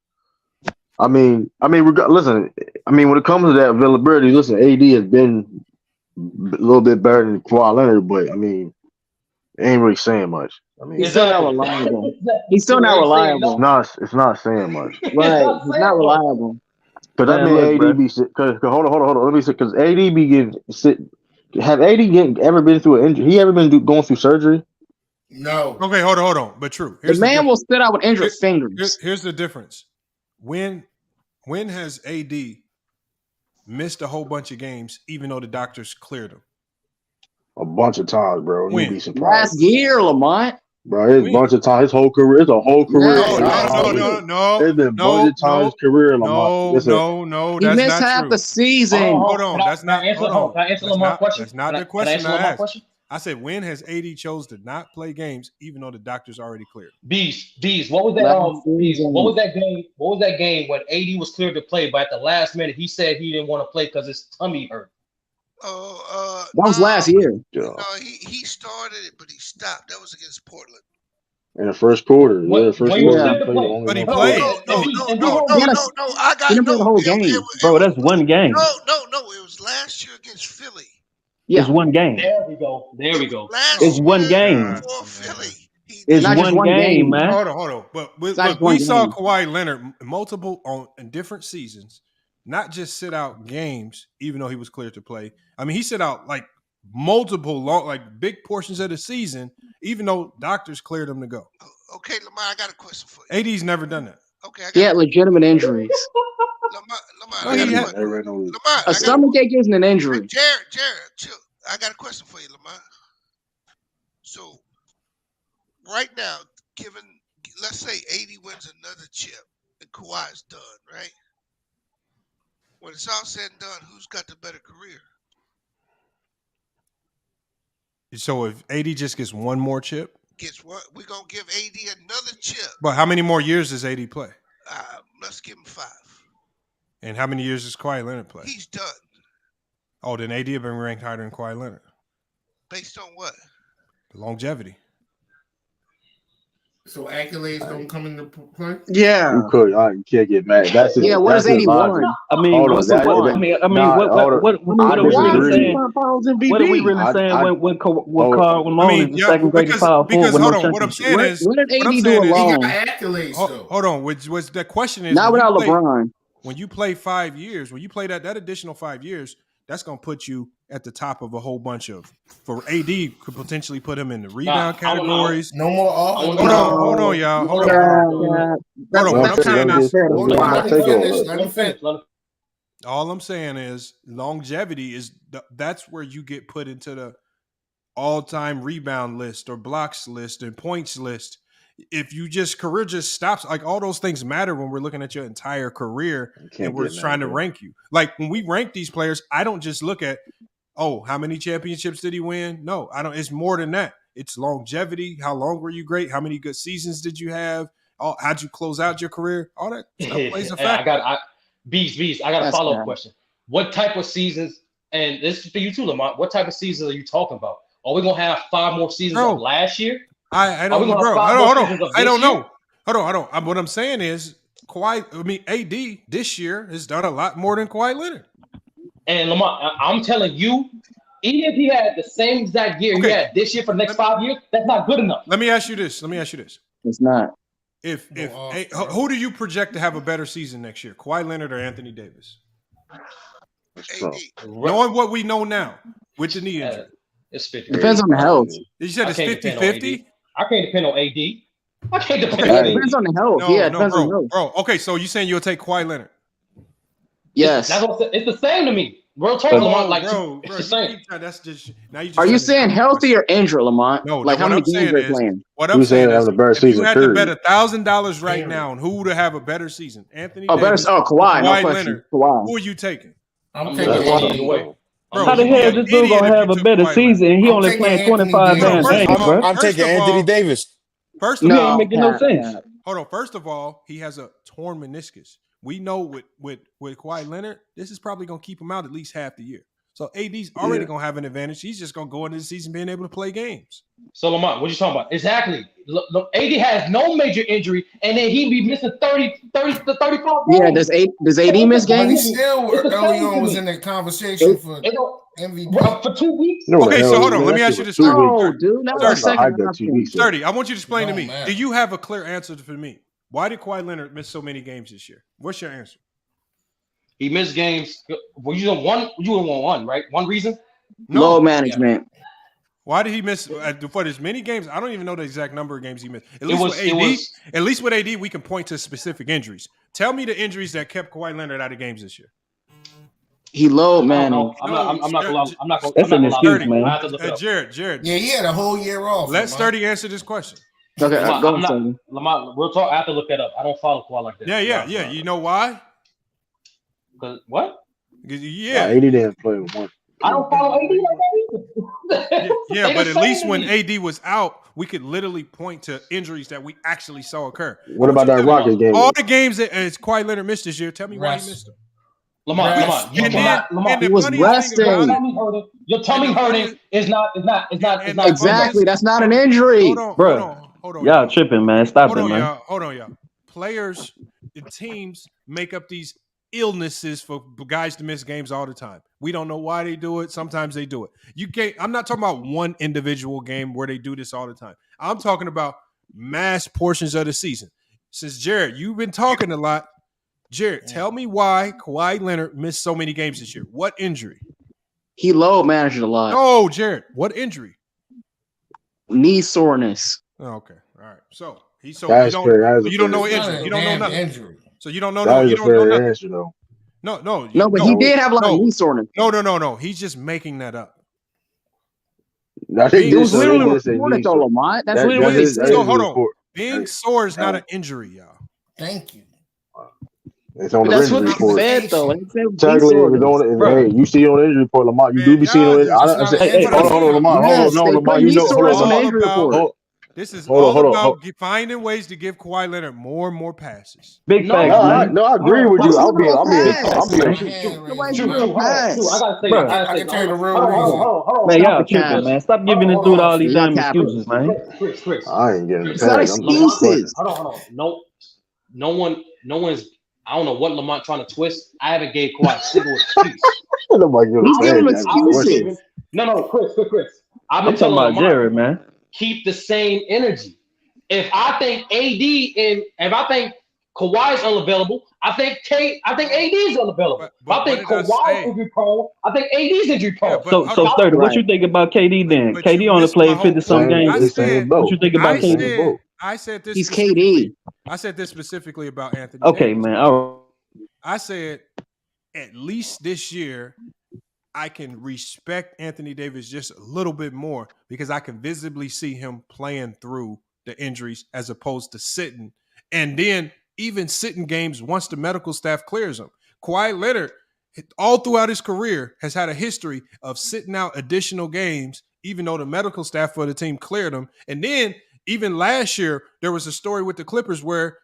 Listen. I mean, when it comes to that availability, listen, AD has been a little bit better than Kawhi Leonard, but I mean, it ain't really saying much. I mean, he's still not reliable. He's still not reliable. It's not saying much. Right, he's not reliable. Because that mean AD be because hold on. Let me say because AD be getting sit. Have AD ever been through an injury? He ever been going through surgery? No. Okay, hold on. But true. The man will sit out with injured fingers. Here's the difference. When has AD missed a whole bunch of games, even though the doctors cleared him? A bunch of times, bro. When? You'd be surprised. Last year, Lamont. Bro, it's a bunch of times. His whole career. It's a whole career. No. It's been a bunch of times his career, Lamont. No. He missed half the season. Hold on. Can I answer Lamont's question? That's not the question I asked. I said, when has AD chose to not play games, even though the doctors already cleared? Bees. What was that? Bees. What was that game? What was that game when AD was cleared to play, but at the last minute he said he didn't want to play because his tummy hurt? That was last year. No, he started it, but he stopped. That was against Portland. In the first quarter. But he played. No. I got the whole game. Bro, that's one game. No. It was last year against Philly. Yeah. It's one game. There we go. It's one game. It's one game, man. Hold on. But we saw Kawhi Leonard multiple in different seasons, not just sit out games, even though he was cleared to play. I mean, he sit out like multiple big portions of the season, even though doctors cleared him to go. Okay, Lamar, I got a question for you. AD's never done that. Okay, he had legitimate injuries. A stomachache isn't an injury. Jared, chill. I got a question for you, Lamar. So, right now, let's say 80 wins another chip and Kawhi's done, right? When it's all said and done, who's got the better career? So if AD just gets one more chip? Guess what? We're going to give AD another chip. But how many more years does AD play? Let's give him 5. And how many years does Kawhi Leonard play? He's done. Oh, then AD have been ranked higher than Kawhi Leonard. Based on what? Longevity. So accolades don't come into play? Yeah. You could. I can't get mad. That's it. Yeah, what is 81? I mean, what are we really saying? What are we really saying when Karl Malone is the second greatest power forward with no championship? What I'm saying is, what did AD do alone? Accolades, though. Hold on. Which the question is, not without LeBron. When you play 5 years, when you play that additional 5 years, that's going to put you at the top of a whole bunch of. For AD, could potentially put him in the rebound categories. No more off. Hold on, y'all. Hold on. All I'm saying is longevity is that's where you get put into the all-time rebound list or blocks list and points list. If you career just stops, like all those things matter when we're looking at your entire career and we're trying to rank you. Like when we rank these players, I don't just look at, how many championships did he win? No, I don't. It's more than that. It's longevity. How long were you great? How many good seasons did you have? How'd you close out your career? All that stuff plays a factor. I got a follow-up question. What type of seasons, and this is for you too, Lamont, what type of seasons are you talking about? Are we going to have 5 more seasons of last year? I don't know, bro. I don't know. Hold on. What I'm saying is AD this year has done a lot more than Kawhi Leonard. And Lamont, I'm telling you, even if he had the same exact year he had this year for the next 5 years, that's not good enough. Let me ask you this. It's not. Who do you project to have a better season next year? Kawhi Leonard or Anthony Davis? Knowing what we know now with the knee injury. It's 50. Depends on the health. You said it's 50-50? I can't depend on AD. I can't depend on AD. It depends on the health. It depends on the health. Bro, okay, so you saying you'll take Kawhi Leonard? Yes. It's the same to me. Real talk, Lamont. Like, it's the same. That's just now. Are you saying healthy or injured, Lamont? No, like how many games they're playing? What I'm saying is, if you had to bet $1,000 $1,000 right now on who would have a better season, Anthony Davis, Kawhi Kawhi, no question. Leonard, Kawhi. who are you taking? I'm taking AD. How the hell this dude gonna have a better season and he only playing 25 games, bro? I'm taking Anthony Davis. First of all, he ain't making no sense. Hold on. First of all, he has a torn meniscus. We know with Kawhi Leonard, this is probably gonna keep him out at least half the year. So AD's already gonna have an advantage. He's just gonna go into the season being able to play games. So Lamont, what you talking about? Exactly. Look, AD has no major injury, and then he'd be missing 30 to 35 games. Yeah, does AD miss games? But he still early on was in the conversation for MVP for 2 weeks. Okay, so hold on. Let me ask you this. No, dude, that was Sturdy, I want you to explain to me. Do you have a clear answer for me? Why did Kawhi Leonard miss so many games this year? What's your answer? He missed games. Well, you want one, right? One reason? Low management. Why did he miss for as many games? I don't even know the exact number of games he missed. At least with AD, we can point to specific injuries. Tell me the injuries that kept Kawhi Leonard out of games this year. He low managed. I'm not going. That's an excuse, man. Jared. Yeah, he had a whole year off. Let Sturdy answer this question. Okay, Lamont, we'll talk. I have to look that up. I don't follow Kawhi like that. Yeah. You know why? Because what? Yeah, AD didn't play with one. I don't follow AD like that either. Yeah, but at least when AD was out, we could literally point to injuries that we actually saw occur. What about that Rockets game? All the games that Kawhi Leonard missed this year. Tell me why he missed them. Lamont, he was resting. Your tummy hurting is not exactly. That's not an injury, bro. Hold on, y'all tripping, man. Stop it, man. Hold on, y'all. Players and teams make up these illnesses for guys to miss games all the time. We don't know why they do it. Sometimes they do it. You can't. I'm not talking about one individual game where they do this all the time. I'm talking about mass portions of the season. Since Jared, you've been talking a lot. Jared, tell me why Kawhi Leonard missed so many games this year. What injury? He low managed a lot. No, Jared. What injury? Knee soreness. Oh, okay. All right. So you don't know injury. You don't know nothing. Injury. So you don't know. You don't know nothing. Answer, though. No, but he did have a lot of knee soreness. No. He's just making that up. It was literally reported, though, Lamont. That's literally what it said. So hold on. Being sore is not an injury, y'all. Thank you. It's on the that's injury what report. Said, though. Hey, you see on the injury report, Lamont. You do be seeing it. Hold on, Lamont. Hold on, Lamont. You know, on the injury report. This is all about finding ways to give Kawhi Leonard more and more passes. Big facts, man. No, I agree with you. I'm being. I can tell you the real reason. Man, y'all tripping, man. Stop giving this dude all these damn excuses, man. Chris. I ain't getting it's not excuses. Hold on. No one's. I don't know what Lamont trying to twist. I haven't gave Kawhi a single excuse. He's giving excuses. No, Chris. I've been talking about Jared, man. Keep the same energy. If I think if I think Kawhi's unavailable, I think AD is unavailable. But I think Kawhi's injury prone. I think AD's injury prone. So Sturdy, what you think about KD then? KD only played 50-some games. What you think about KD? I said this. He's KD. I said this specifically about Anthony. Okay, Davis. man. All right. I said at least this year, I can respect Anthony Davis just a little bit more because I can visibly see him playing through the injuries as opposed to sitting. And then even sitting games once the medical staff clears him. Kawhi Leonard, all throughout his career, has had a history of sitting out additional games, even though the medical staff for the team cleared him. And then even last year, there was a story with the Clippers where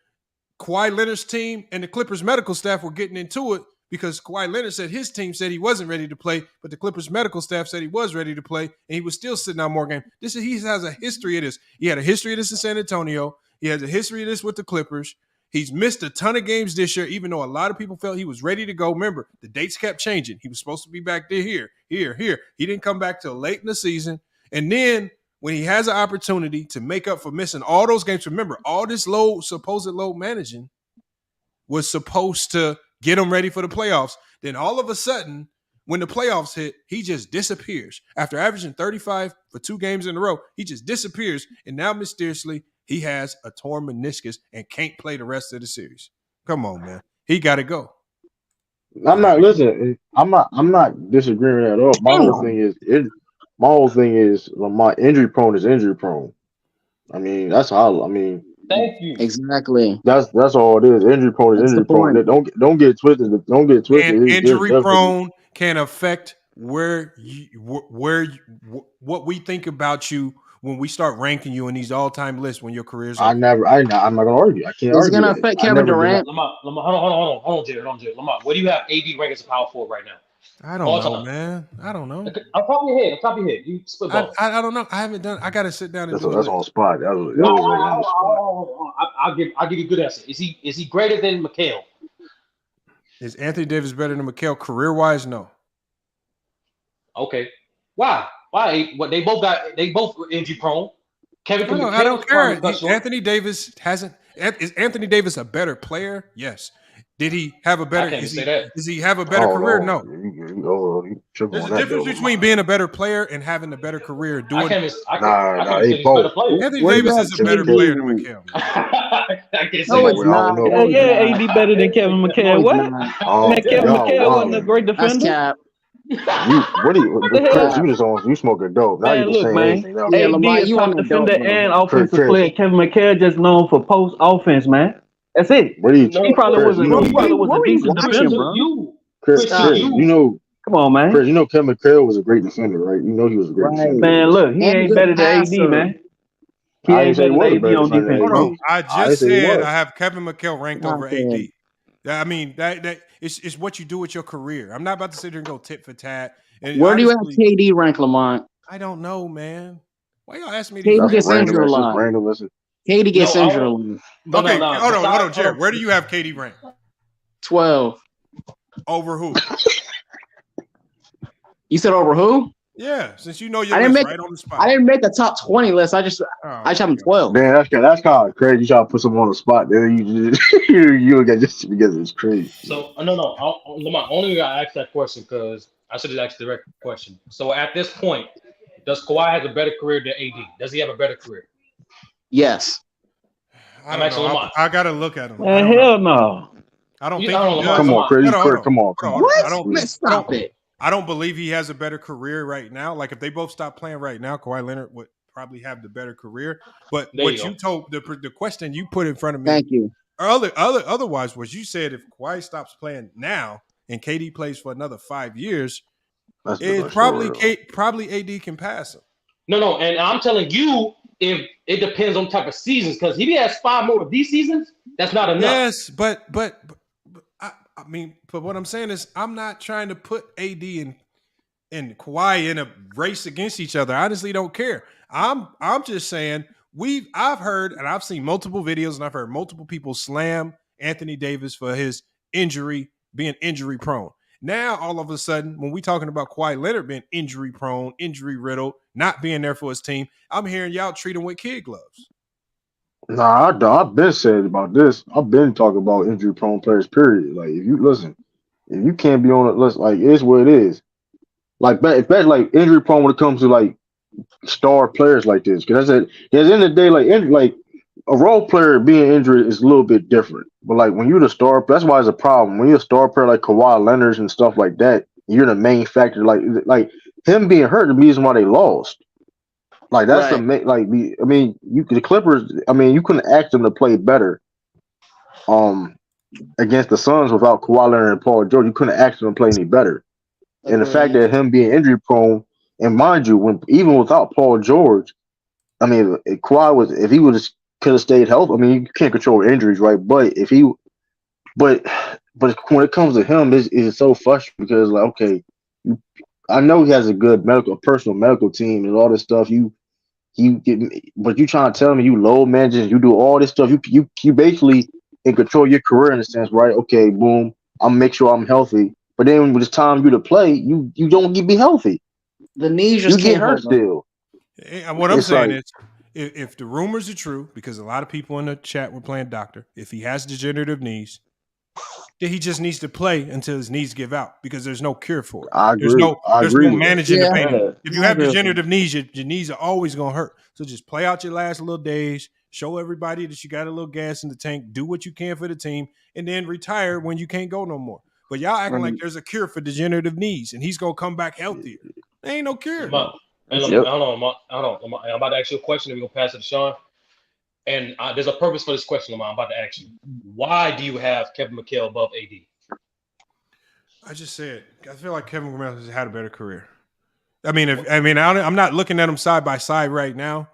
Kawhi Leonard's team and the Clippers medical staff were getting into it because Kawhi Leonard said his team said he wasn't ready to play, but the Clippers medical staff said he was ready to play, and he was still sitting out more games. He has a history of this. He had a history of this in San Antonio. He has a history of this with the Clippers. He's missed a ton of games this year, even though a lot of people felt he was ready to go. Remember, the dates kept changing. He was supposed to be back there, here. He didn't come back till late in the season. And then when he has an opportunity to make up for missing all those games, remember, all this supposed load managing was supposed to get him ready for the playoffs. Then all of a sudden, when the playoffs hit, he just disappears. After averaging 35 for 2 games in a row, he just disappears. And now, mysteriously, he has a torn meniscus and can't play the rest of the series. Come on, man. He got to go. I'm not disagreeing at all. My whole thing is my injury prone is injury prone. I mean, that's how Thank you. Exactly. That's all it is. Injury prone is injury prone. Don't get twisted. Don't get twisted. And injury prone can affect what we think about you when we start ranking you in these all-time lists when your career's over. I'm not gonna argue. I can't argue. It's gonna affect Kevin Durant. Lamont, hold on, Jared. Lamont, where do you have AD ranked as a power forward right now? I don't know, man. I don't know. On top of your head. You split both. I don't know. I haven't done. I got to sit down and do it. That's on spot. I'll give you a good answer. Is he greater than Mikal? Is Anthony Davis better than Mikal career-wise? No. Okay. Why? What they both injury prone. Kevin, I don't care. Anthony Davis hasn't. Is Anthony Davis a better player? Yes. Did he have a better? Does he have a better career? No. There's a difference between being a better player and having a better career. Anthony Davis is a better player than Mikal. No, it's not. Yeah, AD better than Kevin McHale. What? Kevin McHale wasn't a great defender. You smoking dope. Now you look, man. AD is top defender and offensive player. Kevin McHale just known for post offense, man. That's it. He probably was a decent defender. Chris, come on, man. Chris, Kevin McHale was a great defender, right? He was a great defender. Man, look, he ain't better than AD, man. He ain't better than AD on defense, bro. I just said I have Kevin McHale ranked over AD. I mean, that it's what you do with your career. I'm not about to sit here and go tit for tat. And where do you have KD rank, Lamont? I don't know, man. Why y'all ask me? KD gets injured a lot. KD gets injured a lot. Okay, hold on, Jared. Where do you have KD ranked? 12. Over who? You said over who? Yeah, since you know your list right on the spot. I didn't make the top 20 list. I just have him 12. Man, that's kind of crazy. You try to put someone on the spot. Then you get just together. It's crazy. So no. Lamont, only I asked that question because I should have asked the direct question. So at this point, does Kawhi have a better career than AD? Does he have a better career? Yes. I'm actually Lamont. I gotta look at him. Hell no. I don't think. Come on, crazy. Come on. What? Stop it. I don't believe he has a better career right now. Like if they both stop playing right now, Kawhi Leonard would probably have the better career. But what you told the question you put in front of me, thank you. Otherwise, was you said if Kawhi stops playing now and KD plays for another 5 years, probably AD can pass him. No, and I'm telling you, if it depends on type of seasons, because if he has 5 more of these seasons, that's not enough. Yes, but I mean, but what I'm saying is I'm not trying to put AD and Kawhi in a race against each other. I honestly don't care. I'm just saying I've heard and I've seen multiple videos and I've heard multiple people slam Anthony Davis for his being injury prone. Now, all of a sudden, when we talking about Kawhi Leonard being injury prone, injury riddled, not being there for his team, I'm hearing y'all treat him with kid gloves. Nah, I've been said about this. I've been talking about injury prone players, period. Like, if you can't be on it, like, it's what it is. Like, if that's like injury prone when it comes to like star players like this, because at the end of the day, like a role player being injured is a little bit different. But like when you're the star, that's why it's a problem. When you're a star player like Kawhi Leonard and stuff like that, you're the main factor. Like him being hurt, the reason why they lost. Like that's the Clippers. I mean, you couldn't ask them to play better. Against the Suns without Kawhi Leonard and Paul George, you couldn't ask them to play any better. And the fact that him being injury prone, and mind you, even without Paul George, I mean, if he could have stayed healthy. I mean, you can't control injuries, right? But but when it comes to him, it's so frustrating because, like, okay, I know he has a good personal medical team and all this stuff. But you trying to tell me you load managers, you do all this stuff. You basically and control your career in a sense, right? Okay, boom, I'll make sure I'm healthy. But then when it's time you to play, you don't be healthy. The knees just get hurt still. And what I'm saying is, if the rumors are true, because a lot of people in the chat were playing doctor, if he has degenerative knees, then he just needs to play until his knees give out, because there's no cure for it. I agree. There's no managing the pain. If you have degenerative knees, your knees are always going to hurt. So just play out your last little days, show everybody that you got a little gas in the tank, do what you can for the team, and then retire when you can't go no more. But y'all acting like there's a cure for degenerative knees, and he's going to come back healthier. There ain't no cure. Hold on. I'm about to ask you a question, and we're going to pass it to Sean. And there's a purpose for this question, Lamar. I'm about to ask you. Why do you have Kevin McHale above AD? I just said, I feel like Kevin McHale has had a better career. I'm not looking at them side by side right now.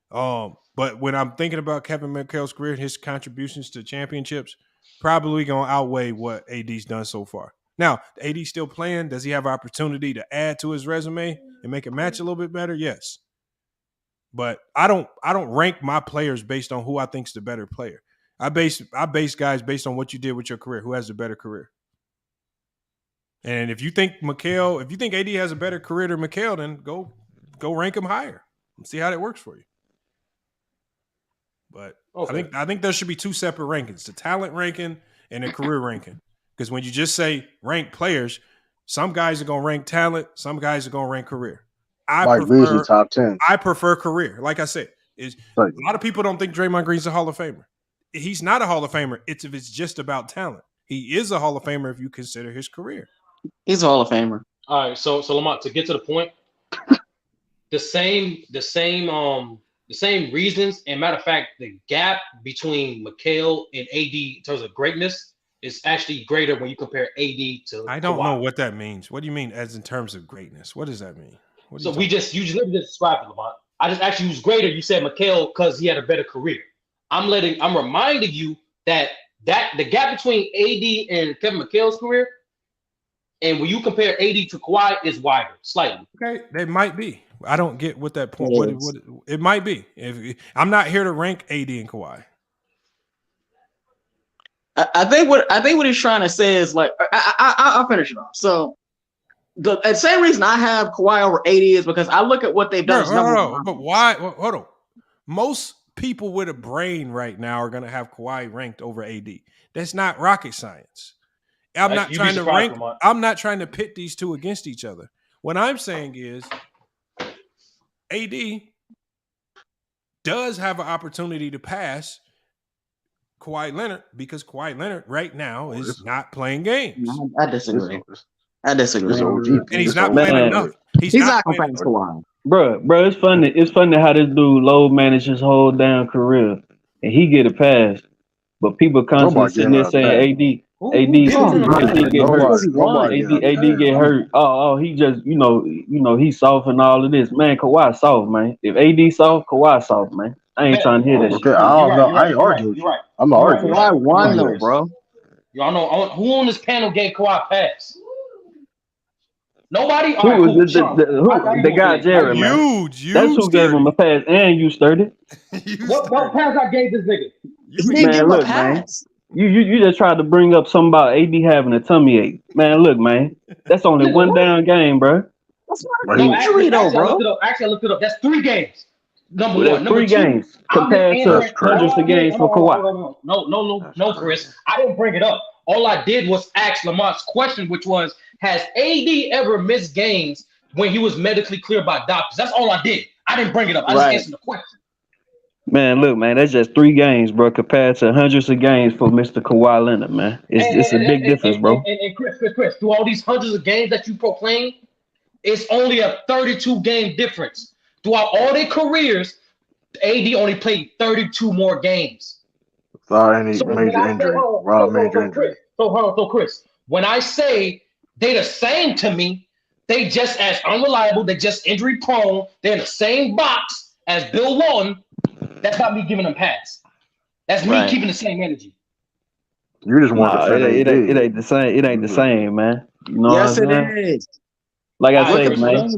But when I'm thinking about Kevin McHale's career and his contributions to championships, probably going to outweigh what AD's done so far. Now, AD's still playing. Does he have opportunity to add to his resume and make it match a little bit better? Yes. But I don't rank my players based on who I think's the better player. I base guys based on what you did with your career, who has the better career. And if you think AD has a better career than McHale, then go rank him higher and see how that works for you. But okay. I think there should be two separate rankings: the talent ranking and the career ranking. Because when you just say rank players, some guys are gonna rank talent, some guys are gonna rank career. I prefer top 10. I prefer career. Like I said, a lot of people don't think Draymond Green's a Hall of Famer. He's not a Hall of Famer. If it's just about talent. He is a Hall of Famer if you consider his career. He's a Hall of Famer. All right, so Lamont, to get to the point, the same reasons, and matter of fact, the gap between McHale and AD in terms of greatness is actually greater when you compare AD to I don't Kawhi. know what that means. What do you mean as in terms of greatness? What does that mean? So you just literally described it, Lamont. I just actually who's greater. You said McHale because he had a better career. I'm reminding you that the gap between AD and Kevin McHale's career, and when you compare AD to Kawhi, is wider, slightly. Okay, they might be. I don't get what that point. What it might be. I'm not here to rank AD and Kawhi. I think what he's trying to say is like I'll finish it off. So the same reason I have Kawhi over AD is because I look at what they've done. No, but why? Hold on. Most people with a brain right now are going to have Kawhi ranked over AD. That's not rocket science. I'm not trying to rank. I'm not trying to pit these two against each other. What I'm saying is, AD does have an opportunity to pass Kawhi Leonard because Kawhi Leonard right now is not playing games. I disagree. And he's not playing enough. He's not going to pass Kawhi. Bro, it's funny. It's funny how this dude low managed his whole damn career, and he get a pass, but people constantly sitting there saying AD get hurt. AD get hurt. Oh, he just he's soft and all of this. Man, Kawhi soft, man. If AD soft, Kawhi soft, man. I ain't trying to hear that shit. I don't know. I ain't arguing. You're right. I'm not arguing. Kawhi won though, bro. Y'all know who on this panel gave Kawhi a pass? Nobody. Who was the guy Jerry, man? That's who gave him a pass, and you sturdy. What pass I gave this nigga? Man, look, man. You just tried to bring up something about AD having a tummy ache. Man, look, man. That's only one down game, bro. That's not an injury, though, bro. Actually, I looked it up. That's 3 games. Number one. Number 3 games compared to hundreds of games for Kawhi. No, Chris. I didn't bring it up. All I did was ask Lamont's question, which was, has AD ever missed games when he was medically cleared by doctors? That's all I did. I didn't bring it up. I just answered the question. Man, look, man, that's just 3 games, bro, compared to hundreds of games for Mr. Kawhi Leonard, man. It's a big difference, bro. And Chris, through all these hundreds of games that you proclaim, it's only a 32-game difference. Throughout all their careers, AD only played 32 more games. Major injury. So Chris, when I say they the same to me, they just as unreliable, they just injury prone, they're in the same box as Bill Walton. That's not me giving them pass. That's me keeping the same energy. You just want it ain't the same. It ain't the same, man. You know yes, it is. Like I say, man.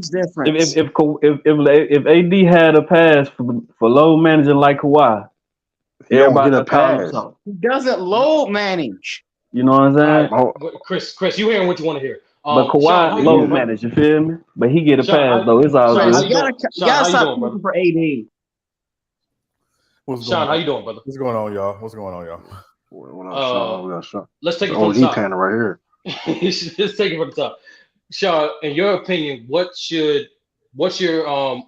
If AD had a pass for low managing like Kawhi, Everybody got to call himself. He doesn't load manage. You know what I'm saying? Chris, you hearing what you want to hear. But Kawhi load manage, you feel me? But he get a pass though. It's all good. You gotta stop looking for AD. Sean, how you doing, brother? What's going on, y'all? Let's take it from the top. Panel right here. Let's take it from the top. Sean, in your opinion, what's your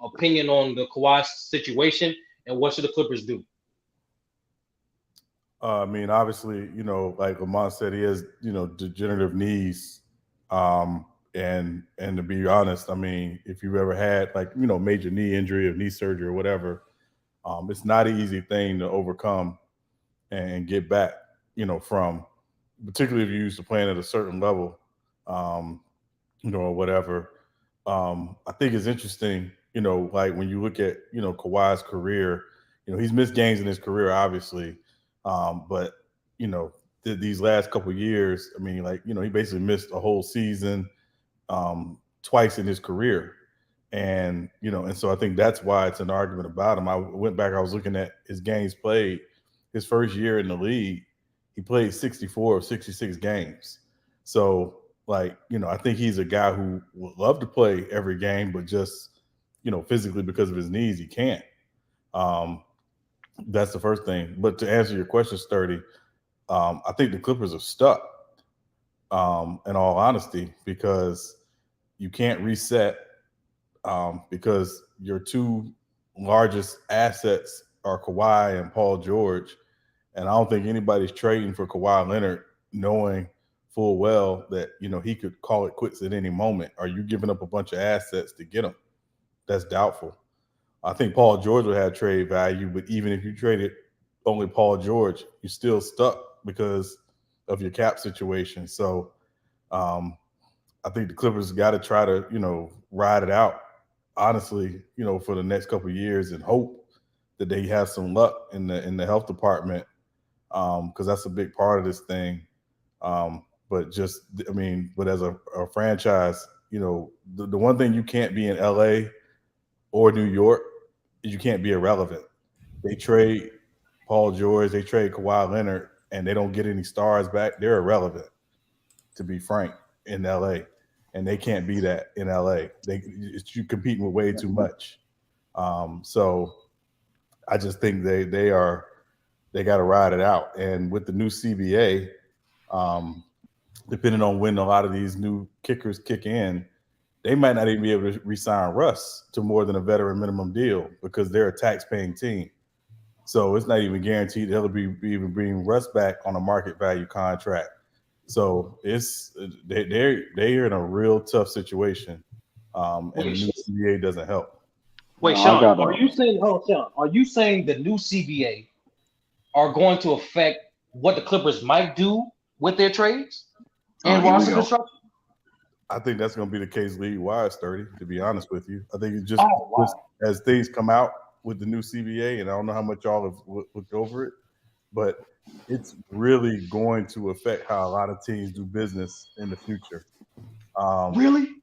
opinion on the Kawhi situation, and what should the Clippers do? I mean, obviously, like Lamont said, he has, degenerative knees. And to be honest, I mean, if you've ever had major knee injury or knee surgery or whatever, it's not an easy thing to overcome and get back, from, particularly if you're used to playing at a certain level, or whatever. I think it's interesting, like when you look at, Kawhi's career, he's missed games in his career, obviously. But, these last couple of years, I mean, he basically missed a whole season twice in his career. And, and so I think that's why it's an argument about him. I went back, I was looking at his games played. His first year in the league, he played 64 of 66 games. So, I think he's a guy who would love to play every game, but just, physically because of his knees, he can't. That's the first thing. But to answer your question, Sturdy, I think the Clippers are stuck, in all honesty, because you can't reset because your two largest assets are Kawhi and Paul George. And I don't think anybody's trading for Kawhi Leonard knowing full well that, he could call it quits at any moment. Are you giving up a bunch of assets to get him? That's doubtful. I think Paul George would have trade value, but even if you traded only Paul George, you're still stuck because of your cap situation. So I think the Clippers got to try to, ride it out, honestly, for the next couple of years and hope that they have some luck in the health department, because that's a big part of this thing. But as a franchise, the one thing you can't be in LA or New York is you can't be irrelevant. They trade Paul George, they trade Kawhi Leonard, and they don't get any stars back. They're irrelevant, to be frank, in LA. And they can't be that in LA. You're competing with way too much. So I just think they got to ride it out. And with the new CBA, depending on when a lot of these new kickers kick in, they might not even be able to re-sign Russ to more than a veteran minimum deal because they're a tax-paying team. So it's not even guaranteed they'll be even bringing Russ back on a market value contract. So they're in a real tough situation, and the new CBA doesn't help. Wait, Sean, are you saying the new CBA are going to affect what the Clippers might do with their trades and roster construction? I think that's going to be the case league-wide, Sturdy, to be honest with you. I think it's just as things come out with the new CBA, and I don't know how much y'all have looked over it, but it's really going to affect how a lot of teams do business in the future. Really?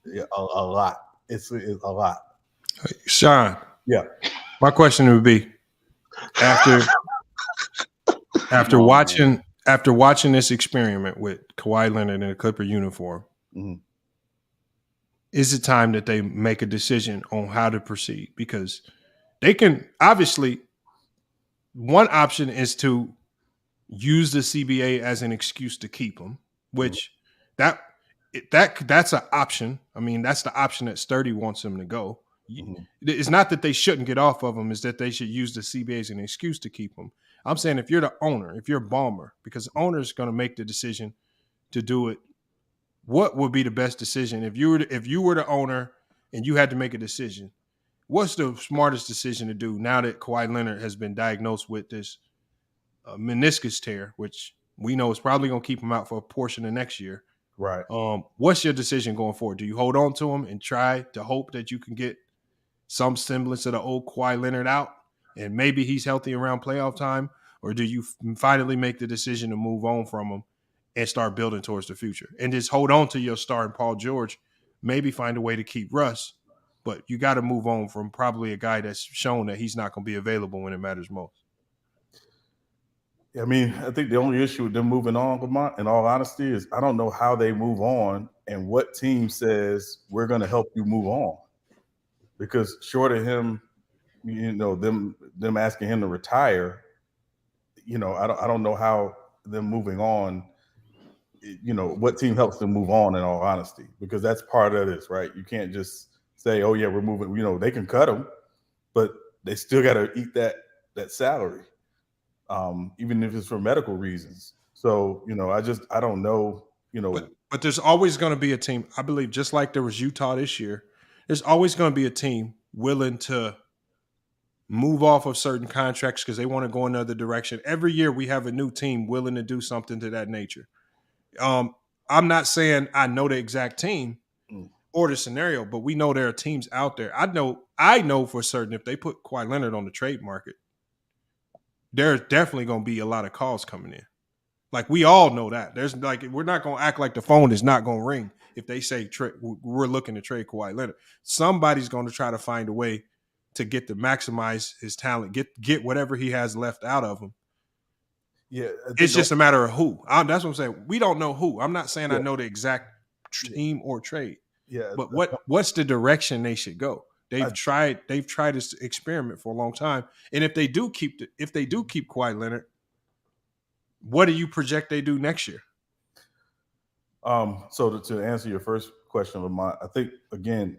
Yeah, a lot. It's a lot. Sean. Yeah. My question would be, after watching this experiment with Kawhi Leonard in a Clipper uniform, is it time that they make a decision on how to proceed? Because they can obviously, one option is to use the CBA as an excuse to keep him, which that's an option. I mean, that's the option that Sturdy wants him to go. It's not that they shouldn't get off of him, it's that they should use the CBA as an excuse to keep him. I'm saying if you're the owner, if you're Ballmer, because the owner is going to make the decision to do it, what would be the best decision? If you were the owner and you had to make a decision, what's the smartest decision to do now that Kawhi Leonard has been diagnosed with this meniscus tear, which we know is probably going to keep him out for a portion of next year? Right. What's your decision going forward? Do you hold on to him and try to hope that you can get some semblance of the old Kawhi Leonard out and maybe he's healthy around playoff time? Or do you finally make the decision to move on from him and start building towards the future and just hold on to your star in Paul George, maybe find a way to keep Russ, but you got to move on from probably a guy that's shown that he's not going to be available when it matters most? I mean, I think the only issue with them moving on, Lamont, in all honesty, is I don't know how they move on and what team says we're going to help you move on. Because short of him, them asking him to retire, I don't know how them moving on, what team helps them move on in all honesty, because that's part of this, right? You can't just say, oh yeah, we're moving, they can cut them, but they still got to eat that salary. Even if it's for medical reasons. So, I don't know, But there's always going to be a team, I believe, just like there was Utah this year, there's always going to be a team willing to move off of certain contracts because they want to go another direction. Every year we have a new team willing to do something to that nature. I'm not saying I know the exact team or the scenario, but we know there are teams out there. I know for certain if they put Kawhi Leonard on the trade market, there's definitely going to be a lot of calls coming in. Like, we all know that. We're not going to act like the phone is not going to ring if they say we're looking to trade Kawhi Leonard. Somebody's going to try to find a way to get to maximize his talent, get whatever he has left out of him. Yeah, it's just a matter of who. That's what I'm saying. We don't know who. I'm not saying I know the exact team or trade. Yeah, but what's the direction they should go? They've tried this experiment for a long time, and if they do keep Kawhi Leonard, what do you project they do next year? So to answer your first question, Lamont, I think again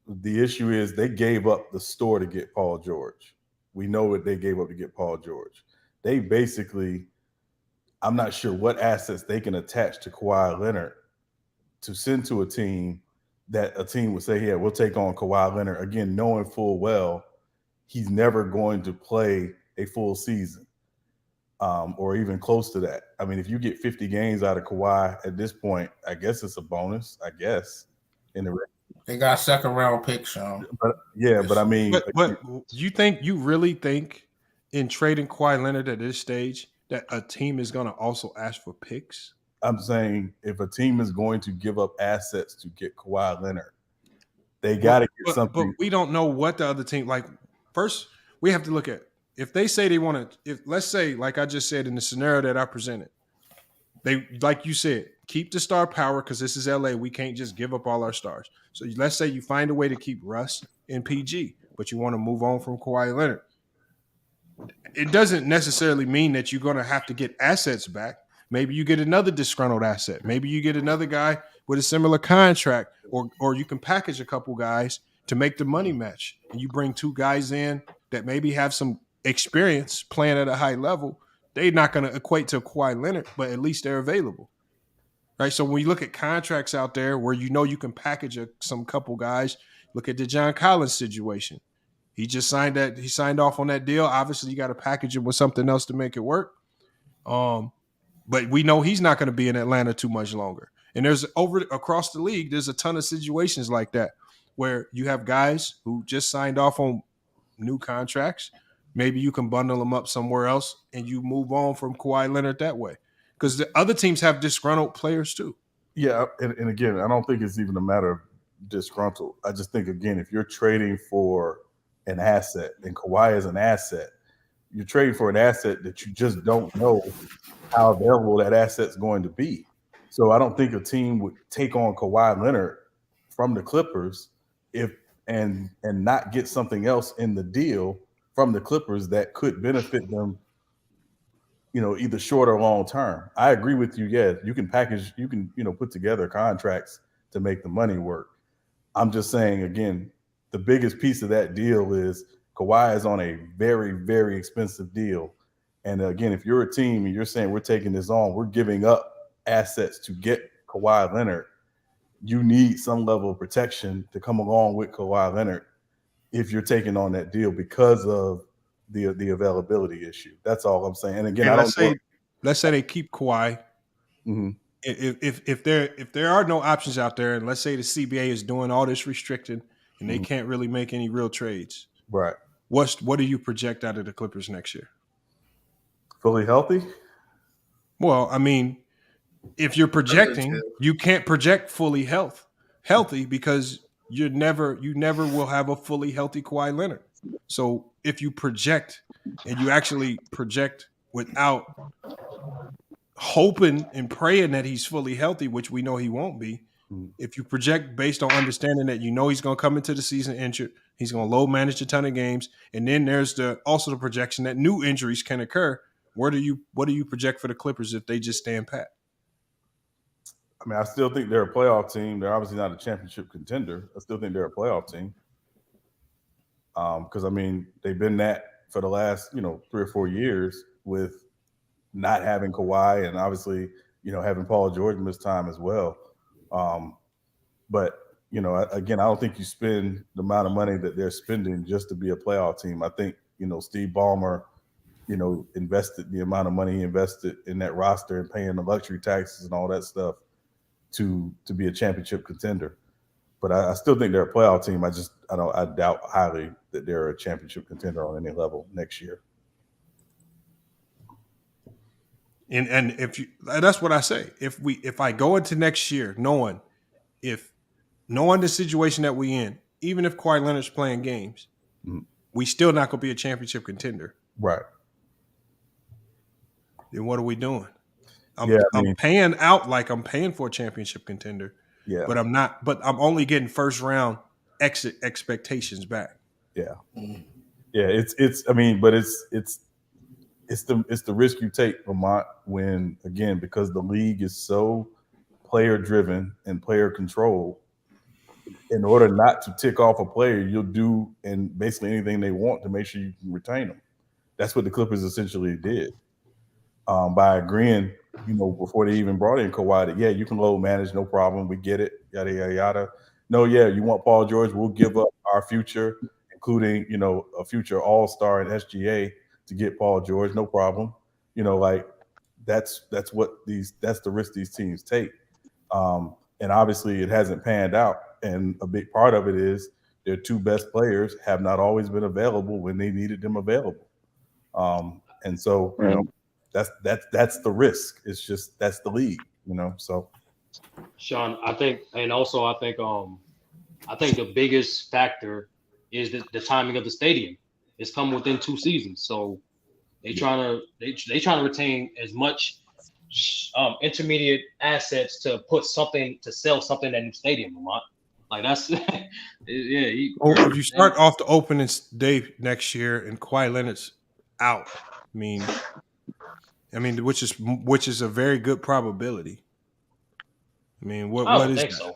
the issue is they gave up the store to get Paul George. We know what they gave up to get Paul George. They basically, I'm not sure what assets they can attach to Kawhi Leonard to send to a team that a team would say, yeah, we'll take on Kawhi Leonard, again, knowing full well he's never going to play a full season or even close to that. I mean, if you get 50 games out of Kawhi at this point, I guess it's a bonus, They got second round picks, Sean. But I mean, but you really think in trading Kawhi Leonard at this stage that a team is going to also ask for picks? I'm saying if a team is going to give up assets to get Kawhi Leonard, they got to get something. But we don't know what the other team, like, first we have to look at, if they say they want to, if let's say, like I just said in the scenario that I presented, they, like you said, keep the star power because this is LA. We can't just give up all our stars. So let's say you find a way to keep Russ and PG, but you want to move on from Kawhi Leonard. It doesn't necessarily mean that you're going to have to get assets back. Maybe you get another disgruntled asset. Maybe you get another guy with a similar contract, or you can package a couple guys to make the money match. And you bring two guys in that maybe have some experience playing at a high level. They're not going to equate to Kawhi Leonard, but at least they're available. Right? So when you look at contracts out there where you can package some couple guys, look at the John Collins situation. He just signed off on that deal. Obviously, you got to package it with something else to make it work. But we know he's not going to be in Atlanta too much longer. And there's across the league, there's a ton of situations like that where you have guys who just signed off on new contracts. Maybe you can bundle them up somewhere else and you move on from Kawhi Leonard that way. Because the other teams have disgruntled players too. Yeah, and again, I don't think it's even a matter of disgruntled. I just think, again, if you're trading for an asset, and Kawhi is an asset, you're trading for an asset that you just don't know how available that asset's going to be. So I don't think a team would take on Kawhi Leonard from the Clippers and not get something else in the deal from the Clippers that could benefit them, either short or long term. I agree with you. Yeah, you can package, you can, put together contracts to make the money work. I'm just saying, again, the biggest piece of that deal is Kawhi is on a very, very expensive deal. And again, if you're a team and you're saying we're taking this on, we're giving up assets to get Kawhi Leonard, you need some level of protection to come along with Kawhi Leonard if you're taking on that deal because of the availability issue. That's all I'm saying. And again, let's say they keep Kawhi. Mm-hmm. If there are no options out there, and let's say the CBA is doing all this restricted and they can't really make any real trades, right? What do you project out of the Clippers next year? Fully healthy? Well, I mean, if you're projecting, you can't project fully healthy because you never will have a fully healthy Kawhi Leonard. So if you project and you actually project without hoping and praying that he's fully healthy, which we know he won't be. If you project based on understanding that you know he's going to come into the season injured, he's going to load manage a ton of games, and then there's also the projection that new injuries can occur. What do you project for the Clippers if they just stand pat? I mean, I still think they're a playoff team. They're obviously not a championship contender. I still think they're a playoff team. Because I mean, they've been that for the last 3 or 4 years with not having Kawhi and obviously having Paul George miss time as well. But again, I don't think you spend the amount of money that they're spending just to be a playoff team. I think Steve Ballmer, invested the amount of money he invested in that roster and paying the luxury taxes and all that stuff to be a championship contender. But I still think they're a playoff team. I doubt highly that they're a championship contender on any level next year. And that's what I say. If I go into next year knowing the situation that we in, even if Kawhi Leonard's playing games, we still not gonna be a championship contender. Right. Then what are we doing? I'm paying out like I'm paying for a championship contender. Yeah. But I'm not. But I'm only getting first round exit expectations back. Yeah. Yeah. It's the risk you take, Vermont, when again, because the league is so player driven and player controlled, in order not to tick off a player, you'll do and basically anything they want to make sure you can retain them. That's what the Clippers essentially did. By agreeing, before they even brought in Kawhi, that you can load manage, no problem, we get it, yada yada yada. No, you want Paul George, we'll give up our future, including a future All-Star in SGA to get Paul George, no problem. That's the risk these teams take. And obviously it hasn't panned out, and a big part of it is their two best players have not always been available when they needed them available. And so. That's the risk. It's just that's the league, So, Sean, I think the biggest factor is the timing of the stadium. It's come within 2 seasons, so they trying to retain as much intermediate assets to sell something at new stadium, Vermont. Like that's If you start off the opening day next year and Kawhi Leonard's out, which is a very good probability. What is that? I don't think so.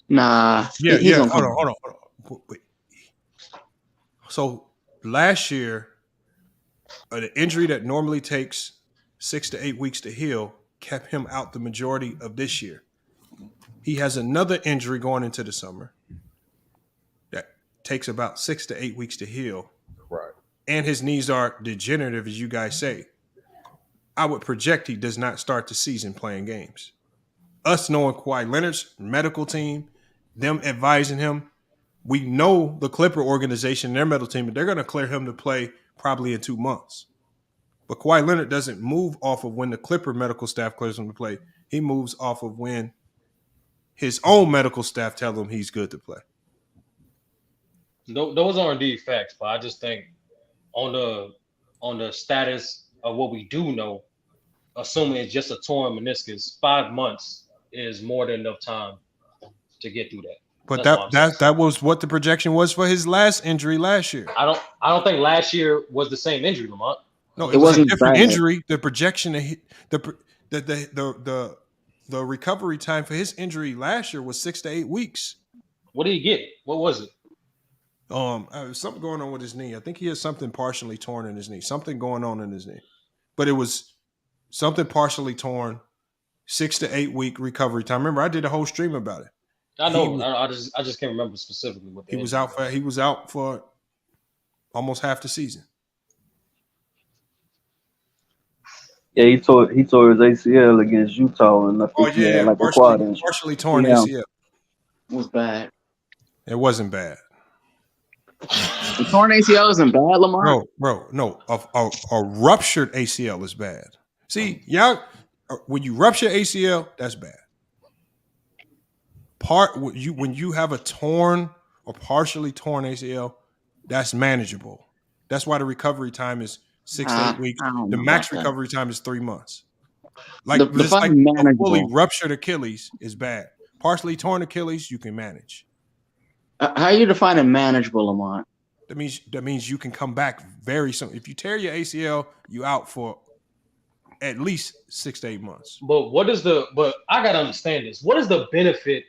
Nah. Yeah. Hold on. Wait. So last year, an injury that normally takes 6 to 8 weeks to heal kept him out the majority of this year. He has another injury going into the summer that takes about 6 to 8 weeks to heal. Right. And his knees are degenerative, as you guys say. I would project he does not start the season playing games. Us knowing Kawhi Leonard's medical team, them advising him, we know the Clipper organization, their medical team, they're going to clear him to play probably in 2 months. But Kawhi Leonard doesn't move off of when the Clipper medical staff clears him to play. He moves off of when his own medical staff tell him he's good to play. Those are indeed facts, but I just think on the status of what we do know, assuming it's just a torn meniscus, 5 months is more than enough time to get through that. But that was what the projection was for his last injury last year. I don't think last year was the same injury, Lamont. No, it was a different injury. The projection, the recovery time for his injury last year was 6 to 8 weeks. What did he get? What was it? Something going on with his knee. I think he has something partially torn in his knee. Something going on in his knee. But it was something partially torn, 6 to 8 week recovery time. Remember, I did a whole stream about it. I know. I just can't remember specifically what he was out for. He was out for almost half the season. Yeah, he tore his ACL against Utah, and I think he had like a quad injury. Partially torn ACL. It was bad. It wasn't bad. The torn ACL isn't bad, Lamar. Bro, no. A ruptured ACL is bad. See, y'all, when you rupture ACL, that's bad. When you have a torn or partially torn ACL, that's manageable. That's why the recovery time is 6 to 8 weeks. The max recovery time is 3 months. Like a fully ruptured Achilles is bad. Partially torn Achilles, you can manage. How are you defining manageable, Lamont? That means you can come back very soon. If you tear your ACL, you out for at least 6 to 8 months. But I gotta understand this. What is the benefit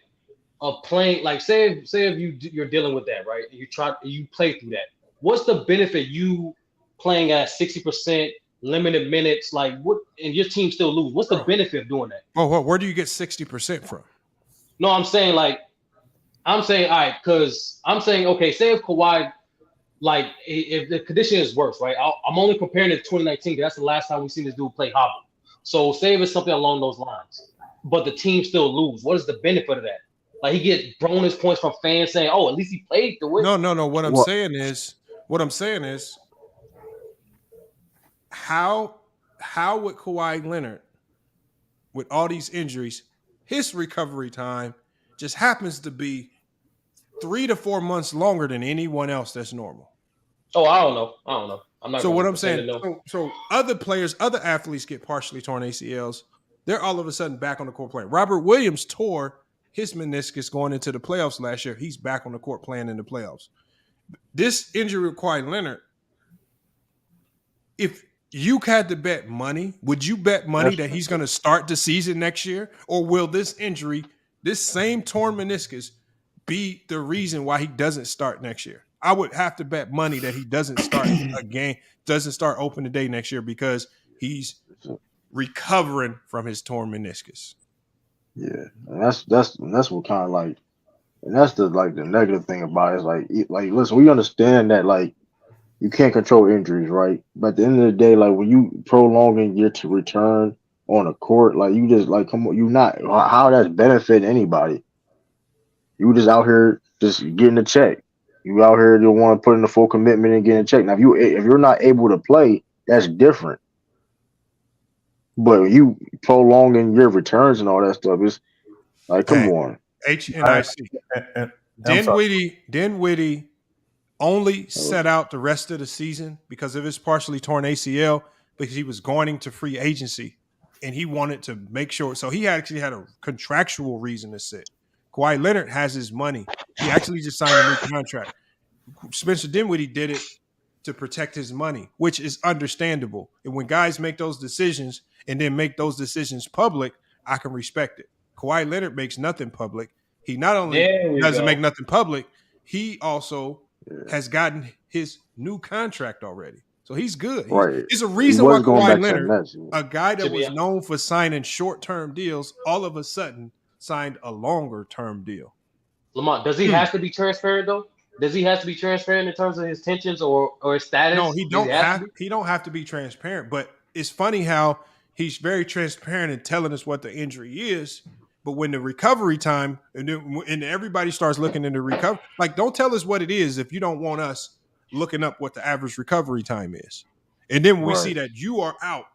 of playing? Like, say if you're dealing with that, right? You play through that. What's the benefit you playing at 60%, limited minutes, like what, and your team still lose? What's the benefit of doing that? Well, where do you get 60% from? No, I'm saying all right, because I'm saying, okay, say if Kawhi, like, if the condition is worse, right? I'm only comparing it to 2019 because that's the last time we've seen this dude play hobble. So say if it's something along those lines, but the team still lose. What is the benefit of that? Like, he get bonus points from fans saying, "Oh, at least he played through it." No. What I'm saying is, how would Kawhi Leonard, with all these injuries, his recovery time just happens to be 3 to 4 months longer than anyone else that's normal? Oh, I don't know. I'm not. So what I'm saying, so other players, other athletes get partially torn ACLs. They're all of a sudden back on the court playing. Robert Williams tore his meniscus going into the playoffs last year. He's back on the court playing in the playoffs. This injury with Kawhi Leonard, if you had to bet money, would you bet money that he's going to start the season next year? Or will this injury, this same torn meniscus, be the reason why he doesn't start next year? I would have to bet money that he doesn't start a game, doesn't start open day next year because he's recovering from his torn meniscus. Yeah, and that's what kind of like, and that's the negative thing about it is like listen, we understand that like you can't control injuries, right? But at the end of the day, like when you prolonging your to return on a court, like you just like come on, you not how that's benefiting anybody. You just out here just getting a check. You out here you want to put in the full commitment and getting a check. Now if you're not able to play, that's different. But you prolonging your returns and all that stuff is like, come on. HNIC. Dinwiddie only set out the rest of the season because of his partially torn ACL because he was going into free agency and he wanted to make sure. So he actually had a contractual reason to sit. Kawhi Leonard has his money. He actually just signed a new contract. Spencer Dinwiddie did it to protect his money, which is understandable. And when guys make those decisions and then make those decisions public, I can respect it. Kawhi Leonard makes nothing public. He not only doesn't make nothing public, he also has gotten his new contract already. So he's good. Right. There's a reason why Kawhi Leonard, a guy that was known for signing short-term deals, all of a sudden signed a longer-term deal. Lamont, does he have to be transparent though? Does he have to be transparent in terms of his tensions or his status? No, he don't have to be transparent. But it's funny how he's very transparent in telling us what the injury is. But when the recovery time and everybody starts looking into recovery, like don't tell us what it is if you don't want us looking up what the average recovery time is. And then when we see that you are out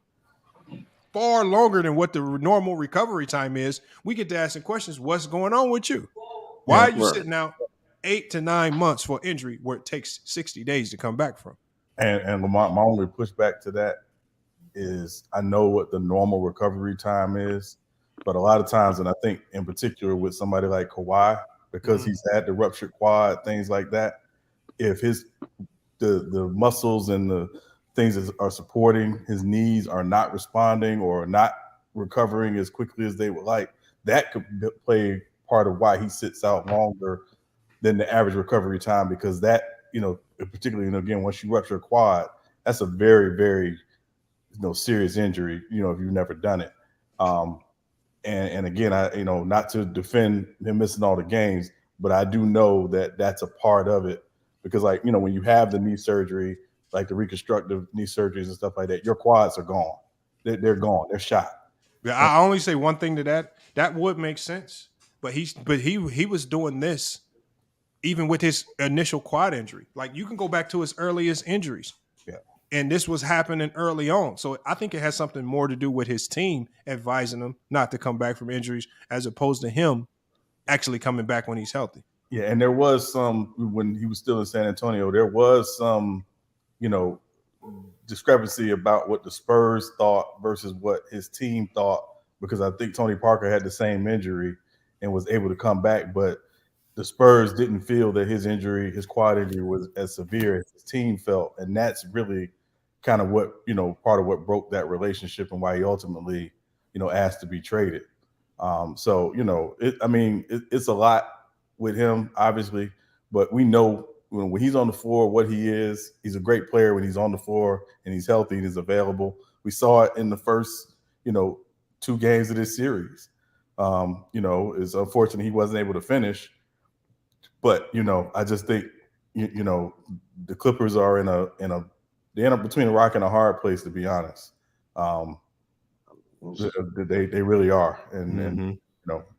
far longer than what the normal recovery time is, we get to asking questions. What's going on with you? Why are you sitting out 8 to 9 months for injury where it takes 60 days to come back from? And Lamont, my only pushback to that is I know what the normal recovery time is, but a lot of times, and I think in particular with somebody like Kawhi, because he's had the ruptured quad, things like that, if the muscles and the things that are supporting his knees are not responding or not recovering as quickly as they would like, that could play part of why he sits out longer than the average recovery time, because that, particularly, again, once you rupture a quad, that's a very, very, serious injury, if you've never done it. And again, I, not to defend him missing all the games, but I do know that that's a part of it because when you have the knee surgery, like the reconstructive knee surgeries and stuff like that, your quads are gone. They're gone. They're shot. Yeah, I only say one thing to that. That would make sense. But he was doing this even with his initial quad injury. Like you can go back to his earliest injuries. Yeah. And this was happening early on. So I think it has something more to do with his team advising him not to come back from injuries as opposed to him actually coming back when he's healthy. Yeah, and there was some, when he was still in San Antonio, there was some, discrepancy about what the Spurs thought versus what his team thought, because I think Tony Parker had the same injury and was able to come back, but the Spurs didn't feel that his injury, his quad injury, was as severe as his team felt, and that's really kind of what, part of what broke that relationship and why he ultimately, asked to be traded. So, it's a lot with him, obviously, but we know when he's on the floor, what he is. He's a great player when he's on the floor and he's healthy and he's available. We saw it in the first, 2 games of this series. It's unfortunate he wasn't able to finish, but I just think the Clippers are they're between a rock and a hard place, to be honest. They really are, and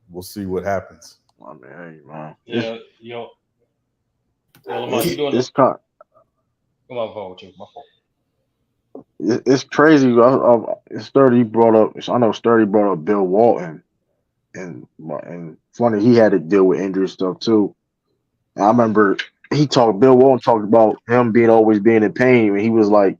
we'll see what happens. I mean, hey, man. Yeah, Lamar, you doing this? Come on, phone with you. My fault. It's crazy. Sturdy brought up. I know Sturdy brought up Bill Walton, and funny, he had to deal with injury stuff too. And I remember Bill Walton talked about him always being in pain, and he was like,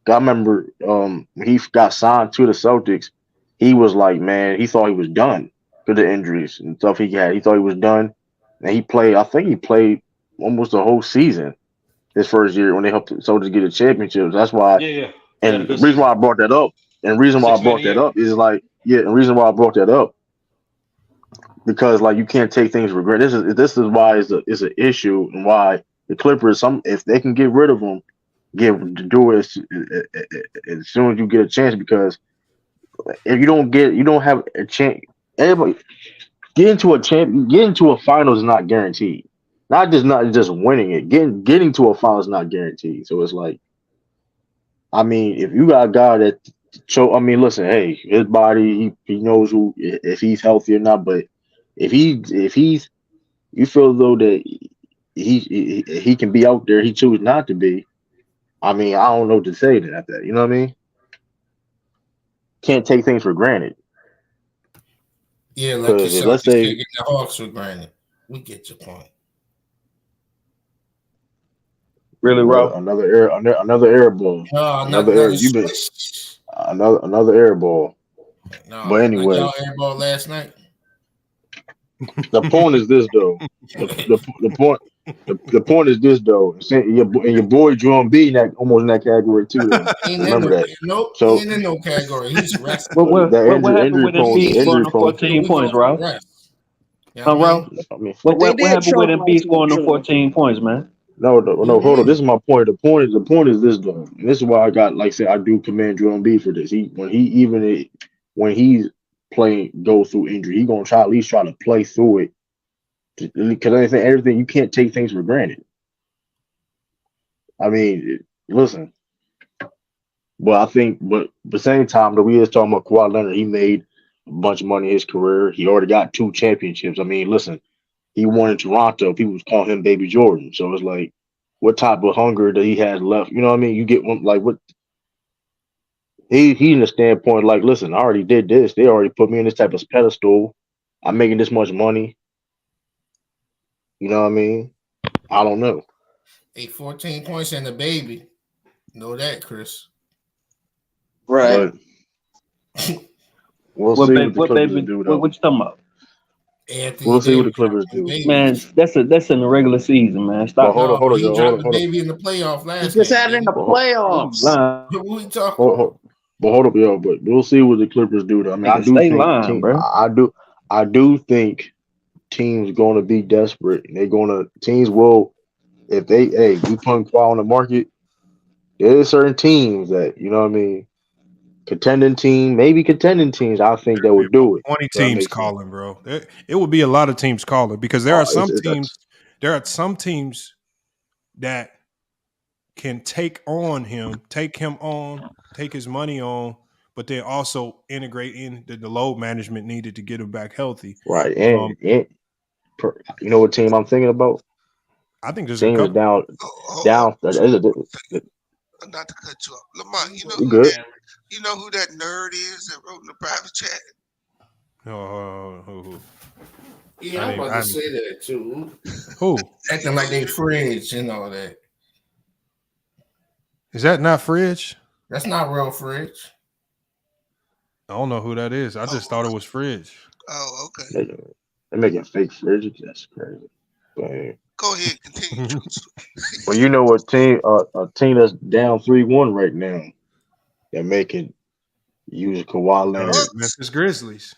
I remember when he got signed to the Celtics, he was like, man, he thought he was done for the injuries and stuff he had. He thought he was done, and I think he played almost the whole season his first year when they helped the Celtics get a championship. That's why. Yeah. And the reason why I brought that up, because like you can't take things for granted. This is why it's an issue, and why the Clippers, if they can get rid of them, do it as soon as you get a chance. Because if you don't have a chance. Everybody get into a finals is not guaranteed. Not just winning it. Getting to a final is not guaranteed. So it's like, I mean, if you got a guy that listen, hey, his body, he knows if he's healthy or not. But if he's, you feel though that he can be out there, he chooses not to be. I mean, I don't know what to say to that. You know what I mean? Can't take things for granted. Yeah, like you said, let's say getting the Hawks for granted. We get your point. Really, Rob? Another air ball. Another air ball. No, but anyway, y'all air ball last night. The point is this, though. The point is this, though. And your boy John B. almost in that category too. Remember that. Nope. So, he ain't in no category. He's resting. What happened with Embiid scoring 14 points, Ralph? Ralph? What happened with Embiid scoring the 14 points, man? No, hold on. This is my point. The point is this, though. And this is why I got, like I said, I do commend Joel Embiid for this. When he's playing, go through injury, he's gonna at least try to play through it. Because everything, you can't take things for granted. I mean, listen. But I think, at the same time, that we is talking about Kawhi Leonard, he made a bunch of money in his career. He already got 2 championships. I mean, listen. He won in Toronto. People call him Baby Jordan. So it's like, what type of hunger that he has left? You know what I mean? You get one like what he in the standpoint like, listen, I already did this. They already put me in this type of pedestal. I'm making this much money. You know what I mean? I don't know. 14 points and a baby. Know that, Chris? Right. We'll see what the Clippers do, though. What you talking about? Anthony we'll see what the Clippers do, man. That's in the regular season, man. Stop. Hold on. He dropped the baby in the playoff last. He just had it in the playoffs. What we talking? But hold up, yo. But we'll see what the Clippers do. Though. I mean, I do think teams going to be desperate. And teams will, if we put Kawhi on the market. There's certain teams that, you know what I mean, contending teams, I think that would do it. 20 teams calling, bro. It would be a lot of teams calling because there are some teams that can take him on, take his money on, but then also integrate in the load management needed to get him back healthy. Right. And you know what team I'm thinking about? I think there's team a couple. Down. Not to cut you off. Lamont, you know who that nerd is that wrote in the private chat? Yeah, I'm about to say that too. Who? Acting like they friends and all that. Is that not Fridge? That's not real Fridge. I don't know who that is. I just thought it was Fridge. Oh, okay. They're making fake Fridge. That's crazy. But, go ahead, continue. Well, you know what team? A team that's down 3-1 right now. They're making use Kawhi Leonard. Memphis Grizzlies.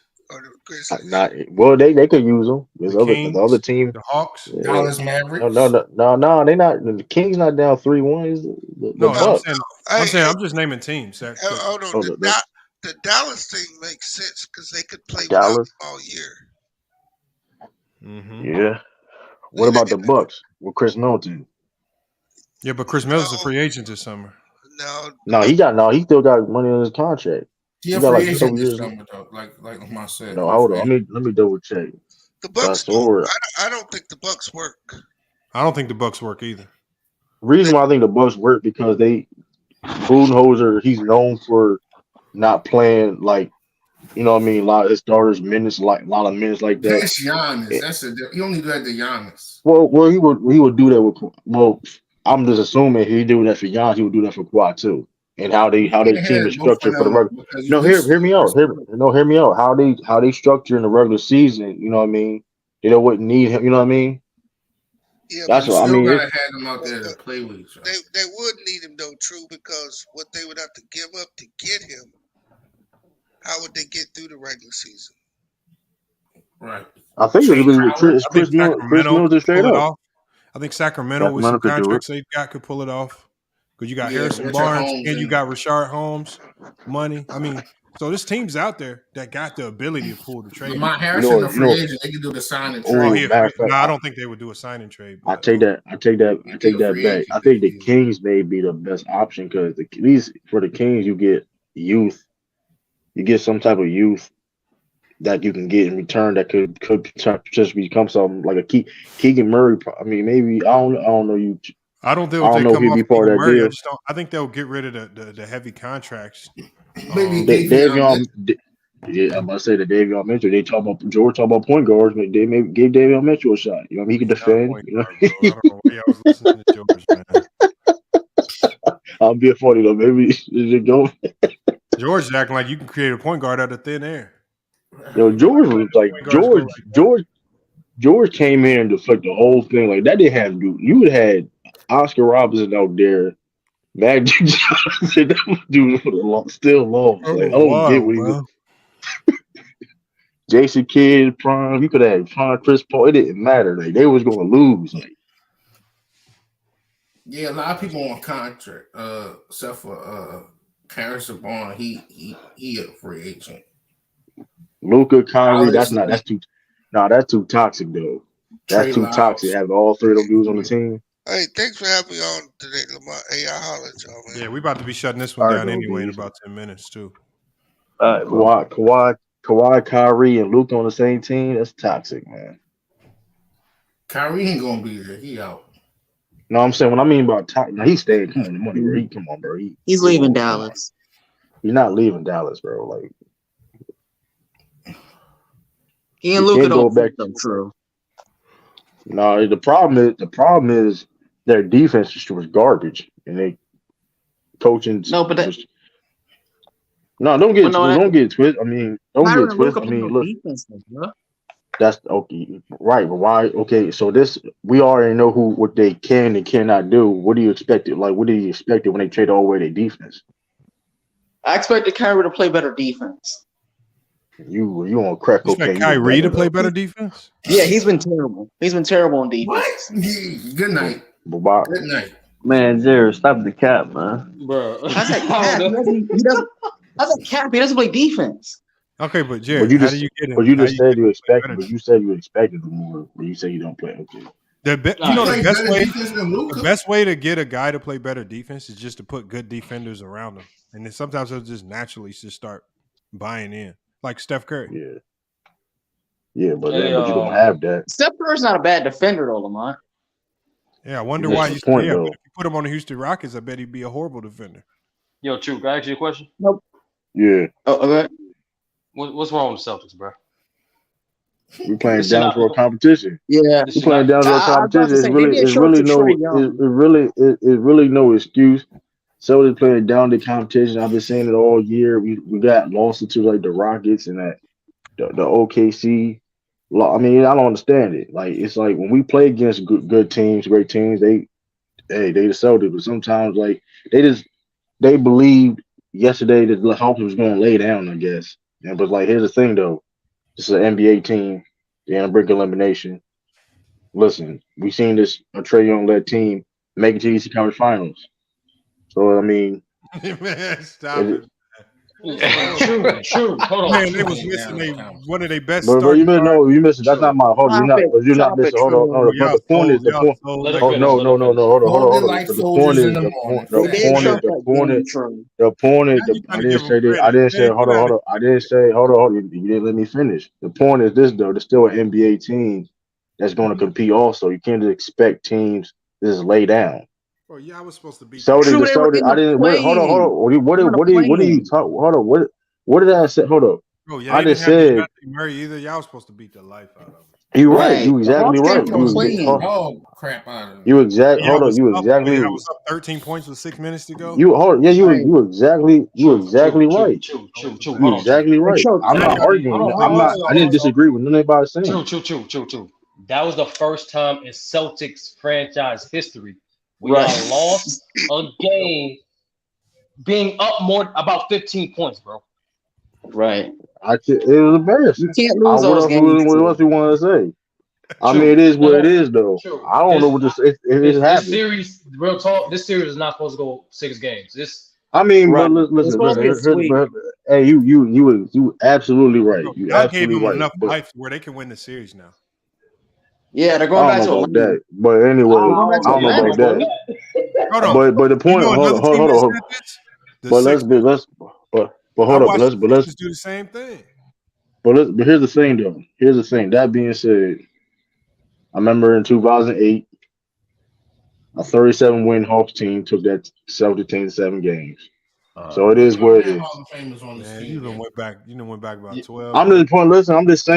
Not well. They could use them. There's the other team. The Hawks. Dallas Mavericks. No. They not. The Kings not down 3-1. The Bucks. I'm saying I'm just naming teams. Hold on. The Dallas thing makes sense because they could play Dallas all year. Mm-hmm. Yeah. What about the Bucks with Chris Middleton? Yeah, but Chris Middleton's a free agent this summer. No, he still got money on his contract. He a free agent this summer, though. Like I said. No, hold on. Let me double check. The Bucks. I don't think the Bucks work. I don't think the Bucks work either. Reason why I think the Bucks work because Budenholzer, he's known for not playing like, you know what I mean, a lot of his starters minutes, like a lot of minutes like that. That's Giannis. He only do that to Giannis. Well, he would do that with. Well, I'm just assuming if he do that for Giannis, he would do that for Kawhi too. And how they team is structured for the regular. No, hear me out. Hear me out. How they structure in the regular season. You know what I mean? They wouldn't need him. You know what I mean? Yeah, that's what I mean. Gotta have him out there to play with each other. They would need him though, true, because what they would have to give up to get him. How would they get through the regular season? Right. I think Chris Middleton straight up. I think Sacramento with some contracts they got could pull it off. Because you got Harrison Barnes and you got Rashard Holmes, money. I mean, so this team's out there that got the ability to pull the trade. Lamont Harrison, a free agent, they can do the sign and trade. No, I don't think they would do a sign and trade. I take that back. I think the Kings may be the best option because for the Kings you get youth. You get some type of youth that you can get in return that could just become something like a Keegan Murray. I mean, maybe I don't know. I don't think they'll come off part of that deal. I think they'll get rid of the heavy contracts. Davion, I'm about to say the Davion Mitchell. They talk about point guards. But they maybe give Davion Mitchell a shot. You know, he can defend. You know? I don't know why I was listening to George, man. I'll be funny though. Maybe go. George is acting like you can create a point guard out of thin air. Yo, George was like George came in and deflect the whole thing. Like that didn't have to do. You would have had Oscar Robertson out there, Magic Johnson, that dude still long. Like, I don't get what he was. Jason Kidd, Prime. You could have had Prime, Chris Paul. It didn't matter. Like they was going to lose. Like, yeah, a lot of people on contract, except for Harrison Barnes. He a free agent. Luka, Kyrie. That's too toxic though. That's too toxic. Having all three of them dudes on the team. Hey, thanks for having me on today, Lamar. Hey, I holler at y'all, man. Yeah, we about to be shutting this one down anyway in about 10 minutes too. Kawhi, Kyrie, and Luka on the same team. That's toxic, man. Kyrie ain't gonna be there. He out. No, I'm saying when I mean about toxic, now he's staying. Come on, the money, bro. Come on, bro. He's leaving Dallas. He's not leaving Dallas, bro. Like he and Luka don't back them true. No, the problem is their defense just was garbage, and they coaching. No, but that. Don't get twisted. I mean, don't get twisted. I mean, look. Defenses, bro. That's okay, right? But why? Okay, so we already know what they can and cannot do. What do you expect? Like, what do you expect when they trade all away their defense? I expected Kyrie to play better defense. You on crack cocaine? You expect Kyrie to play better defense? Yeah, he's been terrible. He's been terrible on defense. What? Good night. Bye-bye. Good night. Man, Jared, stop the cap, man. Bro. I said cap. He doesn't play defense. Okay, but Jared, how do you get him? But you just said you expected. But you said you expected him more. But you say you don't play. Okay. The best way to get a guy to play better defense is just to put good defenders around him, and then sometimes they'll just naturally start buying in, like Steph Curry. Yeah, but you don't have that. Steph Curry's not a bad defender, though, Lamont. Yeah, I wonder why he's but if you put him on the Houston Rockets, I bet he'd be a horrible defender. Yo, True, can I ask you a question? Nope. Yeah. Okay. What's wrong with the Celtics, bro? We playing down for a competition. Yeah, we playing down for a competition. It's really no excuse. Celtics playing down the competition. I've been saying it all year. We got losses to like the Rockets and that the OKC. I mean, I don't understand it. Like it's like when we play against good teams, great teams, they the Celtics. But sometimes like they believed yesterday that the Hawks was going to lay down. I guess. Yeah, but like here's the thing though, this is an NBA team. They're gonna break elimination. Listen, we seen this a Trae Young led team make it to the Eastern Conference Finals. So I mean, man, stop it. True. Hold on. Man, they was missing one of their best. But you missed. No, you missed. That's not my hold. You're not missing. Hold on. The point is the point. Oh no. Hold on. The point is the point is. I didn't say that. I didn't say. Hold on. I didn't say. Hold on. You didn't let me finish. The point is this though. There's still an NBA team that's going to compete. Also, you can't just expect teams to just lay down. Oh yeah, I was supposed to be. I didn't. Hold on. What are you talking? Hold on. What did I say? Hold up. Oh yeah, I just said Murray either. Y'all was supposed to beat the life out of him. You right. You exactly right. Oh crap! You exactly. Hold on. You exactly. I was up 13 points with 6 minutes to go. You exactly. You exactly right. You exactly right. I'm not arguing. I didn't disagree with anybody saying. True. That was the first time in Celtics franchise history we lost a game being up more about 15 points, bro. Right. It was embarrassing. You can't lose those games. What else you want to say? I mean, it is what it is, though. I don't know what this happened. This series, real talk. This series is not supposed to go 6 games. I mean, but listen. Hey, you absolutely right. You I gave them right. enough life where they can win the series now. Yeah, they're going back to that. But anyway, I don't know about that. Hold on. But the point. Hold on. But let's hold up. Let's do the same thing. But here's the thing, though. Here's the thing. That being said, I remember in 2008, a 37-win Hawks team took that Celtics team to 7 games. So it is what it is. Man, you done went back. You done went back about 12. I'm just point. Listen, I'm just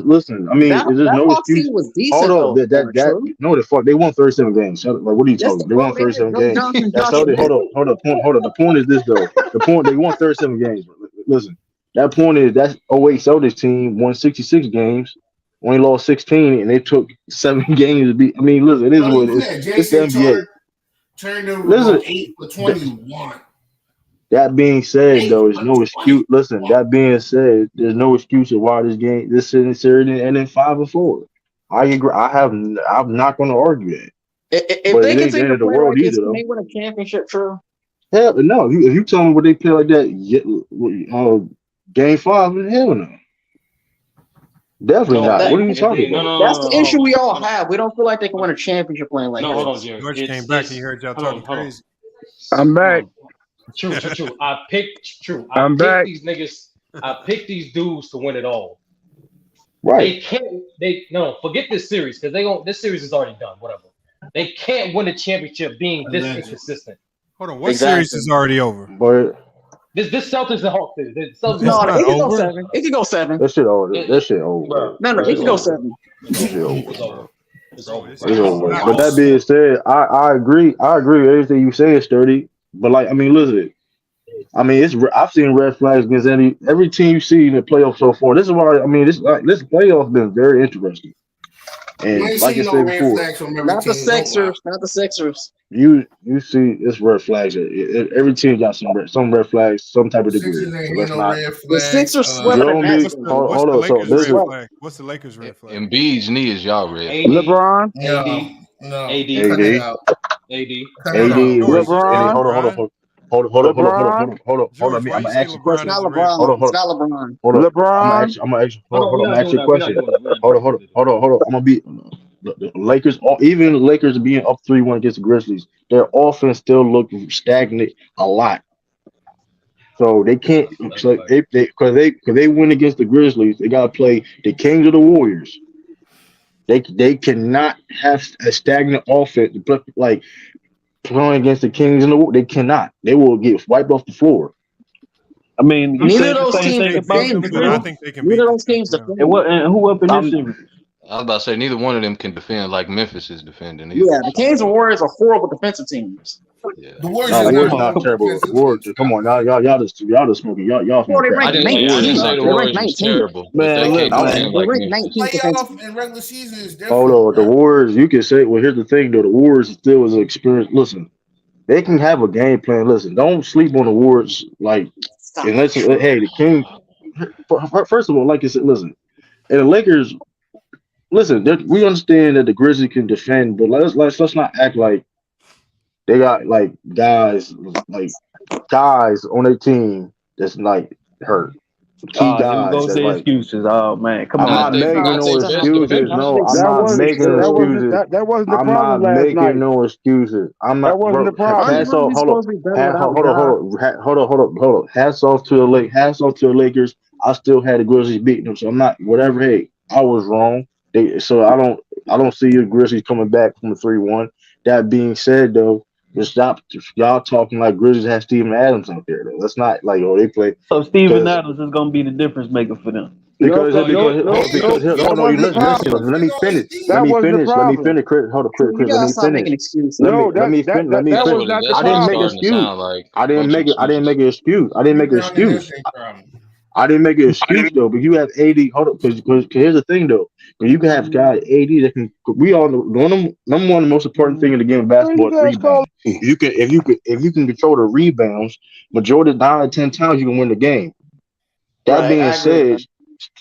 listening. I mean, there's no excuse. Was decent, hold on. No, the fuck. They won 37 games. Like, what are you talking? They won 37 games. Hold on. The point is this though. The point they won 37 games. Listen, that point is that 08 Celtics team won 66 games, only lost 16, and they took 7 games to beat. I mean, listen, it is what it is. It's the NBA. Turned over 8 for 21. That being said, though, there's no excuse. Listen, that being said, there's no excuse of why this series ended 5-4. I agree. I'm not going to argue that. If they can take the world either, they win a championship, true. Hell no. If you tell me what they play like that, game 5, hell no. Definitely not. What are you talking about? That's the issue we all have. We don't feel like they can win a championship playing like that. Hold on, Jerry. George came back. He heard y'all talking crazy. I'm back. True. I picked these niggas. I picked these dudes to win it all. Right. Forget this series because this series is already done. Whatever. They can't win a championship being this inconsistent. Hold on, what series is already over? But this Celtics and Hawks series. It can go 7. It can go 7. That shit over. No, it can go 7. It's over. But that being said, I agree. I agree with everything you say, Sturdy. But like, I mean, listen. I mean, I've seen red flags against every team you see in the playoffs so far. This is why I mean this playoff been very interesting. And like I said before, not the Sixers. You see, it's red flags. Every team got some red flags, some type of degree. So let's not. The Sixers swept What's the Lakers red flag? Embiid's knee is y'all red. LeBron. AD. LeBron. Hold on. I'm gonna ask you a question. It's not LeBron. I'm gonna ask you a question. Hold on. I'm gonna be the Lakers. Even the Lakers being up 3-1 against the Grizzlies, their offense still look stagnant a lot. So they can't. So because they win against the Grizzlies, they gotta play the Kings or the Warriors. They cannot have a stagnant offense. Like playing against the Kings and the Warriors, they cannot. They will get wiped off the floor. I mean, neither of those teams defend. I think they can beat neither of those teams defend. And who up in this series? I was about to say neither one of them can defend like Memphis is defending. Yeah, the Kings and Warriors are horrible defensive teams. The Warriors No, is Warriors not not terrible. The Warriors, come on, y'all just smoking. Y'all smoking. I didn't say the Warriors was terrible. But Man, they look, can't defend like the Memphis. playoff and regular season is different. Hold on, the Warriors. You can say, well, here's the thing, though. The Warriors still is an experience. Listen, they can have a game plan. Listen, don't sleep on the Warriors. Like, unless hey, the King. First of all, like I said, listen, and the Lakers. Listen, we understand that the Grizzlies can defend, but let's not act like they got like guys on their team that's like hurt. Key guys goes that's the like. excuses. Oh man, come I'm on. not making no excuses. No, I'm not making excuses. That wasn't the I'm problem not last night. making no excuses. I'm not. That wasn't the problem. Hats off. Hold on. Hats off to the Lakers. I still had the Grizzlies beating them, so I'm not. Whatever. Hey, I was wrong. So I don't see the Grizzlies coming back from the 3-1. That being said, though. Just stop y'all talking like Grizzlies have Steven Adams out there. Though. That's not like they play. So Steven Adams is gonna be the difference maker for them. Because let me finish. Let me finish. Hold on, Chris. Let me finish. Let me finish. I didn't make an excuse. I didn't make an excuse. I didn't make an excuse though. But you have AD. Hold on, because here's the thing though. When you can have guys AD that can, we all know number one, the most important thing in the game of basketball is rebounds. If you can control the rebounds, majority of 9 out of 10 times you can win the game. That being said,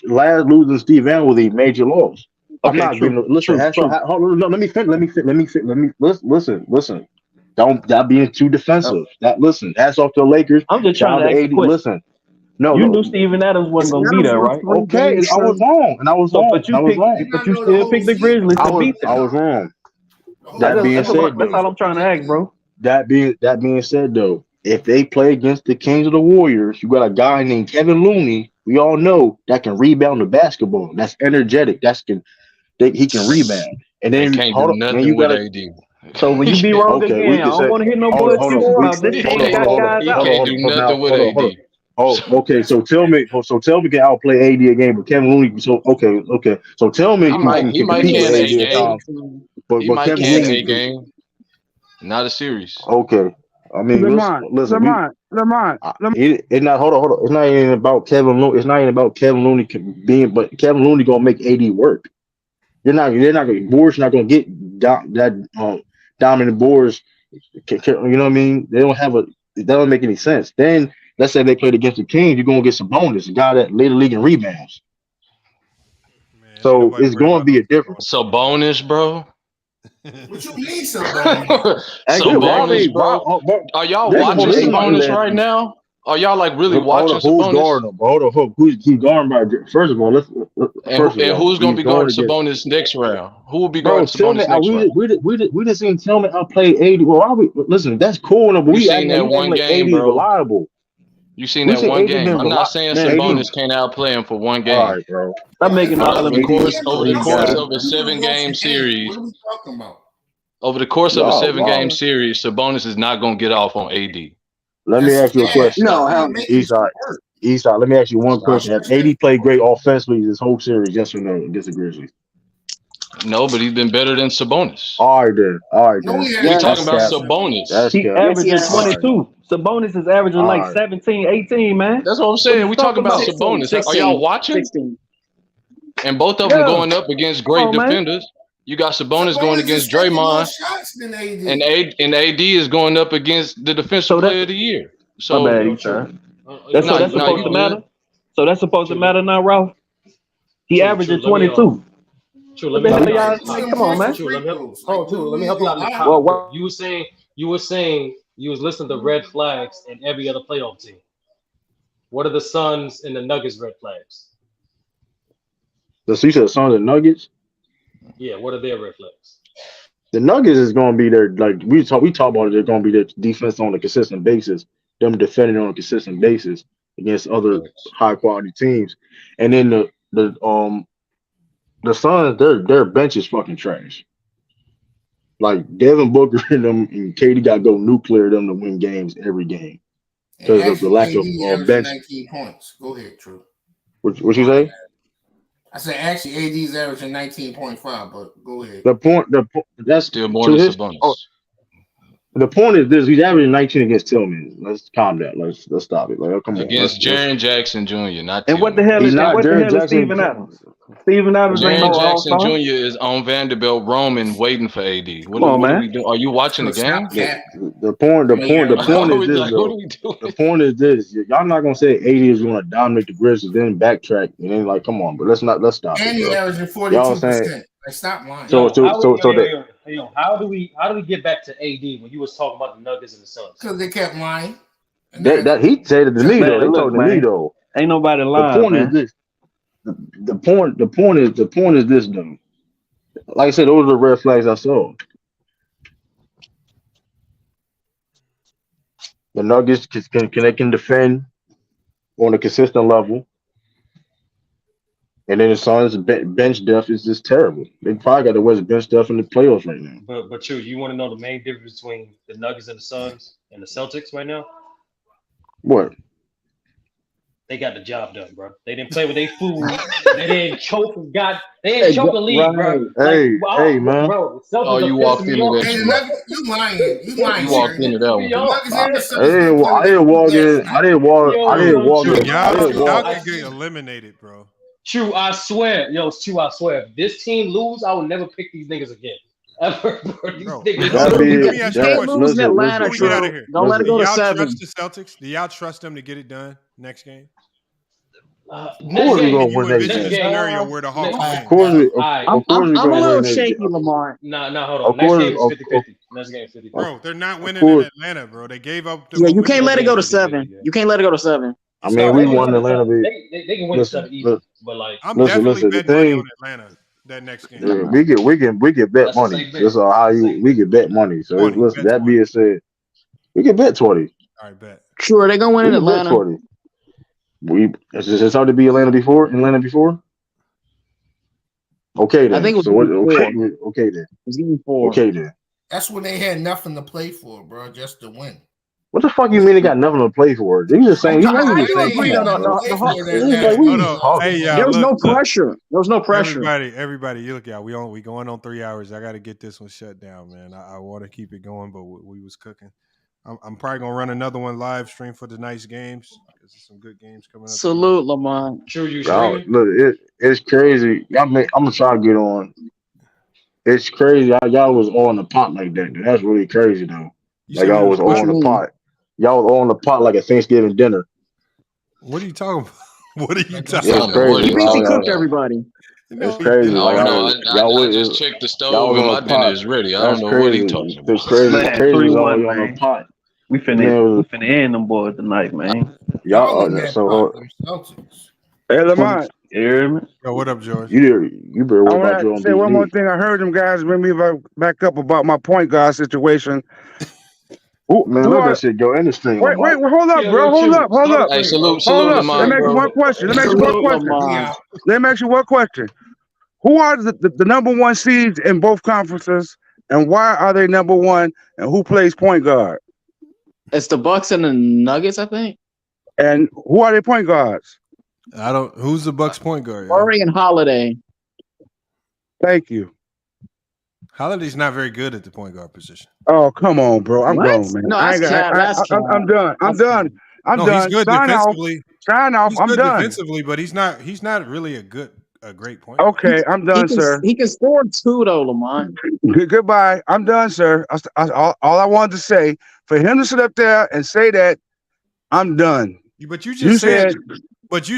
losing Steve Allen was a major loss. I'm not giving. Listen, let me finish. Listen. Don't being too defensive. Hats off to the Lakers. I'm just trying to ask you. Listen. No, you knew Steven Adams wasn't gonna be there, right? Okay, I was wrong, But you still picked the Grizzlies to beat them. I was wrong. That's all I'm trying to ask, bro. That being said, though, if they play against the Kings of the Warriors, you got a guy named Kevin Looney. We all know that can rebound the basketball. That's energetic. He can rebound. And then can't do nothing with AD. So when you be wrong again, I don't want to hear no bullshit about this team got guys out. He can't do nothing with AD. Oh, okay. So tell me, can outplay AD a game with Kevin Looney? So okay. So tell me, he might can a game, but Kevin Looney a game, not a series. Okay. I mean, listen. It's not. Hold on. It's not even about Kevin Looney. It's not even about Kevin Looney being, but Kevin Looney gonna make AD work. They're not gonna. Boards not gonna get that dominant boards. You know what I mean? They don't have a. That doesn't make any sense. Then. Let's say they played against the Kings, you're gonna get some bonus, a guy that led the league in rebounds. Man, so it's going to be a difference. So bonus, bro. What you mean, so bonus? So bonus, bro. Are y'all watching Sabonis right now? Are y'all like really watching Sabonis? Who's guarding him? Hold on. Who's guarding by? First of all, who's going to be guarding Sabonis next round? Who will be guarding Sabonis next round? We just didn't tell me I'll play 80. Well, listen, that's cool. But we seen that one game, bro. Reliable. You seen that one game. I'm not saying Sabonis can't outplay him for one game. All right, bro. I'm making over the course of a 7-game series. What are we talking about? Over the course of a 7-game series, Sabonis is not going to get off on AD. Let me ask you a question. No, Eastside. Let me ask you one question. Has AD played great offensively this whole series? Yes or no against the Grizzlies? No, but he's been better than Sabonis. All right, then. We're talking about Sabonis. He averaging 22. Sabonis is averaging like 17, 18, man. That's what I'm saying. We talking about Sabonis. 16, are y'all watching? 16. And both of them going up against great defenders. You got Sabonis going against Draymond, and AD is going up against the defensive player of the year. So that's supposed to matter. So that's supposed to matter now, Ralph. He averaging 22. True, let me help you out. Come on, man. Let me help you out. Well, you were saying you was listening to red flags in every other playoff team. What are the Suns and the Nuggets red flags? So you said the Suns and Nuggets? Yeah, what are their red flags? The Nuggets is going to be their, like we talk about it, they're going to be their defense on a consistent basis, them defending on a consistent basis against other high quality teams. And then the Suns, their bench is fucking trash. Like Devin Booker and them and Katie got to go nuclear them to win games every game because of the lack of bench. 19 points. Go ahead, True. What you say? I said actually AD's averaging 19.5, but go ahead. The point that's still more than Sabonis. The point is this: he's averaging 19 against Tillman. Let's calm down. Let's stop it. Like, come on. Against Jaren Jackson Jr., not And what the Tillman. hell is Steven Adams? Steven Adams ain't no Jaren Jackson all-star. Jr. is on Vanderbilt Roman waiting for AD. What Come on, are man. we doing? Are you watching the game? The point is this, though. The point is this: y'all not gonna say AD is gonna dominate the Grizzlies, then backtrack, and then like, come on, but let's stop. And it, he bro. averaging Y'all 42%. saying Like, stop lying. How do we get back to AD when you was talking about the Nuggets and the Suns? Because they kept lying. that he said it to me though. They told me though. Ain't nobody lying. The point is this. The point is this though. Like I said, those are the red flags I saw. The Nuggets can defend on a consistent level. And then the Suns' bench depth is just terrible. They probably got the worst bench depth in the playoffs right now. But you want to know the main difference between the Nuggets and the Suns and the Celtics right now? What? They got the job done, bro. They didn't play with their food. They didn't choke They didn't choke the league, bro. Hey, man. Bro, Oh, you walked into that. You lying. You lying. You walked into that one. I didn't walk in. Y'all can get eliminated, bro. True, I swear. Yo, it's true, I swear. If this team lose, I will never pick these niggas again. Ever, bro. These niggas. You can't lose in Atlanta, True. Don't let it go to 7. Trust the Celtics? Do y'all trust them to get it done next game? Next game, scenario where the Hawks win. Of course, I'm a little shaky, Lamar. Nah, hold on. Next game is 50-50. Next game is 50-50. Bro, they're not winning in Atlanta, bro. They gave up. Yeah, you can't let it go to 7. You can't let it go to 7. I mean, we won Atlanta. They can win 7 easy, but like I'm definitely betting money on Atlanta that next game. Yeah, we get bet money. That's how we get bet money. So listen, that being said, we get bet 20. All right, bet. Sure, they're gonna win in Atlanta. It's hard to be Atlanta before. Okay then. I think it was okay then. It's game 4. Okay then. That's when they had nothing to play for, bro, just to win. What the fuck you mean they got nothing to play for? They just saying There was no pressure. There was no pressure. Everybody, you look out. We going on 3 hours. I got to get this one shut down, man. I want to keep it going, but we was cooking. I'm probably gonna run another one live stream for tonight's games because there's some good games coming up. Salute, Lamont. True, you look, it's crazy. I'm gonna try to get on. It's crazy. Y'all was on the pot like that. That's really crazy though. Like y'all was on the pot. Y'all was on the pot like a Thanksgiving dinner. What are you talking about? What are you talking about? He basically cooked everybody. It's crazy. I just checked the stove and my dinner is ready. I don't know what he's talking about. It's crazy. It's crazy. On the pot. We finna end them boys tonight, man. Y'all Hey, Lamont. Yo, what up, George? You better worry about your own say one more thing. I heard them guys bring me back up about my point guard situation. Oh man, let that shit go in the stream. Wait, hold up, bro. Hold up. Hey, salute, Let me ask bro. you one question. Let me ask you one question. Who are the number 1 seeds in both conferences, and why are they number 1? And who plays point guard? It's the Bucks and the Nuggets, I think. And who are their point guards? Who's the Bucks point guard? Murray and Holiday. Thank you. Holiday's not very good at the point guard position. Oh, come on, bro. I'm grown, man. No, I'm done. I'm done. He's good defensively. Sign off. He's I'm good done. defensively, but he's not really a great point guard. Okay, I'm done, sir. He can score 2 though, Lamont. Goodbye. I'm done, sir. All I wanted to say, for him to sit up there and say that, I'm done. But you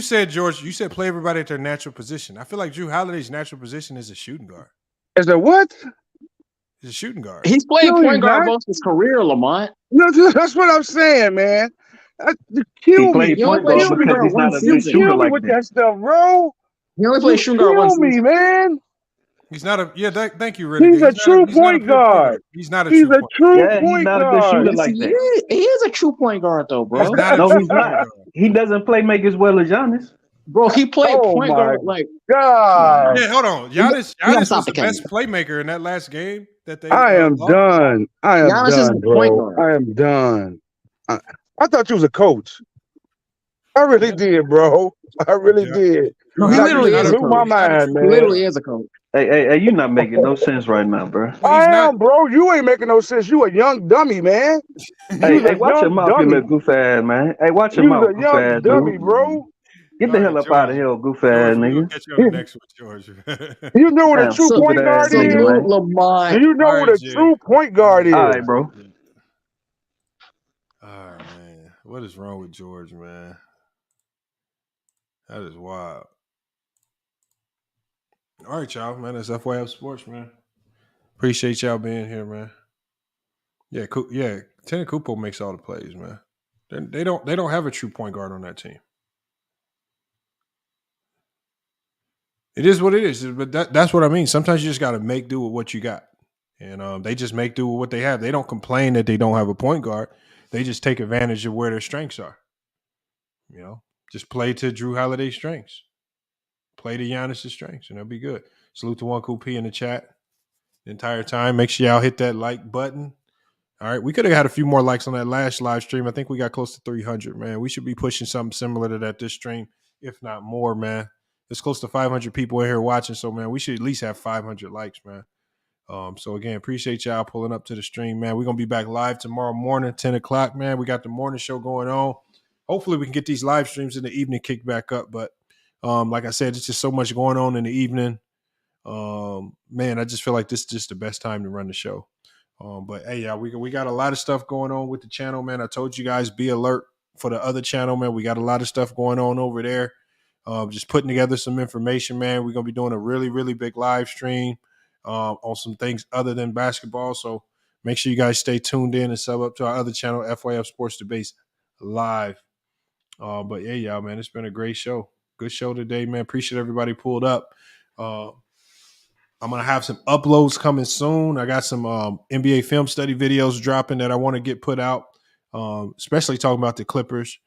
said, George, you said play everybody at their natural position. I feel like Drew Holiday's natural position is a shooting guard. Is that what? He's a shooting guard. He's playing point guard most of his career, Lamont. No, that's what I'm saying, man. You kill me. You only play shooting guard one season. You kill me with that stuff, bro. He only plays shooting guard one season. Kill me, man. He's not a thank you, Renegade. He's a true point guard. He's not a true point guard. He's not a good shooter like He that. is a true point guard though, bro. No, he's not. He doesn't make as well as Giannis. Bro, he played point guard like God. Yeah, hold on. Giannis was the best playmaker in that last game that they I am done. I am Giannis done, bro. I am done. I thought you was a coach. I really did, bro. I really did. No, he literally is a blew my coach. mind, man. He literally is a coach. Hey, you're not making no sense right now, bro. I am, bro. You ain't making no sense. You a young dummy, man. Hey, watch your mouth, you little goof ass, man. Hey, watch your mouth, You a goof young ass, dummy, dude. bro. Get the hell up out of here, goof ass nigga. Catch you on the next one, George. You know what a Damn true stupid point guard ass is? nigga, man. Lamont. Do you know what a true point guard is? All right, bro. All right, man. What is wrong with George, man? That is wild. All right, y'all, man. That's FYF Sports, man. Appreciate y'all being here, man. Yeah, Tena Kupo makes all the plays, man. They don't have a true point guard on that team. It is what it is, but that's what I mean. Sometimes you just got to make do with what you got, and they just make do with what they have. They don't complain that they don't have a point guard. They just take advantage of where their strengths are. You know, just play to Drew Holiday's strengths. Play to Giannis' strengths, and they'll be good. Salute to One Cool P in the chat the entire time. Make sure y'all hit that like button. All right, we could have had a few more likes on that last live stream. I think we got close to 300, man. We should be pushing something similar to that this stream, if not more, man. There's close to 500 people in here watching, so, man, we should at least have 500 likes, man. So, again, appreciate y'all pulling up to the stream, man. We're going to be back live tomorrow morning, 10 o'clock, man. We got the morning show going on. Hopefully we can get these live streams in the evening kicked back up, but like I said, it's just so much going on in the evening. Man, I just feel like this is just the best time to run the show. But hey, y'all, we got a lot of stuff going on with the channel, man. I told you guys, be alert for the other channel, man. We got a lot of stuff going on over there. Just putting together some information, man. We're gonna be doing a really, really big live stream on some things other than basketball. So make sure you guys stay tuned in and sub up to our other channel, FYF Sports Debates Live. But yeah, y'all, man, it's been a great show. Good show today, man. Appreciate everybody pulled up. I'm going to have some uploads coming soon. I got some NBA film study videos dropping that I want to get put out, especially talking about the Clippers.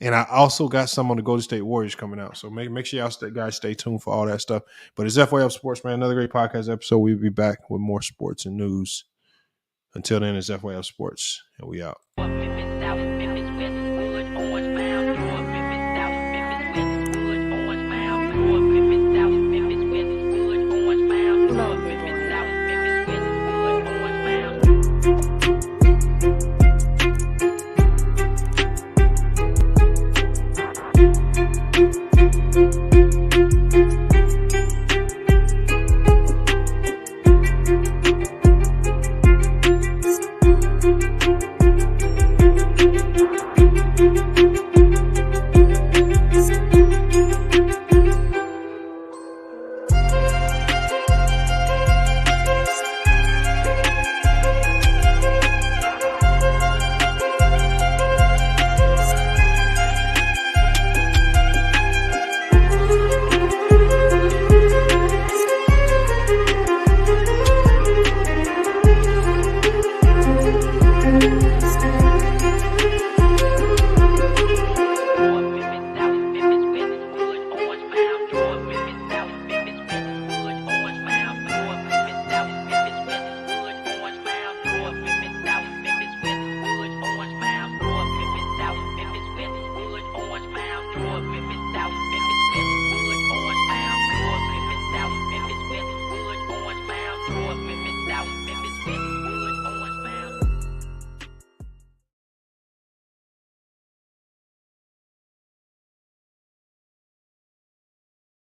And I also got some on the Golden State Warriors coming out. So make sure y'all guys stay tuned for all that stuff. But it's FYF Sports, man. Another great podcast episode. We'll be back with more sports and news. Until then, it's FYF Sports, and we out.